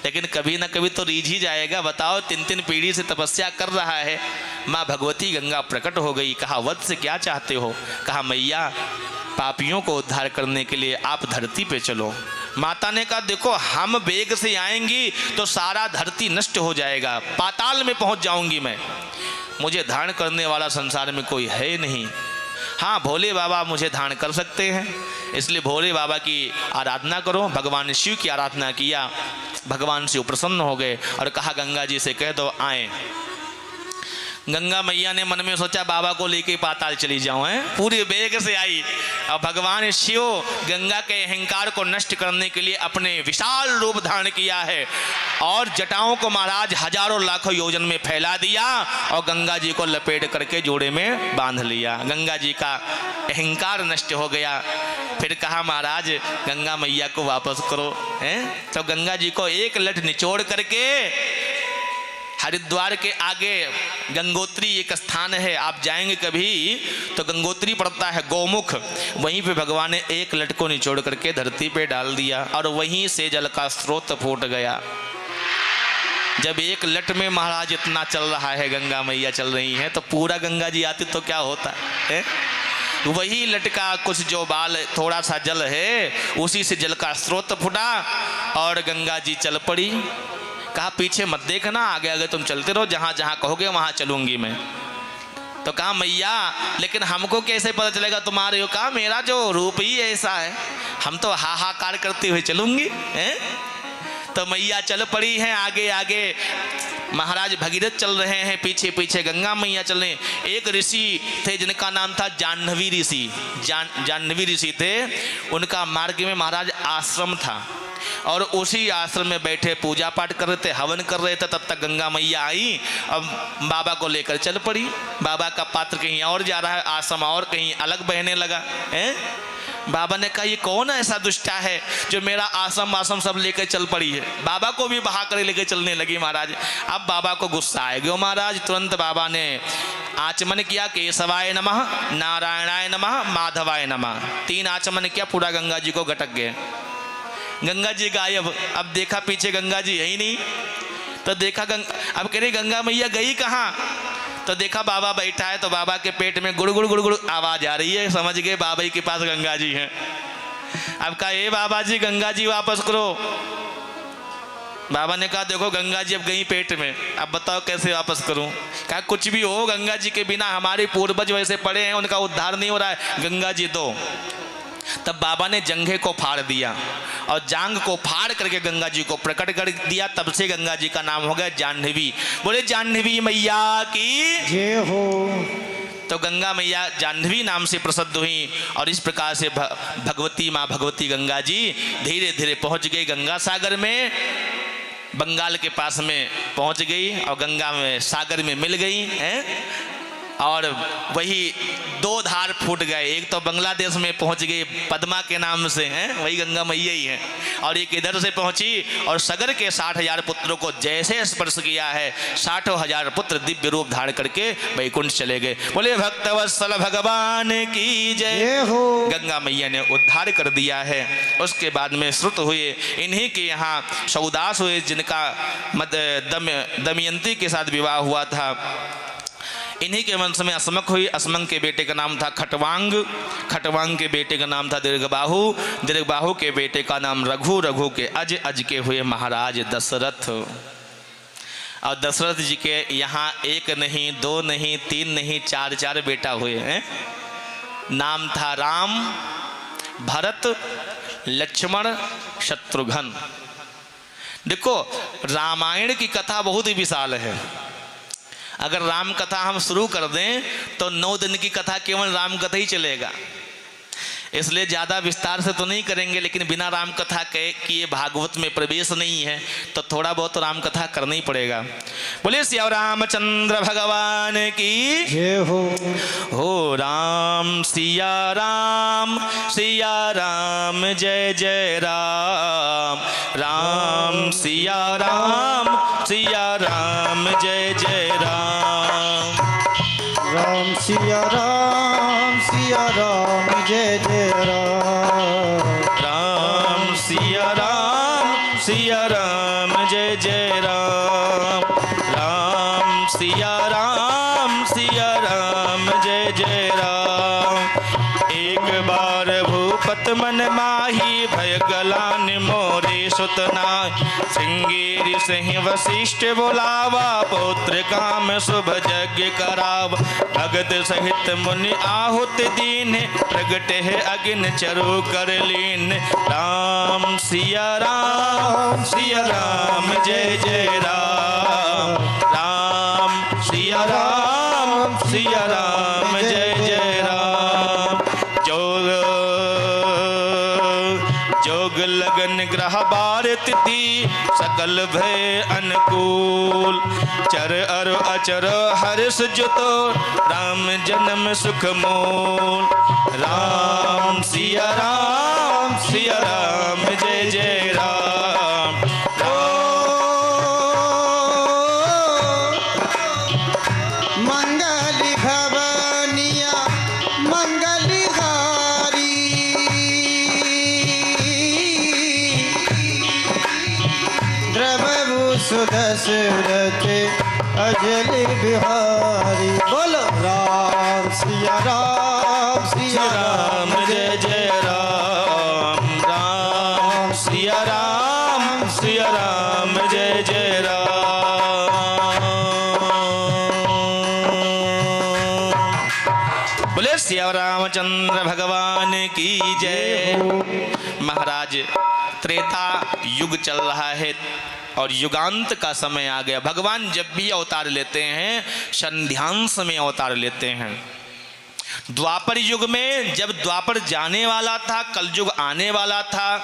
लेकिन कभी ना कभी तो रीझ ही जाएगा। बताओ 3 पीढ़ी से तपस्या कर रहा है, माँ भगवती गंगा प्रकट हो गई। कहा वत्स क्या चाहते हो? कहा मैया पापियों को उद्धार करने के लिए आप धरती पे चलो। माता ने कहा देखो हम वेग से आएंगी तो सारा धरती नष्ट हो जाएगा, पाताल में पहुंच जाऊंगी मैं, मुझे धारण करने वाला संसार में कोई है नहीं। हाँ भोले बाबा मुझे धारण कर सकते हैं, इसलिए भोले बाबा की आराधना करो। भगवान शिव की आराधना किया, भगवान शिव प्रसन्न हो गए और कहा गंगा जी से कह दो आए। गंगा मैया ने मन में सोचा बाबा को लेके पाताल चली जाऊं, है पूरी वेग से आई। और भगवान शिव गंगा के अहंकार को नष्ट करने के लिए अपने विशाल रूप धारण किया है और जटाओं को महाराज हजारों लाखों योजन में फैला दिया और गंगा जी को लपेट करके जोड़े में बांध लिया। गंगा जी का अहंकार नष्ट हो गया। फिर कहा महाराज गंगा मैया को वापस करो, हैं? तो गंगा जी को एक लठ निचोड़ करके हरिद्वार के आगे गंगोत्री एक स्थान है, आप जाएंगे कभी तो गंगोत्री पड़ता है गौमुख, वहीं पे भगवान ने एक लट को निचोड़ करके धरती पे डाल दिया और वहीं से जल का स्रोत फूट गया। जब एक लट में महाराज इतना चल रहा है, गंगा मैया चल रही हैं, तो पूरा गंगा जी आती तो क्या होता है? वही लट का कुछ जो बाल थोड़ा सा जल है उसी से जल का स्रोत फूटा और गंगा जी चल पड़ी। कहा पीछे मत देखना, आगे आगे तुम चलते रहो, जहाँ जहाँ कहोगे वहाँ चलूंगी मैं। तो कहा मैया लेकिन हमको कैसे पता चलेगा तुम्हारे हो? कहा मेरा जो रूप ही ऐसा है, हम तो हाहाकार करते हुए चलूंगी, हैं? तो मैया चल पड़ी हैं आगे आगे, महाराज भगीरथ चल रहे हैं, पीछे पीछे गंगा मैया चल रहे हैं। एक ऋषि थे जिनका नाम था जाह्नवी ऋषि, जाह्नवी ऋषि थे, उनका मार्ग में महाराज आश्रम था और उसी आश्रम में बैठे पूजा पाठ कर रहे थे, हवन कर रहे थे। तब तक गंगा मैया आई और बाबा को लेकर चल पड़ी। बाबा का पात्र कहीं और जा रहा है, आश्रम और कहीं अलग बहने लगा, हैं? बाबा ने कहा ये कौन ऐसा दुष्टा है जो मेरा आश्रम सब लेकर चल पड़ी है? बाबा को भी बहा कर लेकर चलने लगी महाराज। अब बाबा को गुस्सा आ गया महाराज, तुरंत बाबा ने आचमन किया, केशवाय नमः, नारायणाय नमः, माधवाय नमः, 3 आचमन किया, पूरा गंगा जी को गटक गए। गंगा जी गायब। अब देखा पीछे गंगा जी है ही नहीं, तो देखा अब कह रही गंगा मैया गई कहाँ? तो देखा बाबा बैठा है, तो बाबा के पेट में गुड़ गुड़ गुड़ गुड़ आवाज आ रही है, समझ गए बाबा के पास गंगा जी हैं। अब कहा ए बाबा जी गंगा जी वापस करो। बाबा ने कहा देखो गंगा जी अब गई पेट में, अब बताओ कैसे वापस करूं? कहा कुछ भी हो, गंगा जी के बिना हमारे पूर्वज वैसे पड़े हैं, उनका उद्धार नहीं हो रहा है, गंगा जी दो। तब बाबा ने जंघे को फाड़ दिया और जांग को फाड़ करके गंगा जी को प्रकट कर दिया। तब से गंगा जी का नाम हो गया जाह्नवी। बोले जाह्नवी मैया की जय हो। तो गंगा मैया जाह्नवी नाम से प्रसिद्ध हुई और इस प्रकार से भगवती माँ भगवती गंगा जी धीरे धीरे पहुंच गई गंगा सागर में, बंगाल के पास में पहुंच गई और गंगा में सागर में मिल गई, हैं? और वही 2 धार फूट गए, एक तो बांग्लादेश में पहुंच गई पद्मा के नाम से, हैं? वही गंगा मैया ही है, और एक इधर से पहुंची और सगर के 60,000 पुत्रों को जैसे स्पर्श किया है 60,000 पुत्र दिव्य रूप धारण करके वैकुंठ चले गए। बोले भक्तवत्सल भगवान की जय हो। गंगा मैया ने उद्धार कर दिया है। उसके बाद में श्रुत हुए, इन्हीं के यहाँ सौदास हुए जिनका दमयंती के साथ विवाह हुआ था। इन्हीं के वंश में असमक हुई, असमक के बेटे का नाम था खटवांग, खटवांग के बेटे का नाम था दीर्घबाहु, दीर्घबाहु के बेटे का नाम रघु, रघु के अज, अज के हुए महाराज दशरथ। और दशरथ जी के यहाँ 1 नहीं 2 नहीं 3 नहीं 4 बेटा हुए हैं। नाम था राम, भरत, लक्ष्मण, शत्रुघ्न। देखो रामायण की कथा बहुत ही विशाल है। अगर राम कथा हम शुरू कर दें तो 9 दिन की कथा केवल राम कथा ही चलेगा, इसलिए ज़्यादा विस्तार से तो नहीं करेंगे। लेकिन बिना राम कथा के किए भागवत में प्रवेश नहीं है, तो थोड़ा बहुत राम कथा करना ही पड़ेगा। बोले श्री रामचंद्र भगवान की जय हो। राम सिया राम जय जय राम, राम सिया राम जय जय राम, राम सिया राम जय जय राम, राम सिया राम जय जय राम, राम सिया राम जय जय राम। एक बार मन माही भय गलान मोरे सुतना श्रृंगेरी सही वशिष्ठ बुलावा पौत्र काम शुभ यज्ञ कराव भगत सहित मुनि आहुत दीन प्रगट है अग्नि चरु कर लीन राम सिया राम जय जय राम राम सिया राम जय जय राम जोग जोग लगन ग्रह बार तिथि सकल भय अनुकूल चर अर अचर हर्ष जुतो राम जन्म सुख मूल राम सिया राम जय जय राम मंगली भवनिया मंगलहारी द्रवभु सुदशरथ अजल बिहारी बोलो राम सिया राम जय जय राम राम सिया राम जय जय राम बोले सिया रामचंद्र भगवान की जय। महाराज त्रेता युग चल रहा है और युगांत का समय आ गया। भगवान जब भी अवतार लेते हैं संध्यांश में अवतार लेते हैं। द्वापर युग में जब द्वापर जाने वाला था, कलयुग आने वाला था,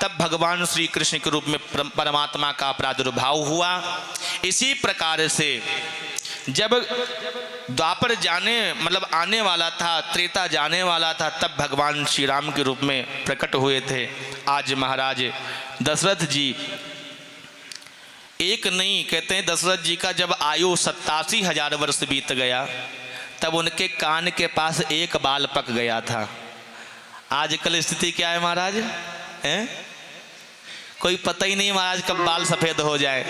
तब भगवान श्री कृष्ण के रूप में परमात्मा का प्रादुर्भाव हुआ। इसी प्रकार से जब द्वापर आने वाला था, त्रेता जाने वाला था, तब भगवान श्री राम के रूप में प्रकट हुए थे। आज महाराज दशरथ जी एक नहीं कहते हैं, दशरथ जी का जब आयु 87,000 वर्ष बीत गया तब उनके कान के पास एक बाल पक गया था। आजकल स्थिति क्या है महाराज हैं? कोई पता ही नहीं महाराज कब बाल सफेद हो जाए।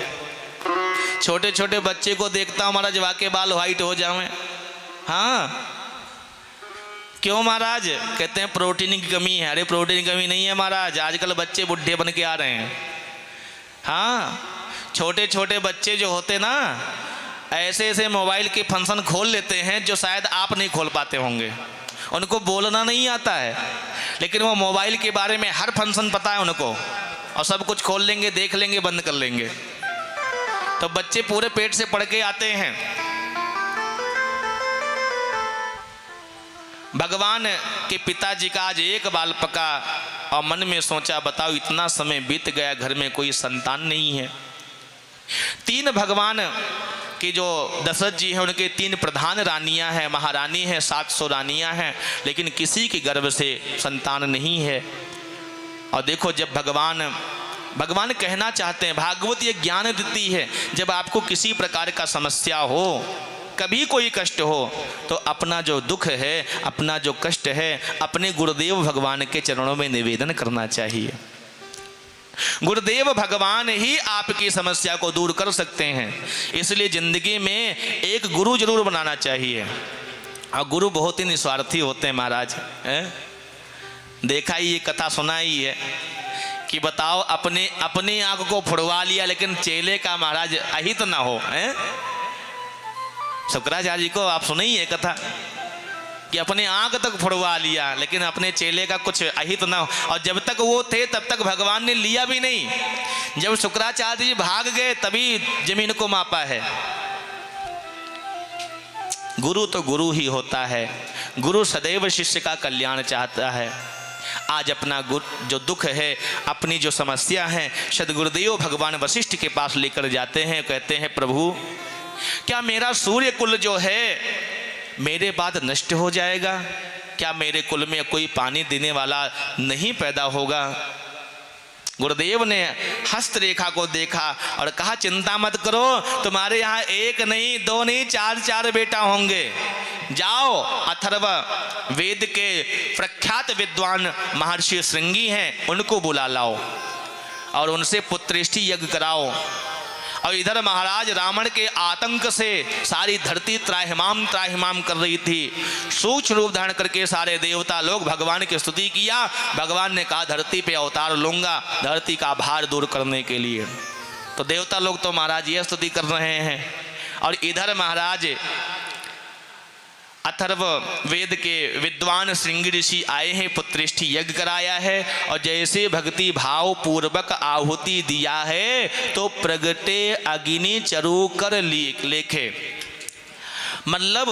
छोटे छोटे बच्चे को देखता हूं महाराज वाके बाल व्हाइट हो जाए। हाँ क्यों महाराज? कहते हैं प्रोटीन की कमी है। अरे प्रोटीन की कमी नहीं है महाराज, आजकल बच्चे बुढ़े बन के आ रहे हैं। हाँ छोटे छोटे बच्चे जो होते ना ऐसे ऐसे मोबाइल के फंक्शन खोल लेते हैं जो शायद आप नहीं खोल पाते होंगे। उनको बोलना नहीं आता है लेकिन वो मोबाइल के बारे में हर फंक्शन पता है उनको, और सब कुछ खोल लेंगे, देख लेंगे, बंद कर लेंगे। तो बच्चे पूरे पेट से पढ़ के आते हैं। भगवान के पिताजी का आज एक बाल पका और मन में सोचा बताओ इतना समय बीत गया, घर में कोई संतान नहीं है। तीन भगवान कि जो दशरथ जी हैं उनके 3 प्रधान रानियां हैं, महारानी हैं, 700 रानियां हैं, लेकिन किसी के गर्भ से संतान नहीं है। और देखो जब भगवान कहना चाहते हैं, भागवत ये ज्ञान देती है, जब आपको किसी प्रकार का समस्या हो, कभी कोई कष्ट हो, तो अपना जो दुख है, अपना जो कष्ट है, अपने गुरुदेव भगवान के चरणों में निवेदन करना चाहिए। गुरुदेव भगवान ही आपकी समस्या को दूर कर सकते हैं। इसलिए जिंदगी में एक गुरु जरूर बनाना चाहिए। और गुरु बहुत ही निस्वार्थी होते हैं महाराज। देखा ही ये कथा सुना ही है कि बताओ अपनी आंख को फुड़वा लिया लेकिन चेले का महाराज अहित ना हो। शुक्राचार्य जी को आप सुनी है कथा कि अपने आंख तक फुड़वा लिया लेकिन अपने चेले का कुछ अहित ना हो। और जब तक वो थे तब तक भगवान ने लिया भी नहीं। जब शुक्राचार्य जी भाग गए तभी जमीन को मापा है। गुरु तो गुरु ही होता है। गुरु सदैव शिष्य का कल्याण चाहता है। आज अपना जो दुख है, अपनी जो समस्या है, सद्गुरुदेव भगवान वशिष्ठ के पास लेकर जाते हैं। कहते हैं प्रभु क्या मेरा सूर्य कुल जो है मेरे बाद नष्ट हो जाएगा? क्या मेरे कुल में कोई पानी देने वाला नहीं पैदा होगा? गुरुदेव ने हस्तरेखा को देखा और कहा चिंता मत करो, तुम्हारे यहाँ 1 नहीं 2 नहीं 4 बेटा होंगे। जाओ अथर्व वेद के प्रख्यात विद्वान महर्षि श्रृंगी हैं, उनको बुला लाओ और उनसे पुत्रेष्टि यज्ञ कराओ। और इधर महाराज रावण के आतंक से सारी धरती त्राहिमाम त्राहिमाम कर रही थी। सूक्ष्म रूप धारण करके सारे देवता लोग भगवान की स्तुति किया। भगवान ने कहा धरती पे अवतार लूंगा धरती का भार दूर करने के लिए। तो देवता लोग तो महाराज ये स्तुति कर रहे हैं और इधर महाराज अथर्व वेद के विद्वान श्रृंगी ऋषि आए हैं, पुत्रेष्ठि यज्ञ कराया है और जैसे भक्ति भाव पूर्वक आहुति दिया है तो प्रगटे अग्नि चरु कर लेखे। मतलब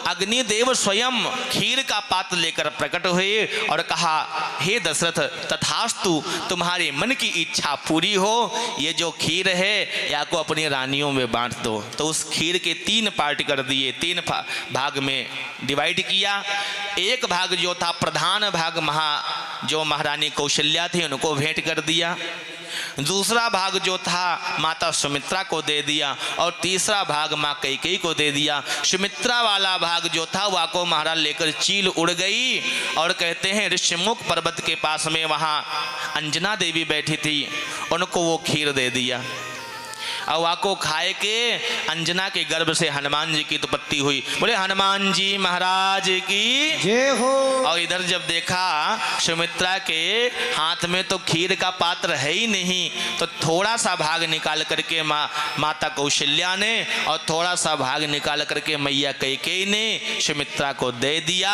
अग्निदेव स्वयं खीर का पात्र लेकर प्रकट हुए और कहा हे दशरथ तथास्तु तुम्हारे मन की इच्छा पूरी हो, ये जो खीर है या को अपनी रानियों में बांट दो। तो उस खीर के 3 पार्ट कर दिए, 3 भाग में डिवाइड किया। एक भाग जो था प्रधान भाग जो महारानी कौशल्या थी उनको भेंट कर दिया। दूसरा भाग जो था माता सुमित्रा को दे दिया और तीसरा भाग माँ कैकेयी को दे दिया। सुमित्रा वाला भाग जो था वह को महाराज लेकर चील उड़ गई और कहते हैं ऋषिमुख पर्वत के पास में वहाँ अंजना देवी बैठी थी, उनको वो खीर दे दिया और वाको खाए के अंजना के गर्भ से हनुमान जी की उत्पत्ति हुई। बोले हनुमान जी महाराज की जय हो। और इधर जब देखा सुमित्रा के हाथ में तो खीर का पात्र है ही नहीं, तो थोड़ा सा भाग निकाल करके माता कौशल्या ने और थोड़ा सा भाग निकाल करके मैया कैकेयी ने सुमित्रा को दे दिया।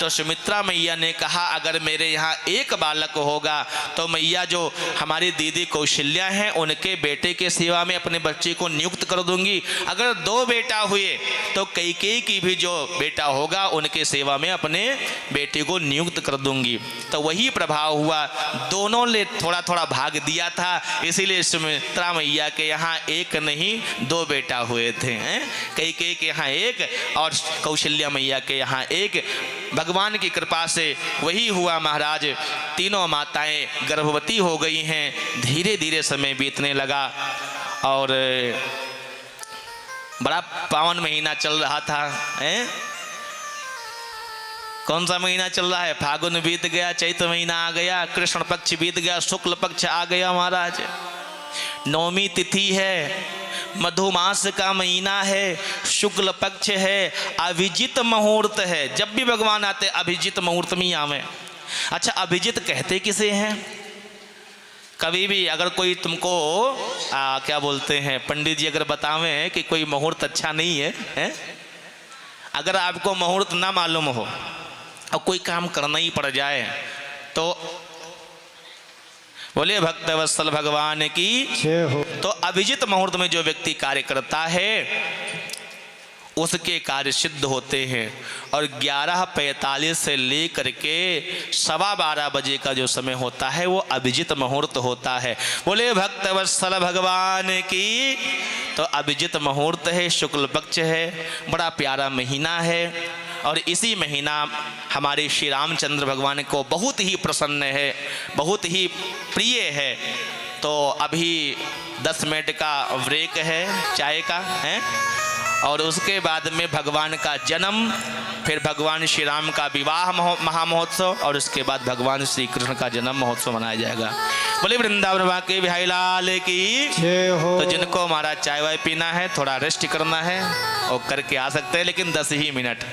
तो सुमित्रा मैया ने कहा अगर मेरे यहाँ एक बालक होगा तो मैया जो हमारी दीदी कौशल्या हैं उनके बेटे के सेवा में अपने बच्चे को नियुक्त कर दूंगी। अगर 2 बेटा हुए तो कैकेयी की भी जो बेटा होगा उनके सेवा में अपने बेटे को नियुक्त कर दूंगी। तो वही प्रभाव हुआ, दोनों ने थोड़ा थोड़ा भाग दिया था, इसीलिए सुमित्रा मैया के यहाँ एक नहीं 2 बेटा हुए थे। कैकेयी के यहाँ 1 और कौशल्या मैया के यहाँ 1। भगवान की कृपा से वही हुआ महाराज। तीनों माताएं गर्भवती हो गई हैं। धीरे धीरे समय बीतने लगा और बड़ा पावन महीना चल रहा था। कौन सा महीना चल रहा है? फागुन बीत गया, चैत्र महीना आ गया, कृष्ण पक्ष बीत गया, शुक्ल पक्ष आ गया महाराज। नवमी तिथि है, मधुमास का महीना है, शुक्ल पक्ष है, अभिजित मुहूर्त है। जब भी भगवान आते अभिजित मुहूर्त में ही आवे। अच्छा अभिजित कहते किसे हैं? कभी भी अगर कोई तुमको क्या बोलते हैं पंडित जी अगर बतावें कि कोई मुहूर्त अच्छा नहीं है, अगर आपको मुहूर्त ना मालूम हो और कोई काम करना ही पड़ जाए तो बोले भक्त वत्सल भगवान की जय हो। तो अभिजित मुहूर्त में जो व्यक्ति कार्य करता है उसके कार्य सिद्ध होते हैं। और 11:45 से लेकर के 12:15 बजे का जो समय होता है वो अभिजित मुहूर्त होता है। बोले भक्त वत्सल भगवान की। तो अभिजित मुहूर्त है, शुक्ल पक्ष है, बड़ा प्यारा महीना है और इसी महीना हमारे श्री रामचंद्र भगवान को बहुत ही प्रसन्न है, बहुत ही प्रिय है। तो अभी 10 मिनट का ब्रेक है चाय का है और उसके बाद में भगवान का जन्म, फिर भगवान श्री राम का विवाह महामहोत्सव और उसके बाद भगवान श्री कृष्ण का जन्म महोत्सव मनाया जाएगा। बोले वृंदावन के बिहारी लाल की जय हो। तो जिनको हमारा चाय वाय पीना है, थोड़ा रेस्ट करना है और करके आ सकते हैं, लेकिन 10 ही मिनट।